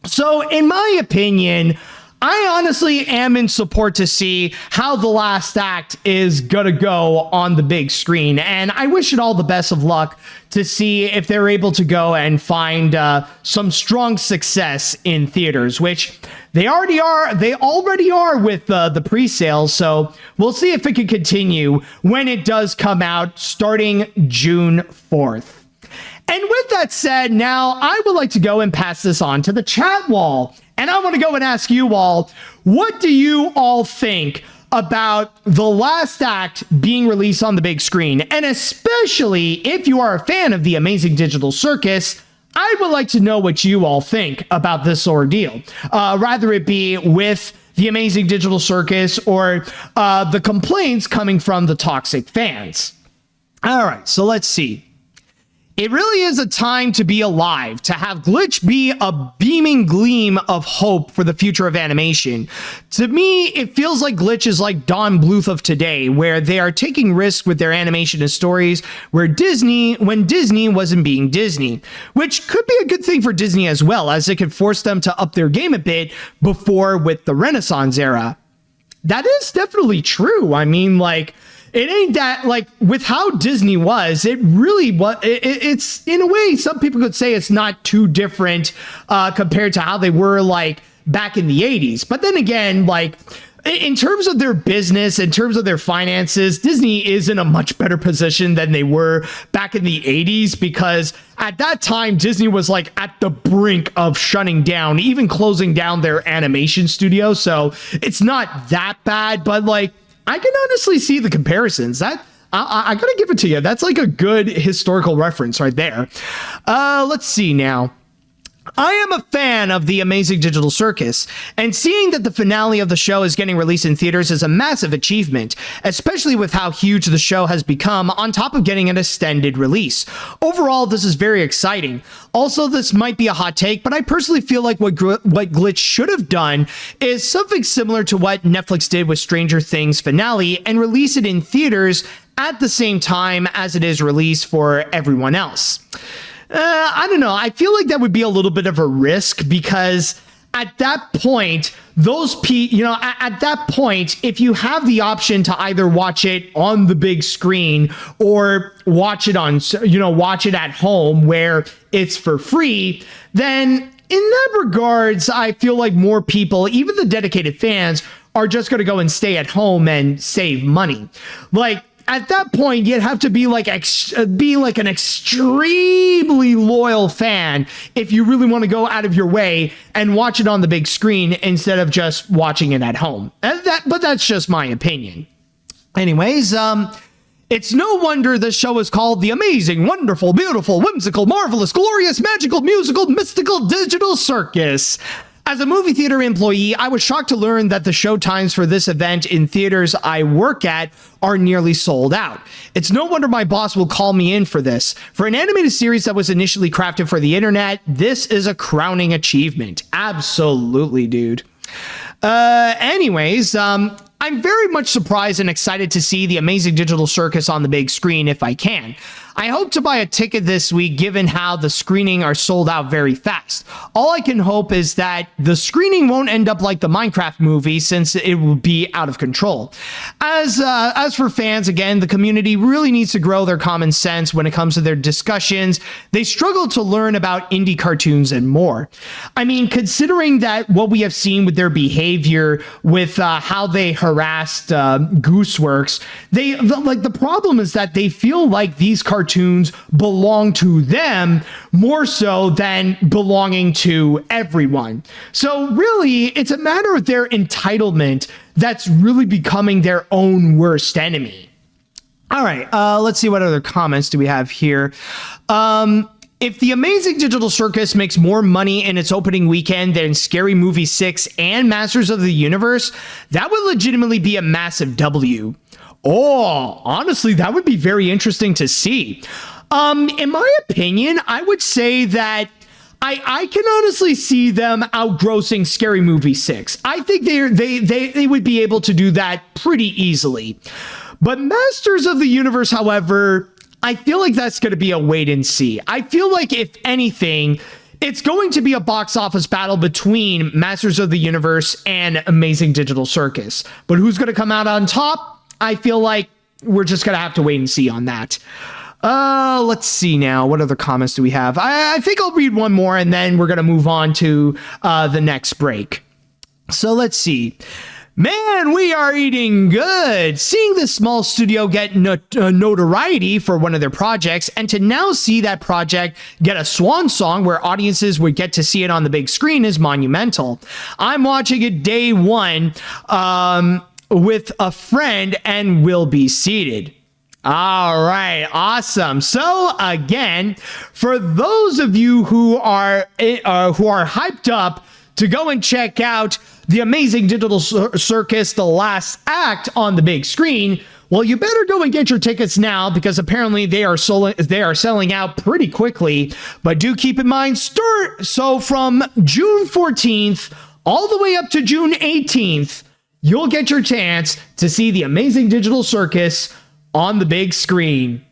S3: So, in my opinion, I honestly am in support to see how the last act is gonna go on the big screen, and I wish it all the best of luck to see if they're able to go and find some strong success in theaters, which they already are with the pre-sales. So we'll see if it can continue when it does come out starting June 4th. And with that said, now I would like to go and pass this on to the chat wall. And I want to go and ask you all, what do you all think about the last act being released on the big screen? And especially if you are a fan of the Amazing Digital Circus, I would like to know what you all think about this ordeal. Rather it be with the Amazing Digital Circus or the complaints coming from the toxic fans. All right, so let's see. It really is a time to be alive, to have Glitch be a beaming gleam of hope for the future of animation. To me, it feels like Glitch is like Don Bluth of today, where they are taking risks with their animation and stories, when Disney wasn't being Disney, which could be a good thing for Disney as well, as it could force them to up their game a bit before with the Renaissance era. That is definitely true. I mean, like, it ain't that, like, with how Disney was, it really was, it's, in a way, some people could say it's not too different compared to how they were, like, back in the 80s. But then again, like, in terms of their business, in terms of their finances, Disney is in a much better position than they were back in the 80s, because at that time, Disney was, like, at the brink of shutting down, even closing down their animation studio. So it's not that bad, but, like, I can honestly see the comparisons. That I gotta give it to you. That's like a good historical reference right there. Let's see now. I am a fan of the Amazing Digital Circus, and seeing that the finale of the show is getting released in theaters is a massive achievement, especially with how huge the show has become on top of getting an extended release. Overall, this is very exciting. Also, this might be a hot take, but I personally feel like what Glitch should have done is something similar to what Netflix did with Stranger Things finale and release it in theaters at the same time as it is released for everyone else. I don't know. I feel like that would be a little bit of a risk, because at that point, at that point, if you have the option to either watch it on the big screen or watch it at home where it's for free, then in that regards, I feel like more people, even the dedicated fans, are just going to go and stay at home and save money. Like, at that point, you'd have to be like an extremely loyal fan if you really want to go out of your way and watch it on the big screen instead of just watching it at home. But that's just my opinion. Anyways, it's no wonder this show is called the Amazing, Wonderful, Beautiful, Whimsical, Marvelous, Glorious, Magical, Musical, Mystical Digital Circus. As a movie theater employee, I was shocked to learn that the show times for this event in theaters I work at are nearly sold out. It's no wonder my boss will call me in for this. For an animated series that was initially crafted for the internet, this is a crowning achievement. Absolutely, dude. Anyways, I'm very much surprised and excited to see the Amazing Digital Circus on the big screen if I can. I hope to buy a ticket this week given how the screening are sold out very fast. All I can hope is that the screening won't end up like the Minecraft movie since it will be out of control. As for fans, again, the community really needs to grow their common sense when it comes to their discussions. They struggle to learn about indie cartoons and more. I mean, considering that what we have seen with their behavior, with how they harassed Gooseworks, the problem is that they feel like these cartoons belong to them more so than belonging to everyone. So really, it's a matter of their entitlement that's really becoming their own worst enemy. All right, let's see what other comments do we have here. If the Amazing Digital Circus makes more money in its opening weekend than Scary Movie 6 and Masters of the Universe, that would legitimately be a massive W. Oh, honestly, that would be very interesting to see. In my opinion, I would say that I can honestly see them outgrossing Scary Movie 6. I think they would be able to do that pretty easily. But Masters of the Universe, however, I feel like that's going to be a wait and see. I feel like, if anything, it's going to be a box office battle between Masters of the Universe and Amazing Digital Circus. But who's going to come out on top? I feel like we're just going to have to wait and see on that. Let's see now. What other comments do we have? I think I'll read one more and then we're going to move on to the next break. So let's see. Man, we are eating good. Seeing this small studio get notoriety for one of their projects, and to now see that project get a swan song where audiences would get to see it on the big screen is monumental. I'm watching it day one with a friend and will be seated. All right, awesome. So again, for those of you who are hyped up to go and check out the Amazing Digital Circus, The Last Act on the big screen, well, you better go and get your tickets now because apparently they are selling out pretty quickly. But do keep in mind, so from June 14th all the way up to June 18th, you'll get your chance to see the Amazing Digital Circus on the big screen.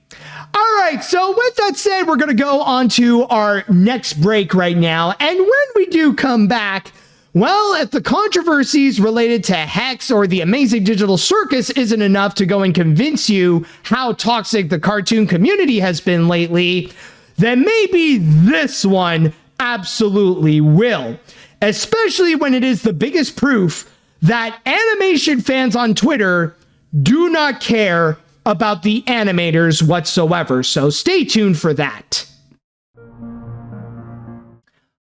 S3: All right, so with that said, we're going to go on to our next break right now. And when we do come back, well, if the controversies related to Hexed or the Amazing Digital Circus isn't enough to go and convince you how toxic the cartoon community has been lately, then maybe this one absolutely will. Especially when it is the biggest proof that animation fans on Twitter do not care about the animators whatsoever. So stay tuned for that.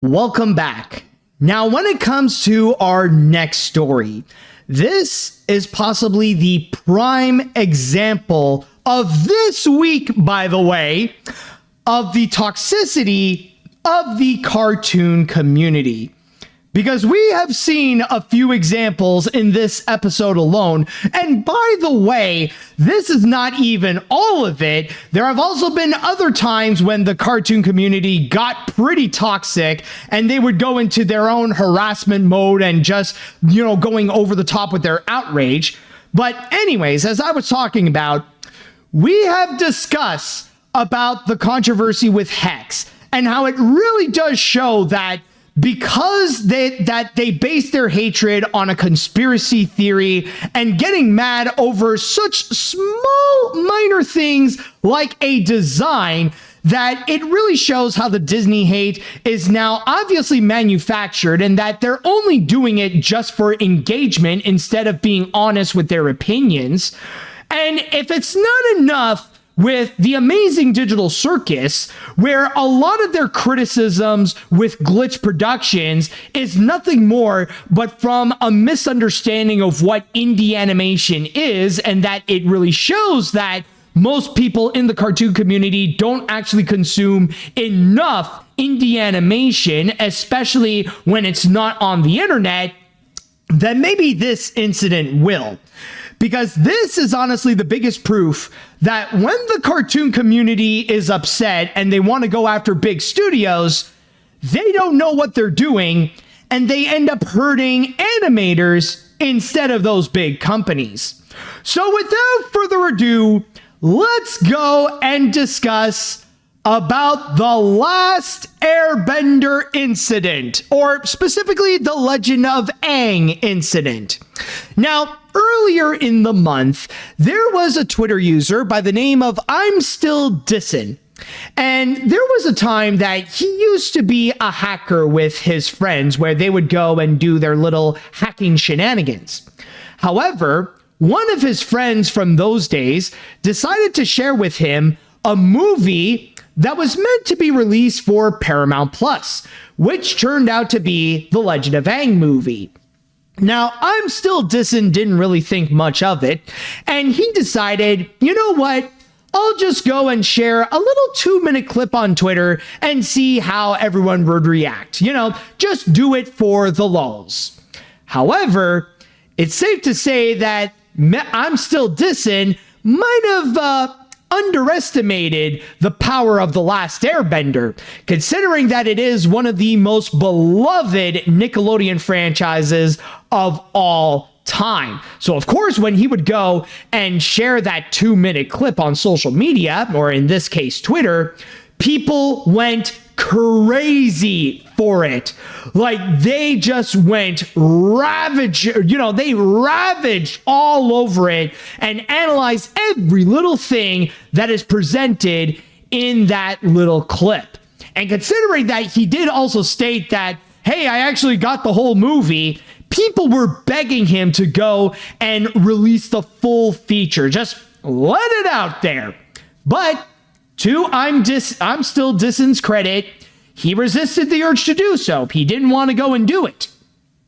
S3: Welcome back. Now, when it comes to our next story, this is possibly the prime example of this week, by the way, of the toxicity of the cartoon community. Because we have seen a few examples in this episode alone. And by the way, this is not even all of it. There have also been other times when the cartoon community got pretty toxic and they would go into their own harassment mode and just, going over the top with their outrage. But anyways, as I was talking about, we have discussed about the controversy with Hex and how it really does show that because they base their hatred on a conspiracy theory and getting mad over such small, minor things like a design, that it really shows how the Disney hate is now obviously manufactured and that they're only doing it just for engagement instead of being honest with their opinions. And if it's not enough with the Amazing Digital Circus, where a lot of their criticisms with Glitch Productions is nothing more but from a misunderstanding of what indie animation is, and that it really shows that most people in the cartoon community don't actually consume enough indie animation, especially when it's not on the internet, then maybe this incident will. Because this is honestly the biggest proof that when the cartoon community is upset and they want to go after big studios, they don't know what they're doing and they end up hurting animators instead of those big companies. So without further ado, let's go and discuss about the Last Airbender incident, or specifically the Legend of Aang incident. Now, earlier in the month, there was a Twitter user by the name of I'm Still Dissin'. And there was a time that he used to be a hacker with his friends where they would go and do their little hacking shenanigans. However, one of his friends from those days decided to share with him a movie that was meant to be released for Paramount Plus, which turned out to be the Legend of Aang movie. Now, I'm Still Dissin' didn't really think much of it, and he decided, you know what? I'll just go and share a little 2-minute clip on Twitter and see how everyone would react. You know, just do it for the lulz. However, it's safe to say that I'm Still Dissin' might have underestimated the power of The Last Airbender, considering that it is one of the most beloved Nickelodeon franchises of all time. So of course, when he would go and share that 2-minute clip on social media, or in this case Twitter, people went crazy for it. Like, they just went they ravaged all over it and analyzed every little thing that is presented in that little clip. And considering that he did also state that, hey, I actually got the whole movie, people were begging him to go and release the full feature. Just let it out there. But to I'm Still Dissin's credit, he resisted the urge to do so. He didn't want to go and do it.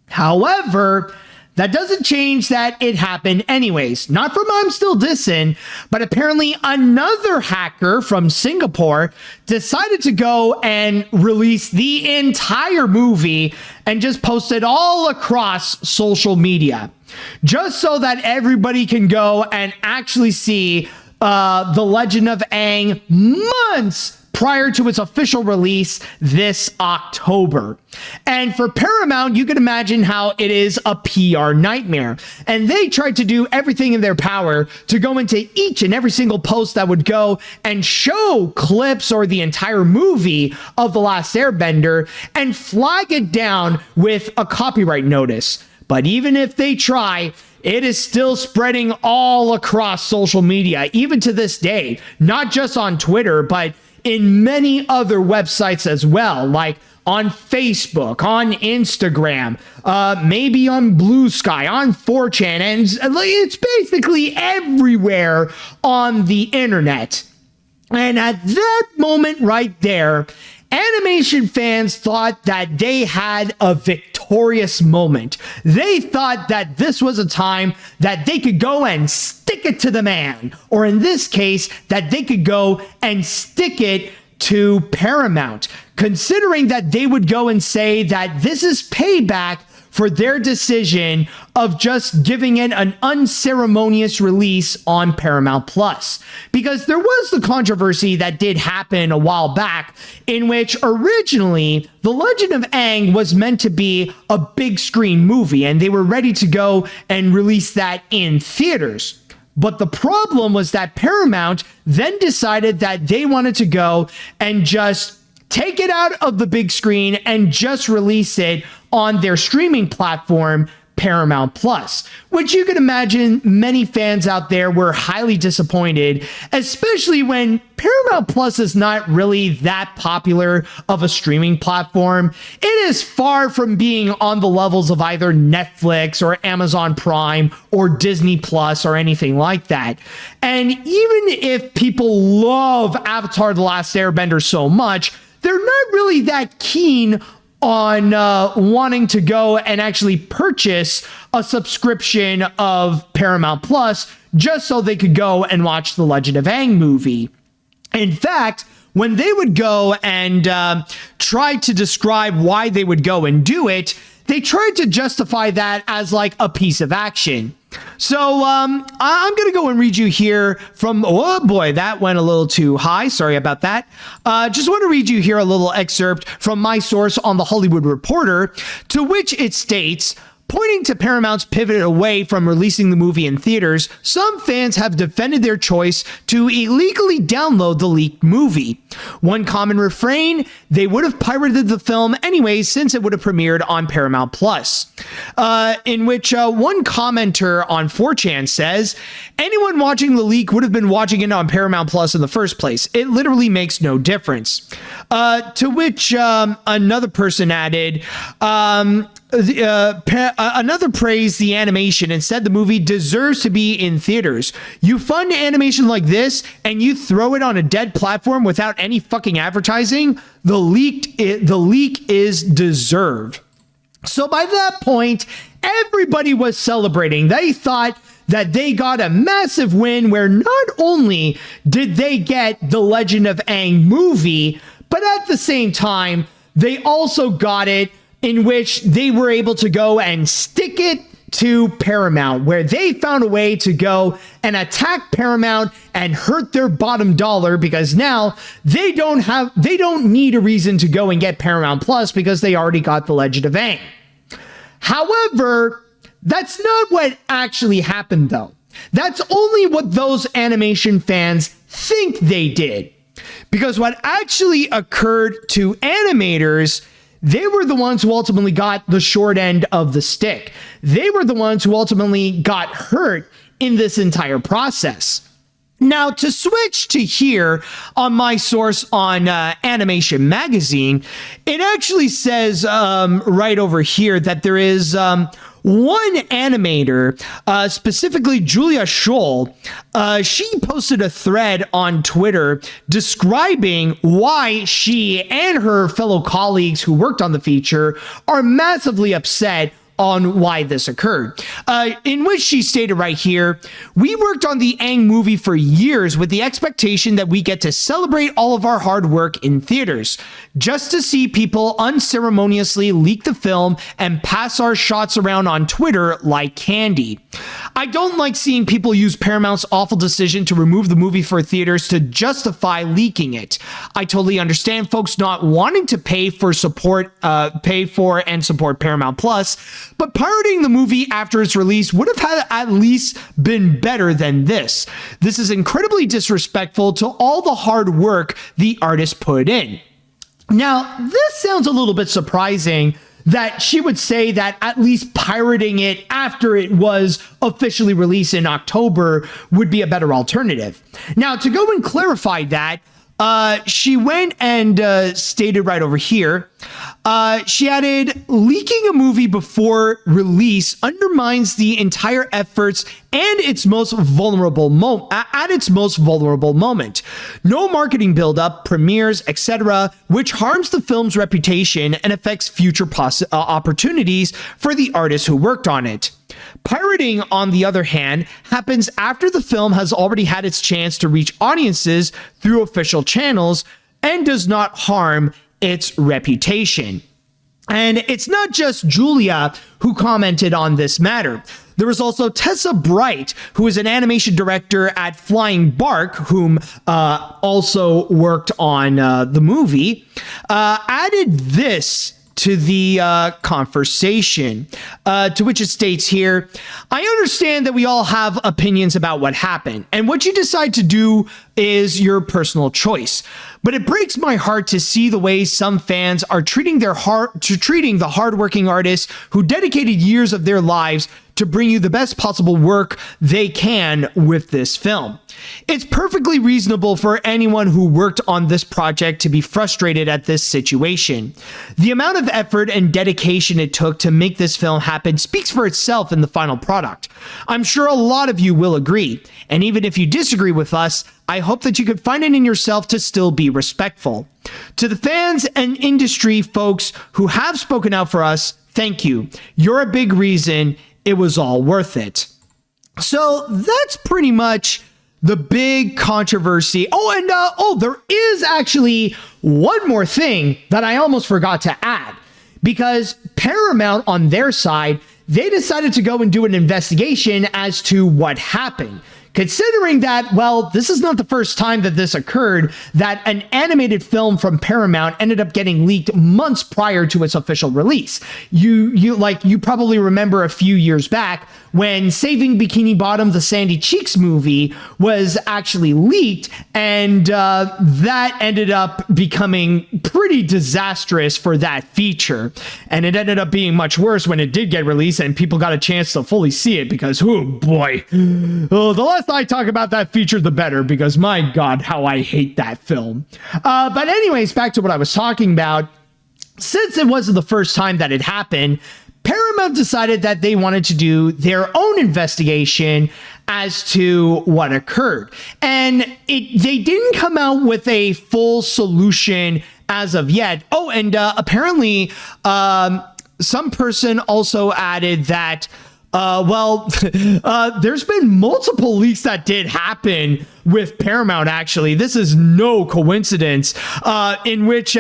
S3: However, that doesn't change that it happened anyways. Not from I'm Still Dissin', but apparently another hacker from Singapore decided to go and release the entire movie and just post it all across social media, just so that everybody can go and actually see The Legend of Aang months prior to its official release this October. And for Paramount, you can imagine how it is a PR nightmare. And they tried to do everything in their power to go into each and every single post that would go and show clips or the entire movie of The Last Airbender and flag it down with a copyright notice. But even if they try, it is still spreading all across social media, even to this day, not just on Twitter, but in many other websites as well, like on Facebook, on Instagram, maybe on Blue Sky, on 4chan, and it's basically everywhere on the internet. And at that moment right there, animation fans thought that they had a victorious moment. They thought that this was a time that they could go and stick it to the man, or in this case, that they could go and stick it to Paramount, considering that they would go and say that this is payback for their decision of just giving it an unceremonious release on Paramount Plus. Because there was the controversy that did happen a while back, in which originally The Legend of Aang was meant to be a big screen movie, and they were ready to go and release that in theaters. But the problem was that Paramount then decided that they wanted to go and just take it out of the big screen and just release it on their streaming platform, Paramount Plus, which you can imagine many fans out there were highly disappointed, especially when Paramount Plus is not really that popular of a streaming platform. It is far from being on the levels of either Netflix or Amazon Prime or Disney Plus or anything like that. And even if people love Avatar: The Last Airbender so much, they're not really that keen on wanting to go and actually purchase a subscription of Paramount Plus just so they could go and watch the Legend of Aang movie. In fact, when they would go and try to describe why they would go and do it, they tried to justify that as like a piece of action. So I'm going to go and read you here from, oh boy, that went a little too high. Sorry about that. Just want to read you here a little excerpt from my source on The Hollywood Reporter, to which it states, Pointing to Paramount's pivot away from releasing the movie in theaters, some fans have defended their choice to illegally download the leaked movie. One common refrain: they would have pirated the film anyway since it would have premiered on Paramount Plus. In which one commenter on 4chan says, anyone watching the leak would have been watching it on Paramount Plus in the first place. It literally makes no difference. To which another person added, another praised the animation and said the movie deserves to be in theaters. You fund animation like this and you throw it on a dead platform without any fucking advertising. The leak is deserved. So by that point, everybody was celebrating. They thought that they got a massive win where not only did they get the Legend of Aang movie, but at the same time, they also got it in which they were able to go and stick it to Paramount, where they found a way to go and attack Paramount and hurt their bottom dollar, because now they don't need a reason to go and get Paramount Plus because they already got the Legend of Aang. However, that's not what actually happened though. That's only what those animation fans think they did. Because what actually occurred to animators, they were the ones who ultimately got the short end of the stick. They were the ones who ultimately got hurt in this entire process. Now, to switch to here on my source on Animation Magazine, it actually says right over here that there is one animator, specifically Julia Scholl. She posted a thread on Twitter describing why she and her fellow colleagues who worked on the feature are massively upset on why this occurred, in which she stated right here, we worked on the Aang movie for years with the expectation that we get to celebrate all of our hard work in theaters. Just to see people unceremoniously leak the film and pass our shots around on Twitter like candy. I don't like seeing people use Paramount's awful decision to remove the movie for theaters to justify leaking it. I totally understand folks not wanting to pay for and support Paramount Plus, but pirating the movie after its release would have had at least been better than this. This is incredibly disrespectful to all the hard work the artist put in. Now, this sounds a little bit surprising that she would say that at least pirating it after it was officially released in October would be a better alternative. Now, to go and clarify that, she went and stated right over here, she added, leaking a movie before release undermines the entire efforts and its most vulnerable at its most vulnerable moment. No marketing buildup, premieres, etc., which harms the film's reputation and affects future opportunities for the artists who worked on it. Pirating, on the other hand, happens after the film has already had its chance to reach audiences through official channels and does not harm its reputation. And it's not just Julia who commented on this matter. There was also Tessa Bright, who is an animation director at Flying Bark, whom also worked on the movie, added this to the conversation, to which it states here, I understand that we all have opinions about what happened, and what you decide to do is your personal choice. But it breaks my heart to see the way some fans are treating the hardworking artists who dedicated years of their lives to bring you the best possible work they can with this film. It's perfectly reasonable for anyone who worked on this project to be frustrated at this situation. The amount of effort and dedication it took to make this film happen speaks for itself in the final product. I'm sure a lot of you will agree, and even if you disagree with us, I hope that you could find it in yourself to still be respectful. To the fans and industry folks who have spoken out for us, thank you. You're a big reason it was all worth it. So that's pretty much the big controversy. Oh, and there is actually one more thing that I almost forgot to add, because Paramount on their side, they decided to go and do an investigation as to what happened. considering that, well, this is not the first time that this occurred, that an animated film from Paramount ended up getting leaked months prior to its official release. You probably remember a few years back when Saving Bikini Bottom, the Sandy Cheeks movie, was actually leaked, and that ended up becoming pretty disastrous for that feature. And it ended up being much worse when it did get released and people got a chance to fully see it, because, oh boy, the less I talk about that feature, the better, because my God, how I hate that film. But anyways, back to what I was talking about. Since it wasn't the first time that it happened, Paramount decided that they wanted to do their own investigation as to what occurred. And they didn't come out with a full solution as of yet. Oh, and apparently some person also added that there's been multiple leaks that did happen with Paramount, actually. This is no coincidence, in which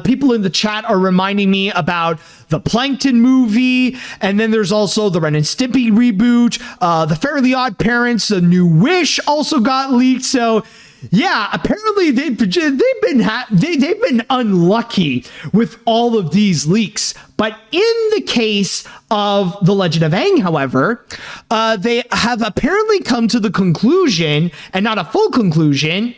S3: people in the chat are reminding me about the Plankton movie, and then there's also the Ren and Stimpy reboot, the Fairly Odd Parents, the New Wish also got leaked. So yeah, apparently they've been unlucky with all of these leaks. But in the case of The Legend of Aang, however, they have apparently come to the conclusion, and not a full conclusion,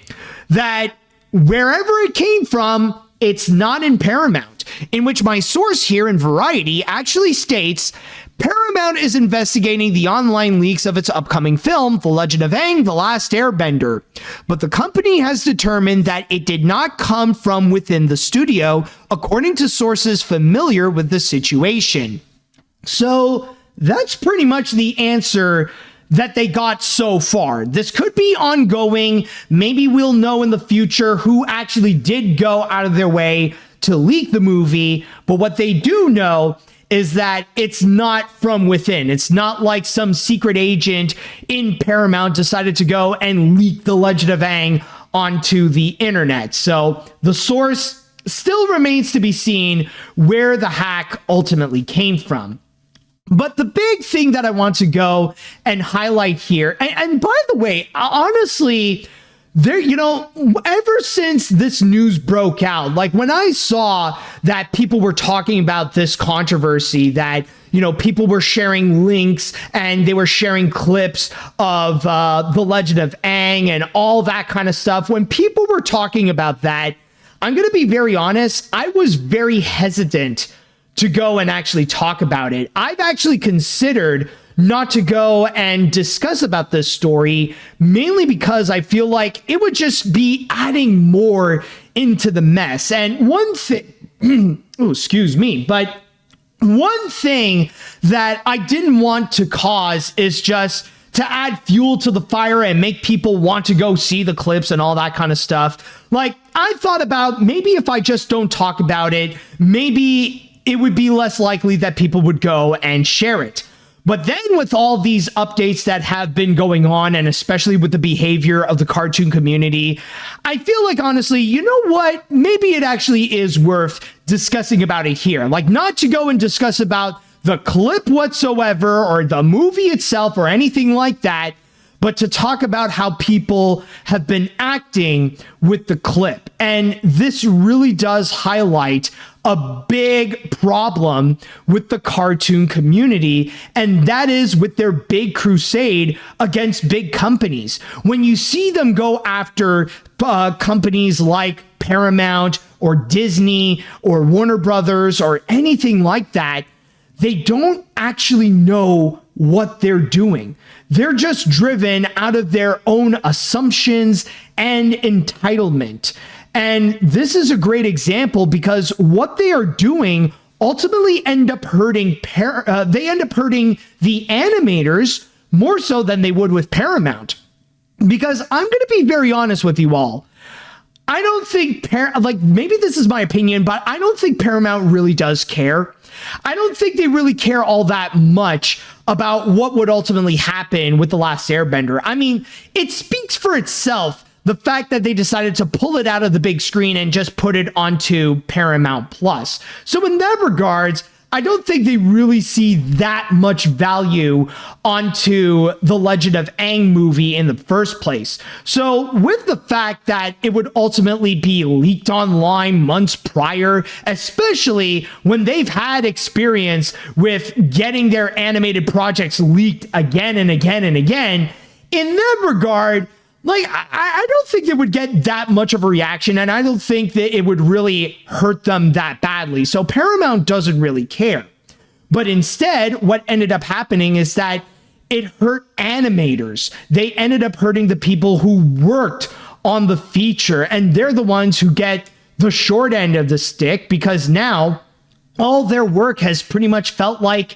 S3: that wherever it came from, it's not in Paramount. In which my source here in Variety actually states, Paramount is investigating the online leaks of its upcoming film, The Legend of Aang, The Last Airbender. But the company has determined that it did not come from within the studio, according to sources familiar with the situation. So that's pretty much the answer that they got so far. This could be ongoing. Maybe we'll know in the future who actually did go out of their way to leak the movie. But what they do know is that it's not from within. It's not like some secret agent in Paramount decided to go and leak The Legend of Aang onto the internet. So the source still remains to be seen where the hack ultimately came from. But the big thing that I want to go and highlight here, and by the way, honestly, there, ever since this news broke out, like when I saw that people were talking about this controversy, that, people were sharing links and they were sharing clips of The Legend of Aang and all that kind of stuff. When people were talking about that, I'm going to be very honest, I was very hesitant to go and actually talk about it. I've actually considered not to go and discuss about this story, mainly because I feel like it would just be adding more into the mess. And one thing, excuse me, but one thing that I didn't want to cause is just to add fuel to the fire and make people want to go see the clips and all that kind of stuff. Like, I thought about maybe if I just don't talk about it, maybe it would be less likely that people would go and share it. But then with all these updates that have been going on, and especially with the behavior of the cartoon community, I feel like, honestly, you know what? Maybe it actually is worth discussing about it here. Like, not to go and discuss about the clip whatsoever or the movie itself or anything like that, but to talk about how people have been acting with the clip. And this really does highlight a big problem with the cartoon community, and that is with their big crusade against big companies. When you see them go after companies like Paramount or Disney or Warner Brothers or anything like that, they don't actually know what they're doing. They're just driven out of their own assumptions and entitlement. And this is a great example because what they are doing ultimately end up hurting they end up hurting the animators more so than they would with Paramount. Because I'm going to be very honest with you all. I don't think maybe this is my opinion, but I don't think Paramount really does care. I don't think they really care all that much about what would ultimately happen with The Last Airbender. I mean, it speaks for itself, the fact that they decided to pull it out of the big screen and just put it onto Paramount Plus. So in that regards, I don't think they really see that much value onto the Legend of Aang movie in the first place. So with the fact that it would ultimately be leaked online months prior, especially when they've had experience with getting their animated projects leaked again and again and again, in that regard, like, I don't think they would get that much of a reaction, and I don't think that it would really hurt them that badly. So Paramount doesn't really care. But instead, what ended up happening is that it hurt animators. They ended up hurting the people who worked on the feature, and they're the ones who get the short end of the stick, because now all their work has pretty much felt like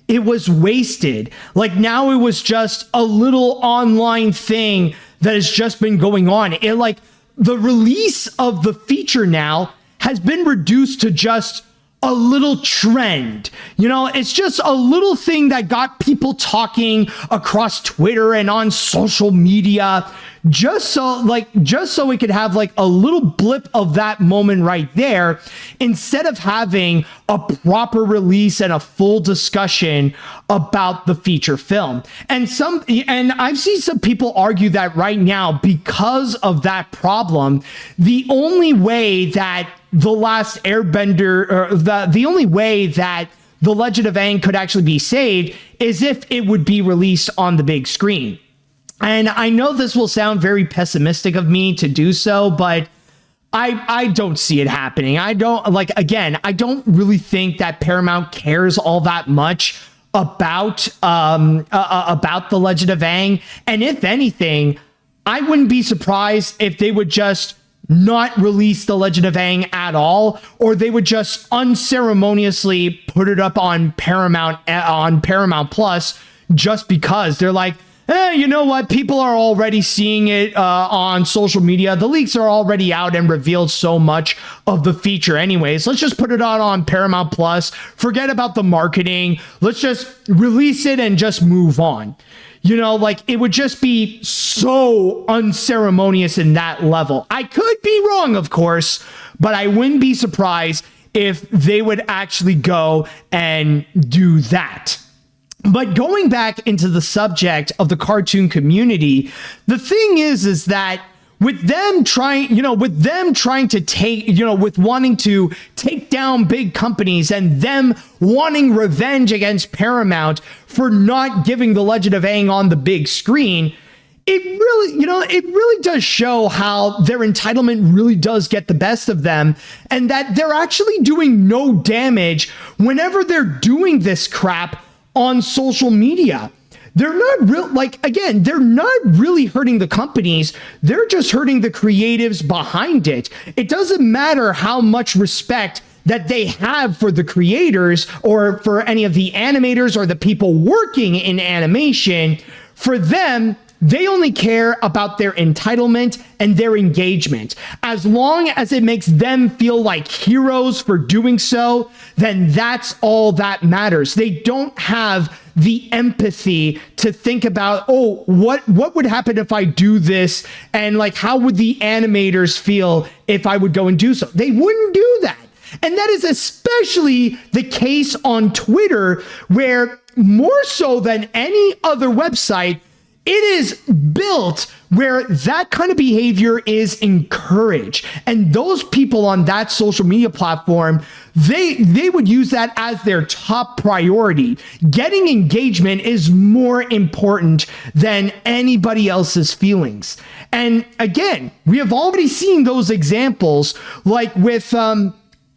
S3: it was wasted. Like, now it was just a little online thing that has just been going on. It, like, the release of the feature now has been reduced to just a little trend. You know, it's just a little thing that got people talking across Twitter and on social media, just so we could have like a little blip of that moment right there, instead of having a proper release and a full discussion about the feature film. And I've seen some people argue that right now, because of that problem, the only way that the Last Airbender, or the only way that the Legend of Aang could actually be saved is if it would be released on the big screen. And I know this will sound very pessimistic of me to do so, but I don't see it happening. I don't really think that Paramount cares all that much about the Legend of Aang. And if anything, I wouldn't be surprised if they would just not release the Legend of Aang at all, or they would just unceremoniously put it up on Paramount Plus, just because they're like, you know what? People are already seeing it on social media. The leaks are already out and revealed so much of the feature anyways. Let's just put it on Paramount Plus. Forget about the marketing. Let's just release it and just move on. You know, like, it would just be so unceremonious in that level. I could be wrong, of course, but I wouldn't be surprised if they would actually go and do that. But going back into the subject of the cartoon community, the thing is that with them trying to take, with wanting to take down big companies and them wanting revenge against Paramount for not giving the Legend of Aang on the big screen, it really does show how their entitlement really does get the best of them, and that they're actually doing no damage whenever they're doing this crap on social media. They're not they're not really hurting the companies. They're just hurting the creatives behind it. It doesn't matter how much respect that they have for the creators or for any of the animators or the people working in animation. For them, they only care about their entitlement and their engagement. As long as it makes them feel like heroes for doing so, then that's all that matters. They don't have the empathy to think about, oh, what would happen if I do this? And like, how would the animators feel if I would go and do so? They wouldn't do that. And that is especially the case on Twitter, where more so than any other website, it is built where that kind of behavior is encouraged. And those people on that social media platform, they would use that as their top priority. Getting engagement is more important than anybody else's feelings. And again, we have already seen those examples, like with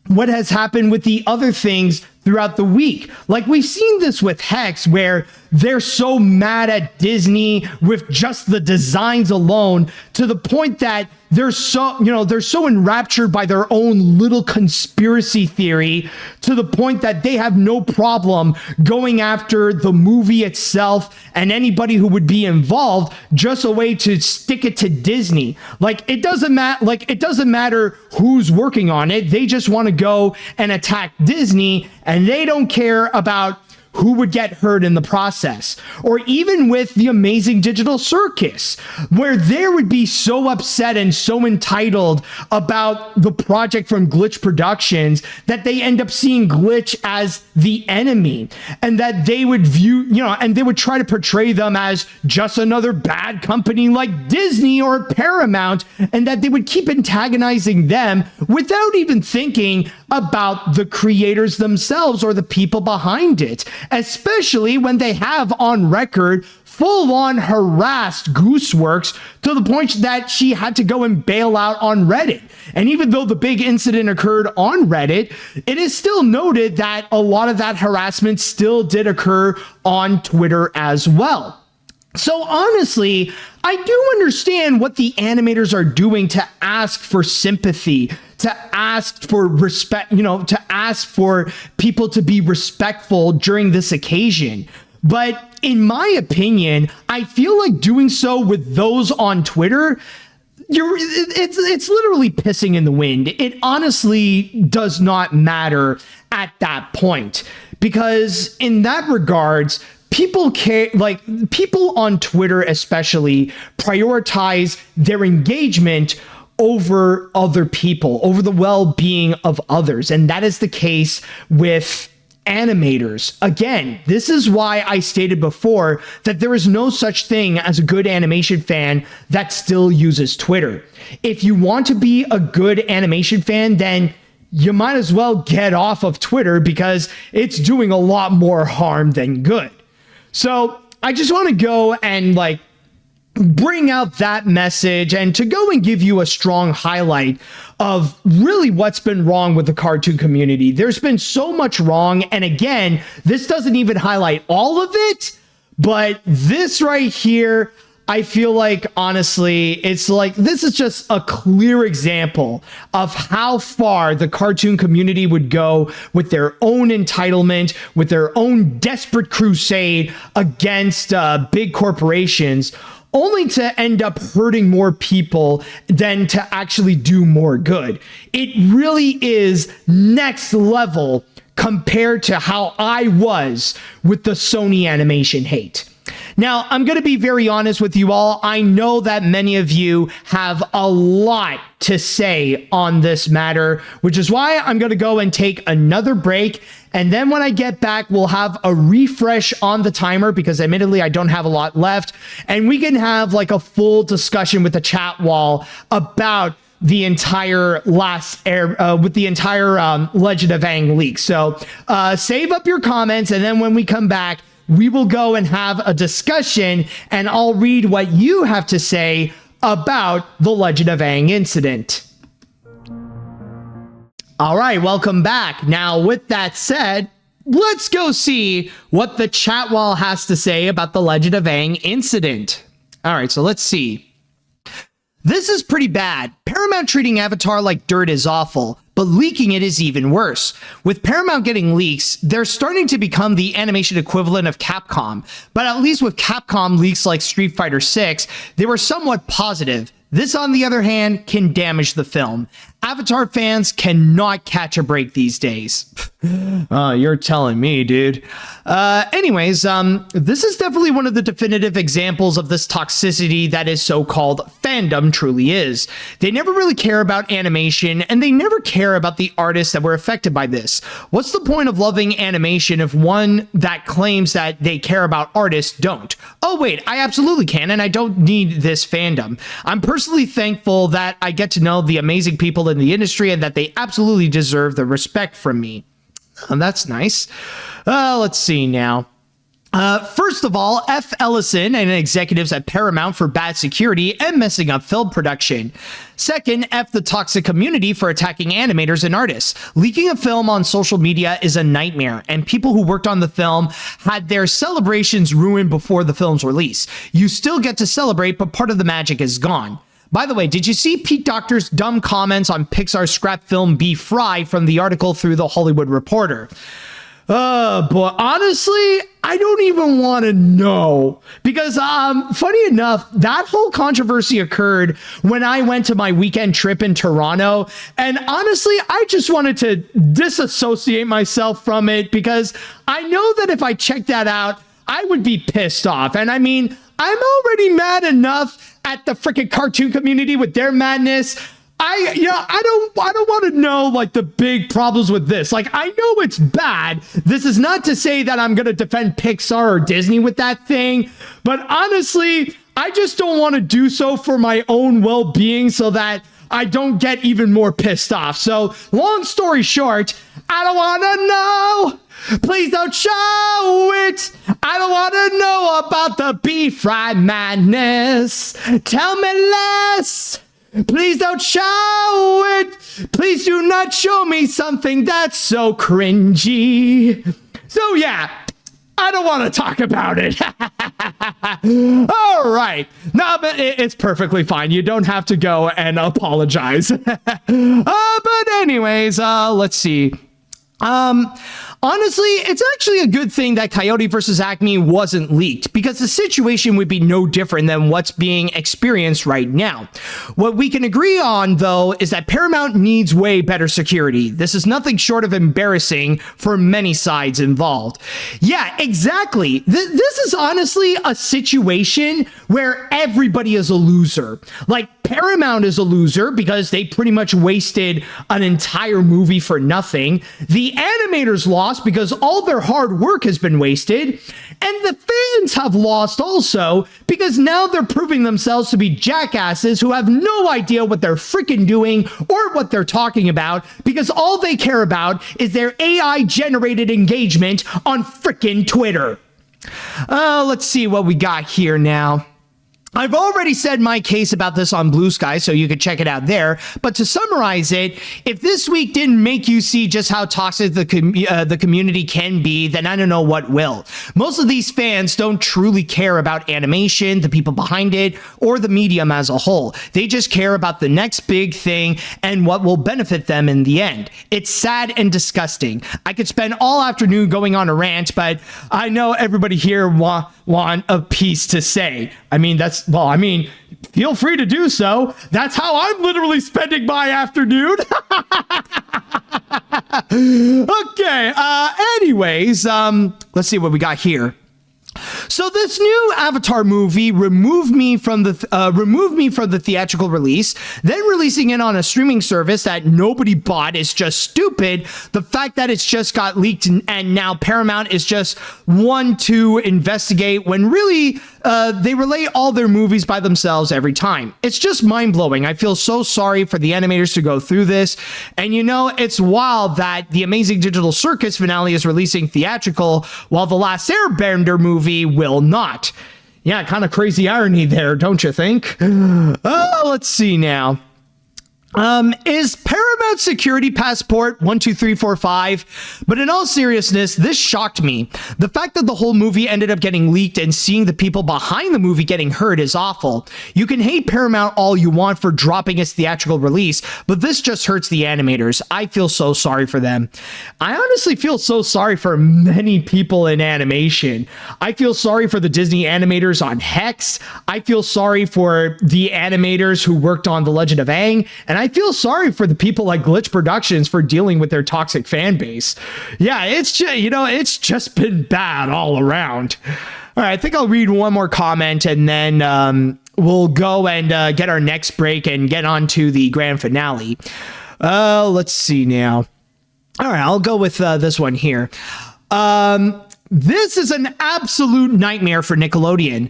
S3: what has happened with the other things throughout the week. Like, we've seen this with Hexed, where they're so mad at Disney with just the designs alone, to the point that they're so enraptured by their own little conspiracy theory, to the point that they have no problem going after the movie itself and anybody who would be involved, just a way to stick it to Disney. Like, it doesn't matter who's working on it. They just want to go and attack Disney, and they don't care about who would get hurt in the process. Or even with the Amazing Digital Circus, where they would be so upset and so entitled about the project from Glitch Productions that they end up seeing Glitch as the enemy, and that they would view, and they would try to portray them as just another bad company like Disney or Paramount, and that they would keep antagonizing them without even thinking about the creators themselves or the people behind it, especially when they have on record full-on harassed Gooseworks to the point that she had to go and bail out on Reddit. And even though the big incident occurred on Reddit, it is still noted that a lot of that harassment still did occur on Twitter as well. So honestly, I do understand what the animators are doing to ask for sympathy, to ask for respect, to ask for people to be respectful during this occasion. But in my opinion, I feel like doing so with those on Twitter, it's literally pissing in the wind. It honestly does not matter at that point, because in that regards, people care, like people on Twitter especially prioritize their engagement over other people, over the well-being of others. And that is the case with animators. Again, this is why I stated before that there is no such thing as a good animation fan that still uses Twitter. If you want to be a good animation fan, then you might as well get off of Twitter, because it's doing a lot more harm than good. So I just want to go and bring out that message and to go and give you a strong highlight of really what's been wrong with the cartoon community. There's been so much wrong. And again, this doesn't even highlight all of it, but this right here, I feel like, honestly, it's like this is just a clear example of how far the cartoon community would go with their own entitlement, with their own desperate crusade against big corporations, only to end up hurting more people than to actually do more good. It really is next level compared to how I was with the Sony animation hate. Now, I'm going to be very honest with you all. I know that many of you have a lot to say on this matter, which is why I'm going to go and take another break. And then when I get back, we'll have a refresh on the timer, because admittedly, I don't have a lot left. And we can have a full discussion with the chat wall about the entire Legend of Aang leak. So save up your comments, and then when we come back, we will go and have a discussion, and I'll read what you have to say about the Legend of Aang incident. All right, welcome back. Now, with that said, let's go see what the chat wall has to say about the Legend of Aang incident. All right, so let's see. This is pretty bad. Paramount treating Avatar like dirt is awful, but leaking it is even worse. With Paramount getting leaks, they're starting to become the animation equivalent of Capcom, but at least with Capcom leaks like Street Fighter 6, they were somewhat positive. This, on the other hand, can damage the film. Avatar fans cannot catch a break these days. You're telling me, dude. Anyways, this is definitely one of the definitive examples of this toxicity that is so-called fandom truly is. They never really care about animation, and they never care about the artists that were affected by this. What's the point of loving animation if one that claims that they care about artists don't? Oh wait, I absolutely can, and I don't need this fandom. I'm personally thankful that I get to know the amazing people in the industry and that they absolutely deserve the respect from me. That's nice. Let's see now. First of all, F. Ellison and executives at Paramount for bad security and messing up film production. Second, F the toxic community for attacking animators and artists. Leaking a film on social media is a nightmare, and people who worked on the film had their celebrations ruined before the film's release. You still get to celebrate, but part of the magic is gone. By the way, did you see Pete Docter's dumb comments on Pixar's scrap film Be Fry from the article through The Hollywood Reporter? But honestly, I don't even want to know because, funny enough, that whole controversy occurred when I went to my weekend trip in Toronto. And honestly, I just wanted to disassociate myself from it because I know that if I checked that out, I would be pissed off. And I mean, I'm already mad enough at the freaking cartoon community with their madness. I don't want to know like the big problems with this. Like, I know it's bad. This is not to say that I'm going to defend Pixar or Disney with that thing. But honestly, I just don't want to do so for my own well-being so that I don't get even more pissed off. So long story short, I don't want to know. Please don't show it. I don't want to know about the beef fry madness. Tell me less. Please don't show it. Please do not show me something that's so cringy. So yeah, I don't want to talk about it. All right. No, but it's perfectly fine. You don't have to go and apologize. But anyways, let's see. Honestly, it's actually a good thing that Coyote vs. Acme wasn't leaked because the situation would be no different than what's being experienced right now. What we can agree on, though, is that Paramount needs way better security. This is nothing short of embarrassing for many sides involved. Yeah, exactly. This is honestly a situation where everybody is a loser. Like, Paramount is a loser because they pretty much wasted an entire movie for nothing. The animators lost because all their hard work has been wasted. And the fans have lost also because now they're proving themselves to be jackasses who have no idea what they're freaking doing or what they're talking about because all they care about is their AI generated engagement on freaking Twitter. Let's see what we got here now. I've already said my case about this on Blue Sky, so you can check it out there. But to summarize it, if this week didn't make you see just how toxic the community can be, then I don't know what will. Most of these fans don't truly care about animation, the people behind it, or the medium as a whole. They just care about the next big thing and what will benefit them in the end. It's sad and disgusting. I could spend all afternoon going on a rant, but I know everybody here want a piece to say. Feel free to do so. That's how I'm literally spending my afternoon. Okay. Anyways, let's see what we got here. So this new Avatar movie removed me from the theatrical release, then releasing it on a streaming service that nobody bought is just stupid. The fact that it's just got leaked and now Paramount is just one to investigate when really they relay all their movies by themselves every time. It's just mind-blowing. I feel so sorry for the animators to go through this. And it's wild that the Amazing Digital Circus finale is releasing theatrical while the Last Airbender movie will not. Yeah, kind of crazy irony there, don't you think? Let's see now. Is Paramount Security Passport 12345? But in all seriousness, this shocked me. The fact that the whole movie ended up getting leaked and seeing the people behind the movie getting hurt is awful. You can hate Paramount all you want for dropping its theatrical release, but this just hurts the animators. I feel so sorry for them. I honestly feel so sorry for many people in animation. I feel sorry for the Disney animators on Hexed. I feel sorry for the animators who worked on The Legend of Aang, and I feel sorry for the people like Glitch Productions for dealing with their toxic fan base. Yeah, it's just, it's just been bad all around. All right, I think I'll read one more comment and then we'll go and get our next break and get on to the grand finale. Let's see now. All right, I'll go with this one here. This is an absolute nightmare for Nickelodeon.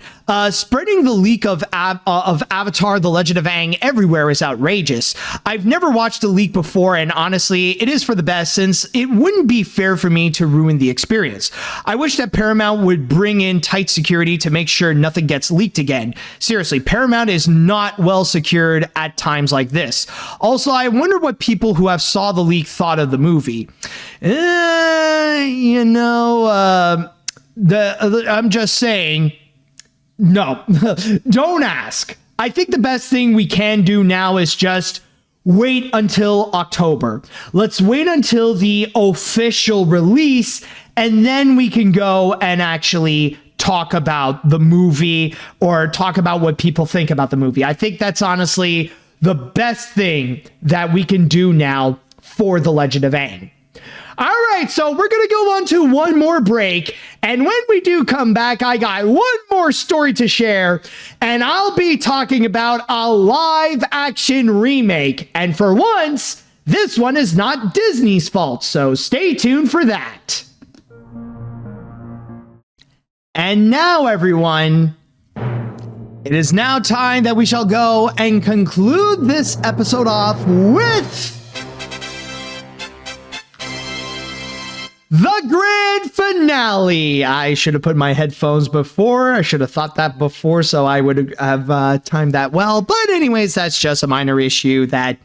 S3: Spreading the leak of Avatar: The Legend of Aang everywhere is outrageous. I've never watched a leak before, and honestly, it is for the best since it wouldn't be fair for me to ruin the experience. I wish that Paramount would bring in tight security to make sure nothing gets leaked again. Seriously, Paramount is not well secured at times like this. Also, I wonder what people who have saw the leak thought of the movie. I'm just saying, no, don't ask. I think the best thing we can do now is just wait until October. Let's wait until the official release, and then we can go and actually talk about the movie or talk about what people think about the movie. I think that's honestly the best thing that we can do now for The Legend of Aang. All right, so we're going to go on to one more break. And when we do come back, I got one more story to share. And I'll be talking about a live action remake. And for once, this one is not Disney's fault. So stay tuned for that. And now, everyone, it is now time that we shall go and conclude this episode off with the grand finale. I should have put my headphones before. I should have thought that before, so I would have timed that well. But anyways, that's just a minor issue that,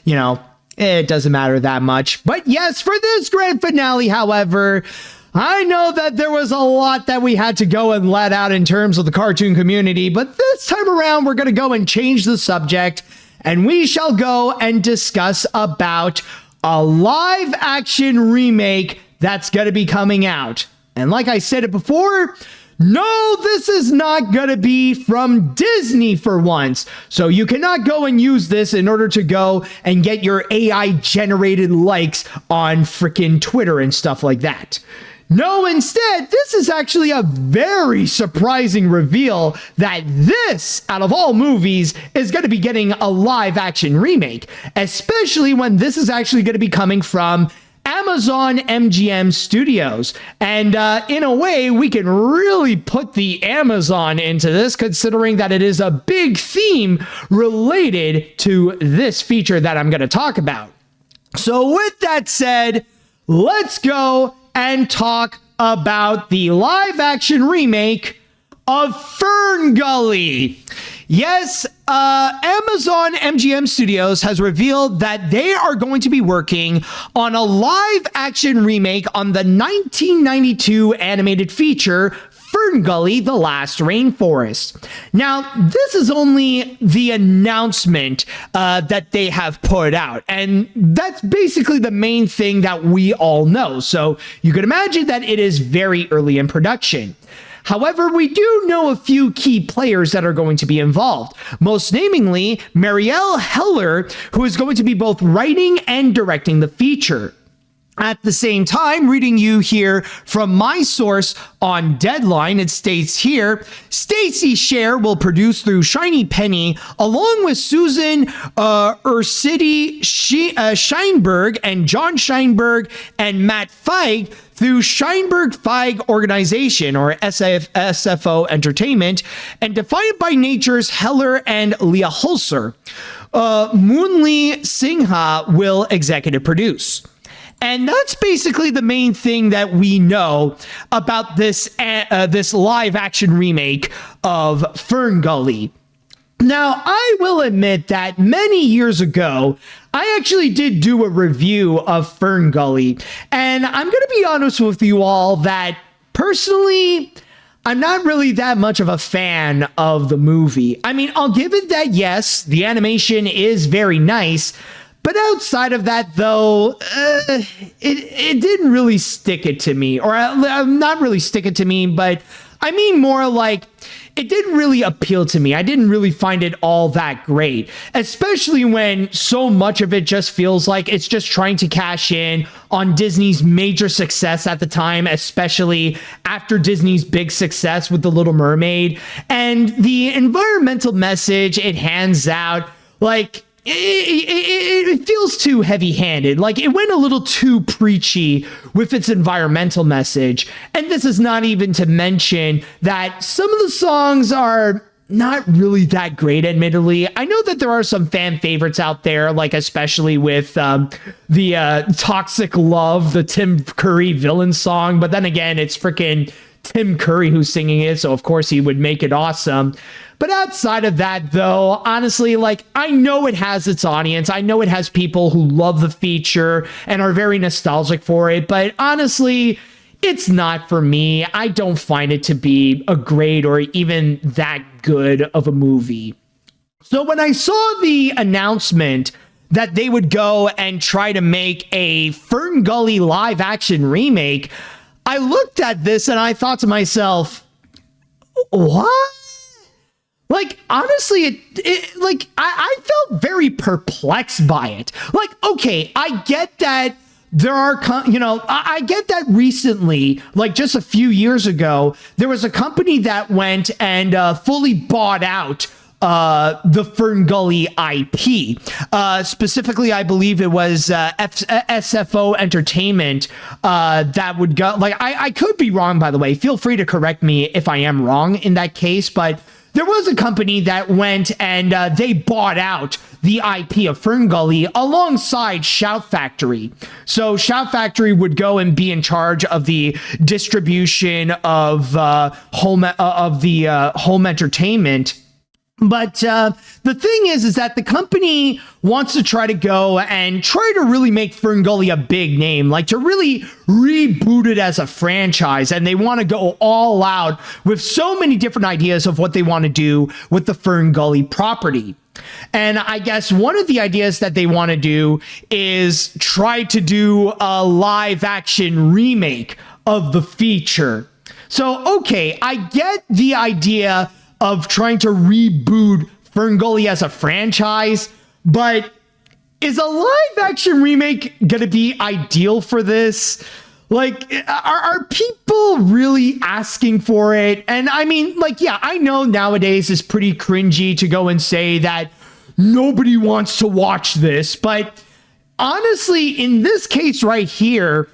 S3: it doesn't matter that much. But yes, for this grand finale, however, I know that there was a lot that we had to go and let out in terms of the cartoon community, but this time around, we're going to go and change the subject, and we shall go and discuss about a live action remake that's going to be coming out. And like I said it before, no, this is not going to be from Disney for once. So you cannot go and use this in order to go and get your AI generated likes on freaking Twitter and stuff like that. No, instead, this is actually a very surprising reveal that this, out of all movies, is going to be getting a live action remake, especially when this is actually going to be coming from Amazon MGM Studios. And in a way, we can really put the Amazon into this, considering that it is a big theme related to this feature that I'm going to talk about. So with that said, let's go and talk about the live action remake of FernGully. Yes, Amazon MGM Studios has revealed that they are going to be working on a live action remake on the 1992 animated feature FernGully, The Last Rainforest. Now, this is only the announcement that they have put out, and that's basically the main thing that we all know. So you can imagine that it is very early in production. However, we do know a few key players that are going to be involved, most namely Marielle Heller, who is going to be both writing and directing the feature. At the same time, reading you here from my source on Deadline, it states here, Stacey Scher will produce through Shiny Penny, along with Susan Ursity Scheinberg and John Scheinberg and Matt Feig through Scheinberg Feig Organization, or SFO Entertainment, and Defiant by Nature's Heller and Leah Hulser. Moonli Singha will executive produce. And that's basically the main thing that we know about this live action remake of FernGully. Now, I will admit that many years ago, I actually did do a review of FernGully, and I'm going to be honest with you all that personally, I'm not really that much of a fan of the movie. I mean, I'll give it that, yes, the animation is very nice, but outside of that, though, it didn't really stick it to me, or not really stick it to me, but I mean more like it didn't really appeal to me. I didn't really find it all that great, especially when so much of it just feels like it's just trying to cash in on Disney's major success at the time, especially after Disney's big success with The Little Mermaid, and the environmental message it hands out, like, it feels too heavy-handed. Like, it went a little too preachy with its environmental message. And this is not even to mention that some of the songs are not really that great, admittedly. I know that there are some fan favorites out there, like especially with the Toxic Love, the Tim Curry villain song. But then again, it's freaking Tim Curry who's singing it, so of course he would make it awesome. But outside of that, though, honestly, like, I know it has its audience. I know it has people who love the feature and are very nostalgic for it. But honestly, it's not for me. I don't find it to be a great or even that good of a movie. So when I saw the announcement that they would go and try to make a FernGully live action remake, I looked at this and I thought to myself, what? Like, honestly, I felt very perplexed by it. Like, okay, I get that there are, I get that recently, like just a few years ago, there was a company that went and fully bought out the FernGully IP. Specifically, I believe it was SFO Entertainment that would go, like, I could be wrong, by the way. Feel free to correct me if I am wrong in that case, but there was a company that went and they bought out the IP of FernGully alongside Shout Factory. So Shout Factory would go and be in charge of the distribution of home entertainment. But the thing is that the company wants to try to go and try to really make FernGully a big name, like to really reboot it as a franchise. And they want to go all out with so many different ideas of what they want to do with the FernGully property. And I guess one of the ideas that they want to do is try to do a live action remake of the feature. So, okay, I get the idea of trying to reboot FernGully as a franchise, but is a live action remake gonna be ideal for this? Like, are people really asking for it? And I mean, like, yeah, I know nowadays it's pretty cringy to go and say that nobody wants to watch this, but honestly, in this case right here,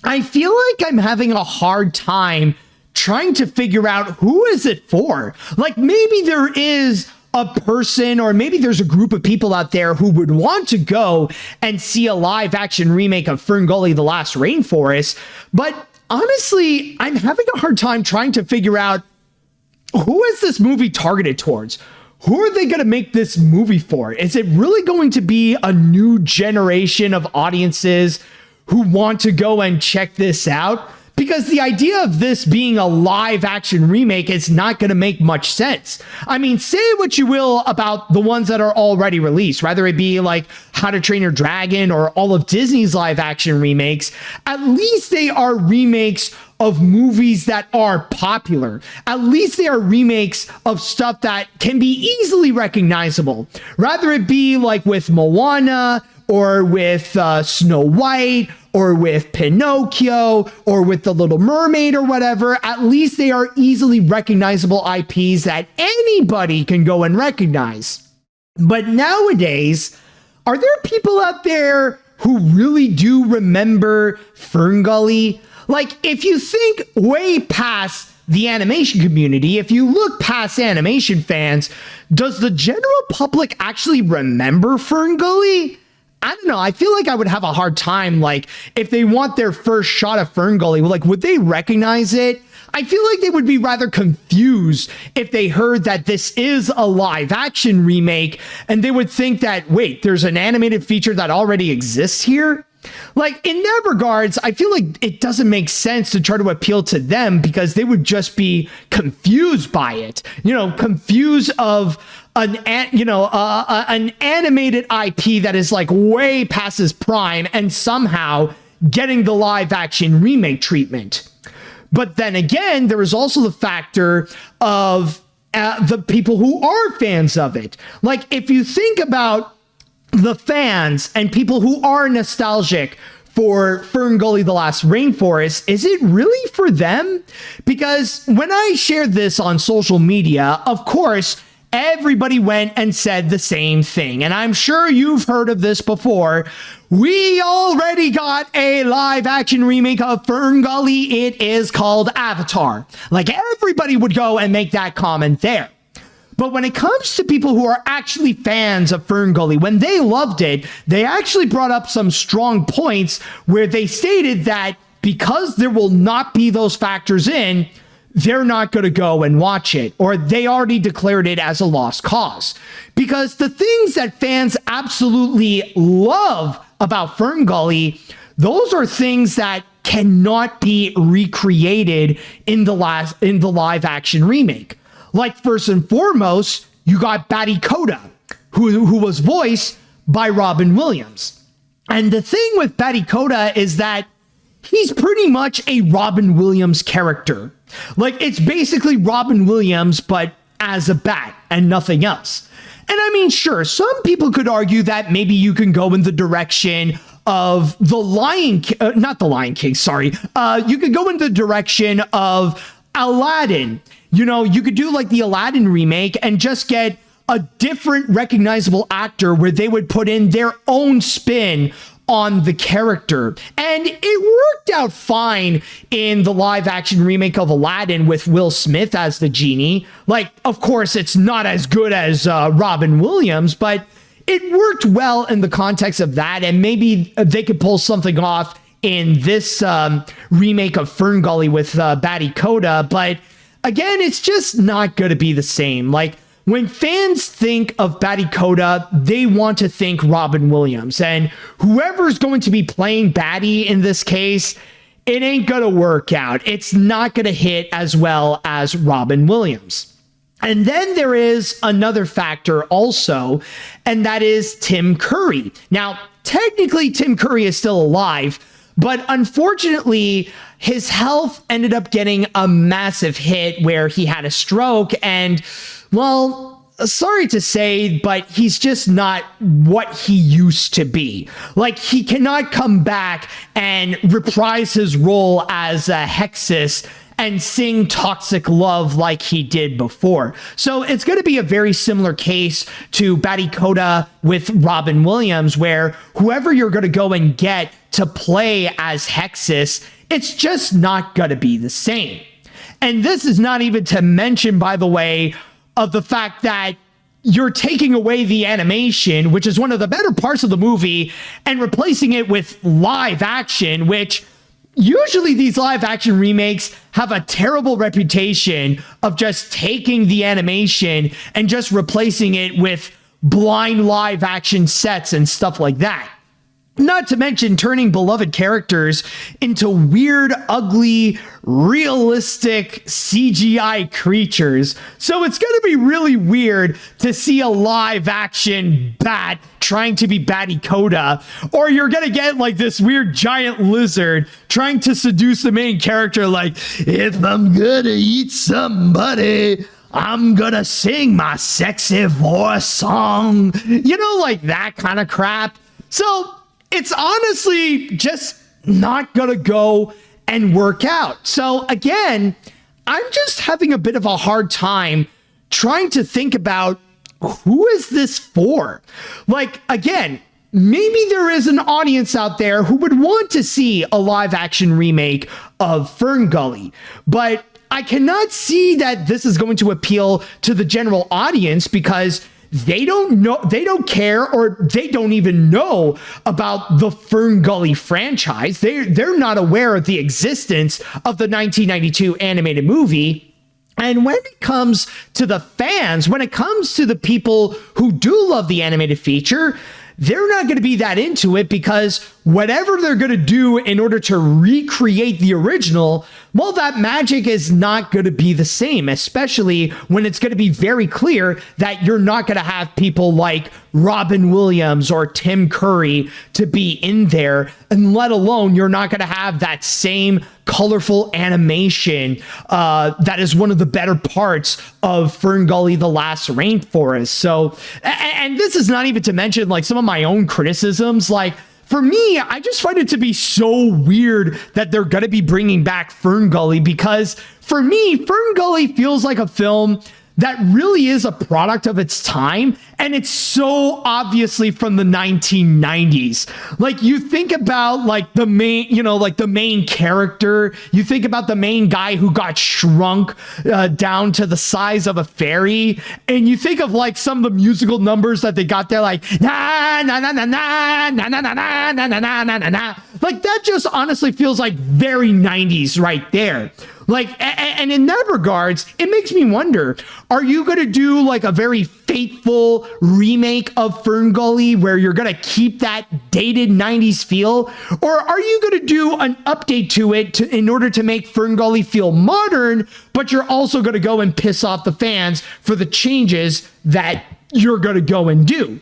S3: I feel like I'm having a hard time trying to figure out who is it for. Like, maybe there is a person or maybe there's a group of people out there who would want to go and see a live action remake of FernGully, The Last Rainforest. But honestly, I'm having a hard time trying to figure out who is this movie targeted towards? Who are they going to make this movie for? Is it really going to be a new generation of audiences who want to go and check this out? Because the idea of this being a live action remake is not going to make much sense. I mean, say what you will about the ones that are already released, whether it be like How to Train Your Dragon or all of Disney's live action remakes. At least they are remakes of movies that are popular. At least they are remakes of stuff that can be easily recognizable. Rather it be like with Moana or with Snow White or with Pinocchio or with The Little Mermaid or whatever, at least they are easily recognizable IPs that anybody can go and recognize. But nowadays, are there people out there who really do remember FernGully? Like, if you think way past the animation community, if you look past animation fans, does the general public actually remember FernGully? I don't know. I feel like I would have a hard time, like, if they want their first shot of FernGully, like, would they recognize it? I feel like they would be rather confused if they heard that this is a live action remake and they would think that, wait, there's an animated feature that already exists here? Like, in that regards, I feel like it doesn't make sense to try to appeal to them because they would just be confused by it. You know, confused of an animated IP that is like way past its prime and somehow getting the live action remake treatment. But then again, there is also the factor of the people who are fans of it. Like, if you think about the fans and people who are nostalgic for FernGully, The Last Rainforest, is it really for them? Because when I shared this on social media, of course, everybody went and said the same thing. And I'm sure you've heard of this before. We already got a live action remake of FernGully. It is called Avatar. Like, everybody would go and make that comment there. But when it comes to people who are actually fans of FernGully, when they loved it, they actually brought up some strong points where they stated that because there will not be those factors in, they're not going to go and watch it, or they already declared it as a lost cause. Because the things that fans absolutely love about FernGully, those are things that cannot be recreated in the live action remake. Like, first and foremost, you got Batty Koda, who was voiced by Robin Williams. And the thing with Batty Koda is that he's pretty much a Robin Williams character. Like, it's basically Robin Williams, but as a bat and nothing else. And I mean, sure, some people could argue that maybe you can go in the direction of the not the Lion King, sorry. You could go in the direction of Aladdin. You know, you could do like the Aladdin remake and just get a different recognizable actor where they would put in their own spin on the character. And it worked out fine in the live action remake of Aladdin with Will Smith as the genie. Like, of course, it's not as good as Robin Williams, but it worked well in the context of that. And maybe they could pull something off in this remake of FernGully with Batty Koda. But again, it's just not going to be the same. Like, when fans think of Batty Koda, they want to think Robin Williams. And whoever's going to be playing Batty in this case, it ain't going to work out. It's not going to hit as well as Robin Williams. And then there is another factor also, and that is Tim Curry. Now, technically, Tim Curry is still alive, but unfortunately, his health ended up getting a massive hit where he had a stroke. And, well, sorry to say, but he's just not what he used to be. Like, he cannot come back and reprise his role as a Hexed and sing Toxic Love like he did before. So it's going to be a very similar case to Batty Koda with Robin Williams, where whoever you're going to go and get to play as Hexed, it's just not going to be the same. And this is not even to mention, by the way, of the fact that you're taking away the animation, which is one of the better parts of the movie, and replacing it with live action, which usually these live action remakes have a terrible reputation of just taking the animation and just replacing it with blind live action sets and stuff like that. Not to mention turning beloved characters into weird, ugly, realistic CGI creatures. So it's going to be really weird to see a live action bat trying to be Batty Koda, or you're going to get like this weird giant lizard trying to seduce the main character like, if I'm going to eat somebody, I'm gonna sing my sexy voice song. You know, like that kind of crap. So it's honestly just not gonna go and work out. So again, I'm just having a bit of a hard time trying to think about who is this for? Like, again, maybe there is an audience out there who would want to see a live action remake of FernGully, but I cannot see that this is going to appeal to the general audience because they don't know, they don't care, or they don't even know about the FernGully franchise. They're not aware of the existence of the 1992 animated movie. And when it comes to the fans, when it comes to the people who do love the animated feature, they're not going to be that into it because whatever they're going to do in order to recreate the original, well, that magic is not going to be the same, especially when it's going to be very clear that you're not going to have people like Robin Williams or Tim Curry to be in there, and let alone you're not going to have that same colorful animation that is one of the better parts of FernGully: The Last Rainforest. So, and this is not even to mention like some of my own criticisms. Like, for me, I just find it to be so weird that they're going to be bringing back FernGully, because for me, FernGully feels like a film that really is a product of its time, and it's so obviously from the 1990s. Like, you think about like the main, you know, like the main character, you think about the main guy who got shrunk down to the size of a fairy, and you think of like some of the musical numbers that they got there, like na na na na na na na na na na na na na na. Like, that just honestly feels like very 90s right there. Like, and in that regards, it makes me wonder, are you going to do like a very faithful remake of FernGully where you're going to keep that dated 90s feel? Or are you going to do an update to it in order to make FernGully feel modern, but you're also going to go and piss off the fans for the changes that you're going to go and do?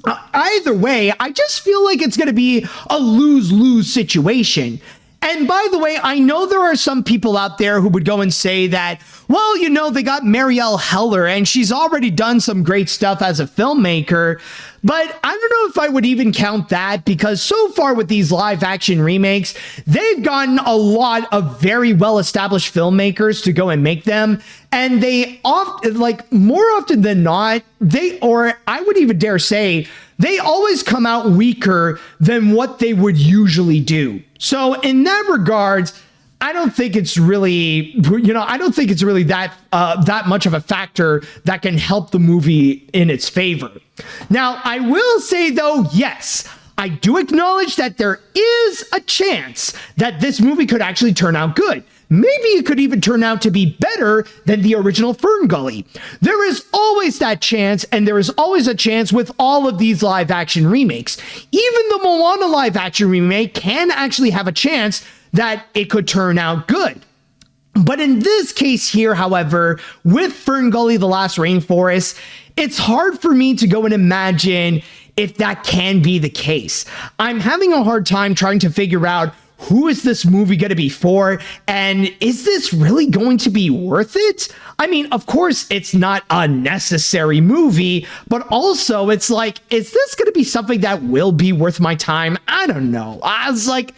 S3: Either way, I just feel like it's going to be a lose-lose situation. And by the way, I know there are some people out there who would go and say that, well, you know, they got Marielle Heller and she's already done some great stuff as a filmmaker. But I don't know if I would even count that, because so far with these live action remakes, they've gotten a lot of very well-established filmmakers to go and make them. And they often, like more often than not, or I would even dare say, they always come out weaker than what they would usually do. So in that regards, I don't think it's really, that much of a factor that can help the movie in its favor. Now, I will say though, yes, I do acknowledge that there is a chance that this movie could actually turn out good. Maybe it could even turn out to be better than the original FernGully. There is always that chance, and there is always a chance with all of these live action remakes. Even the Moana live action remake can actually have a chance that it could turn out good. But in this case here, however, with FernGully, The Last Rainforest, it's hard for me to go and imagine if that can be the case. I'm having a hard time trying to figure out who is this movie going to be for, and is this really going to be worth it? I mean, of course, it's not a necessary movie, but also it's like, is this going to be something that will be worth my time? I don't know. I was like,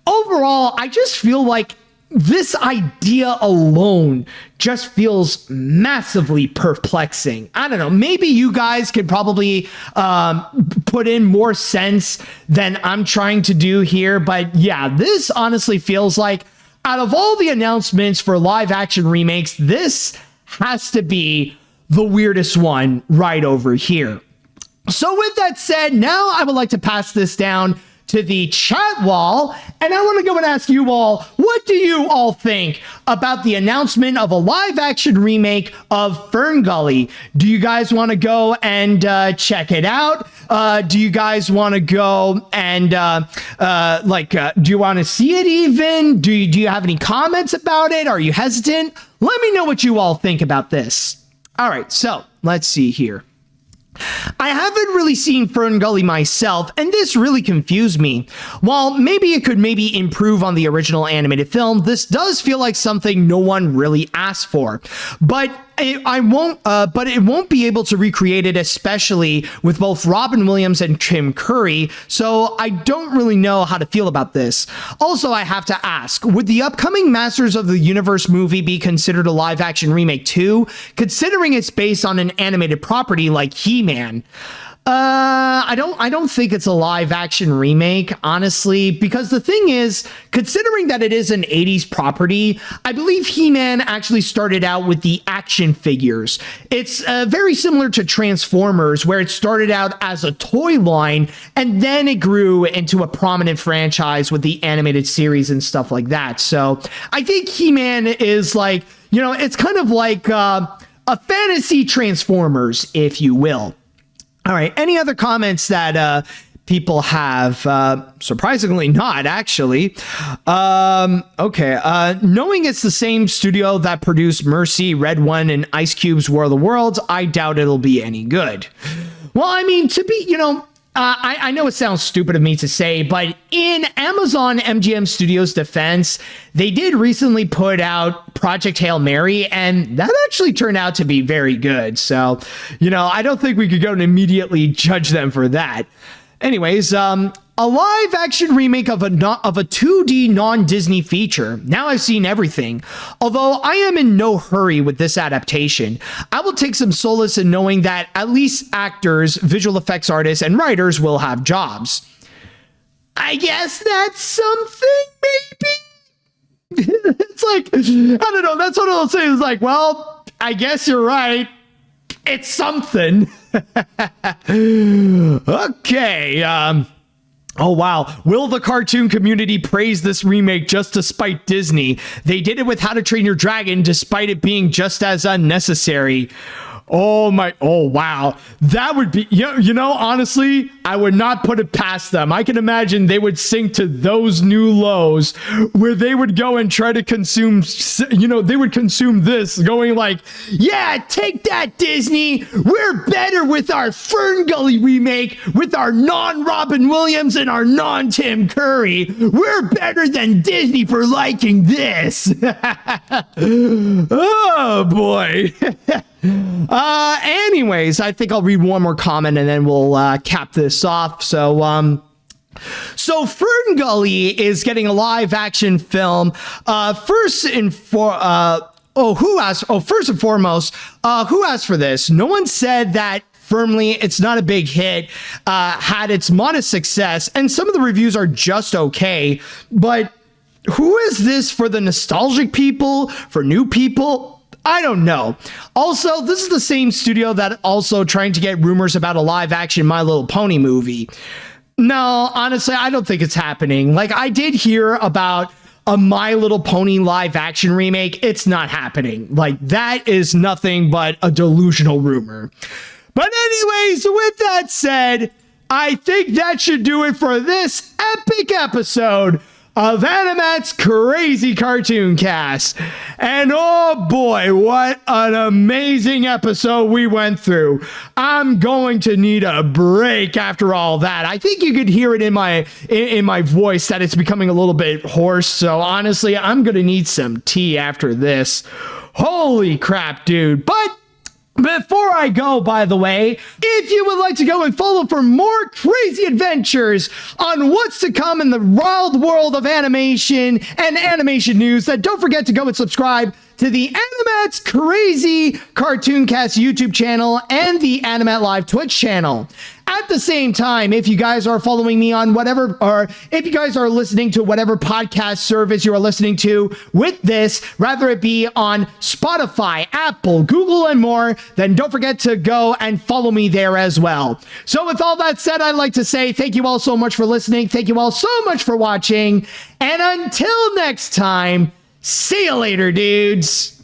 S3: overall, I just feel like this idea alone just feels massively perplexing. I don't know. Maybe you guys could probably put in more sense than I'm trying to do here. But yeah, this honestly feels like out of all the announcements for live action remakes, this has to be the weirdest one right over here. So with that said, now I would like to pass this down to the chat wall, and I want to go and ask you all, what do you all think about the announcement of a live action remake of FernGully? Do you guys want to go and check it out? Do you guys want to go and do you want to see it even? Do you have any comments about it? Are you hesitant? Let me know what you all think about this. All right, so let's see here. I haven't really seen FernGully myself, and this really confused me. While maybe it could improve on the original animated film, this does feel like something no one really asked for. But it won't be able to recreate it, especially with both Robin Williams and Tim Curry, so I don't really know how to feel about this. Also, I have to ask, would the upcoming Masters of the Universe movie be considered a live-action remake too, considering it's based on an animated property like He-Man? I don't think it's a live action remake, honestly, because the thing is, considering that it is an 80s property, I believe He-Man actually started out with the action figures. It's very similar to Transformers, where it started out as a toy line and then it grew into a prominent franchise with the animated series and stuff like that. So I think He-Man is like, you know, it's kind of like a fantasy Transformers, if you will. All right, any other comments that people have? Surprisingly not, actually. Okay, knowing it's the same studio that produced Mercy, Red One, and Ice Cube's War of the Worlds, I doubt it'll be any good. Well, I mean, to be, you know, I know it sounds stupid of me to say, but in Amazon MGM Studios' defense, they did recently put out Project Hail Mary, and that actually turned out to be very good. So, you know, I don't think we could go and immediately judge them for that. Anyways, a live action remake of a 2D non-Disney feature. Now I've seen everything. Although I am in no hurry with this adaptation, I will take some solace in knowing that at least actors, visual effects artists, and writers will have jobs. I guess that's something, maybe? It's like, I don't know, that's what I'll say. It's like, well, I guess you're right. It's something. Okay, oh wow, will the cartoon community praise this remake just to spite Disney? They did it with How to Train Your Dragon despite it being just as unnecessary. Oh wow. That would be, honestly, I would not put it past them. I can imagine they would sink to those new lows where they would go and try to consume, they would consume this going like, yeah, take that, Disney. We're better with our FernGully remake with our non-Robin Williams and our non-Tim Curry. We're better than Disney for liking this. Oh boy. Anyways, I think I'll read one more comment and then we'll cap this off. So FernGully is getting a live action film. First and foremost, who asked for this? No one said that. Firmly, it's not a big hit, had its modest success, and some of the reviews are just okay. But who is this for the nostalgic people, for new people? I don't know. Also, this is the same studio that also trying to get rumors about a live action My Little Pony movie. No, honestly, I don't think it's happening. Like, I did hear about a My Little Pony live action remake. It's not happening. Like, that is nothing but a delusional rumor. But anyways, with that said, I think that should do it for this epic episode of AniMat's Crazy Cartoon Cast. And oh boy, what an amazing episode we went through. I'm going to need a break after all that. I think you could hear it in my voice that it's becoming a little bit hoarse. So honestly, I'm going to need some tea after this. Holy crap, dude. But before I go, by the way, if you would like to go and follow for more crazy adventures on what's to come in the wild world of animation and animation news, then don't forget to go and subscribe to the AniMat's Crazy Cartoon Cast YouTube channel and the AniMat Live Twitch channel. At the same time, if you guys are following me on whatever, or if you guys are listening to whatever podcast service you are listening to with this, rather it be on Spotify, Apple, Google, and more, then don't forget to go and follow me there as well. So with all that said, I'd like to say thank you all so much for listening. Thank you all so much for watching. And until next time, see you later, dudes.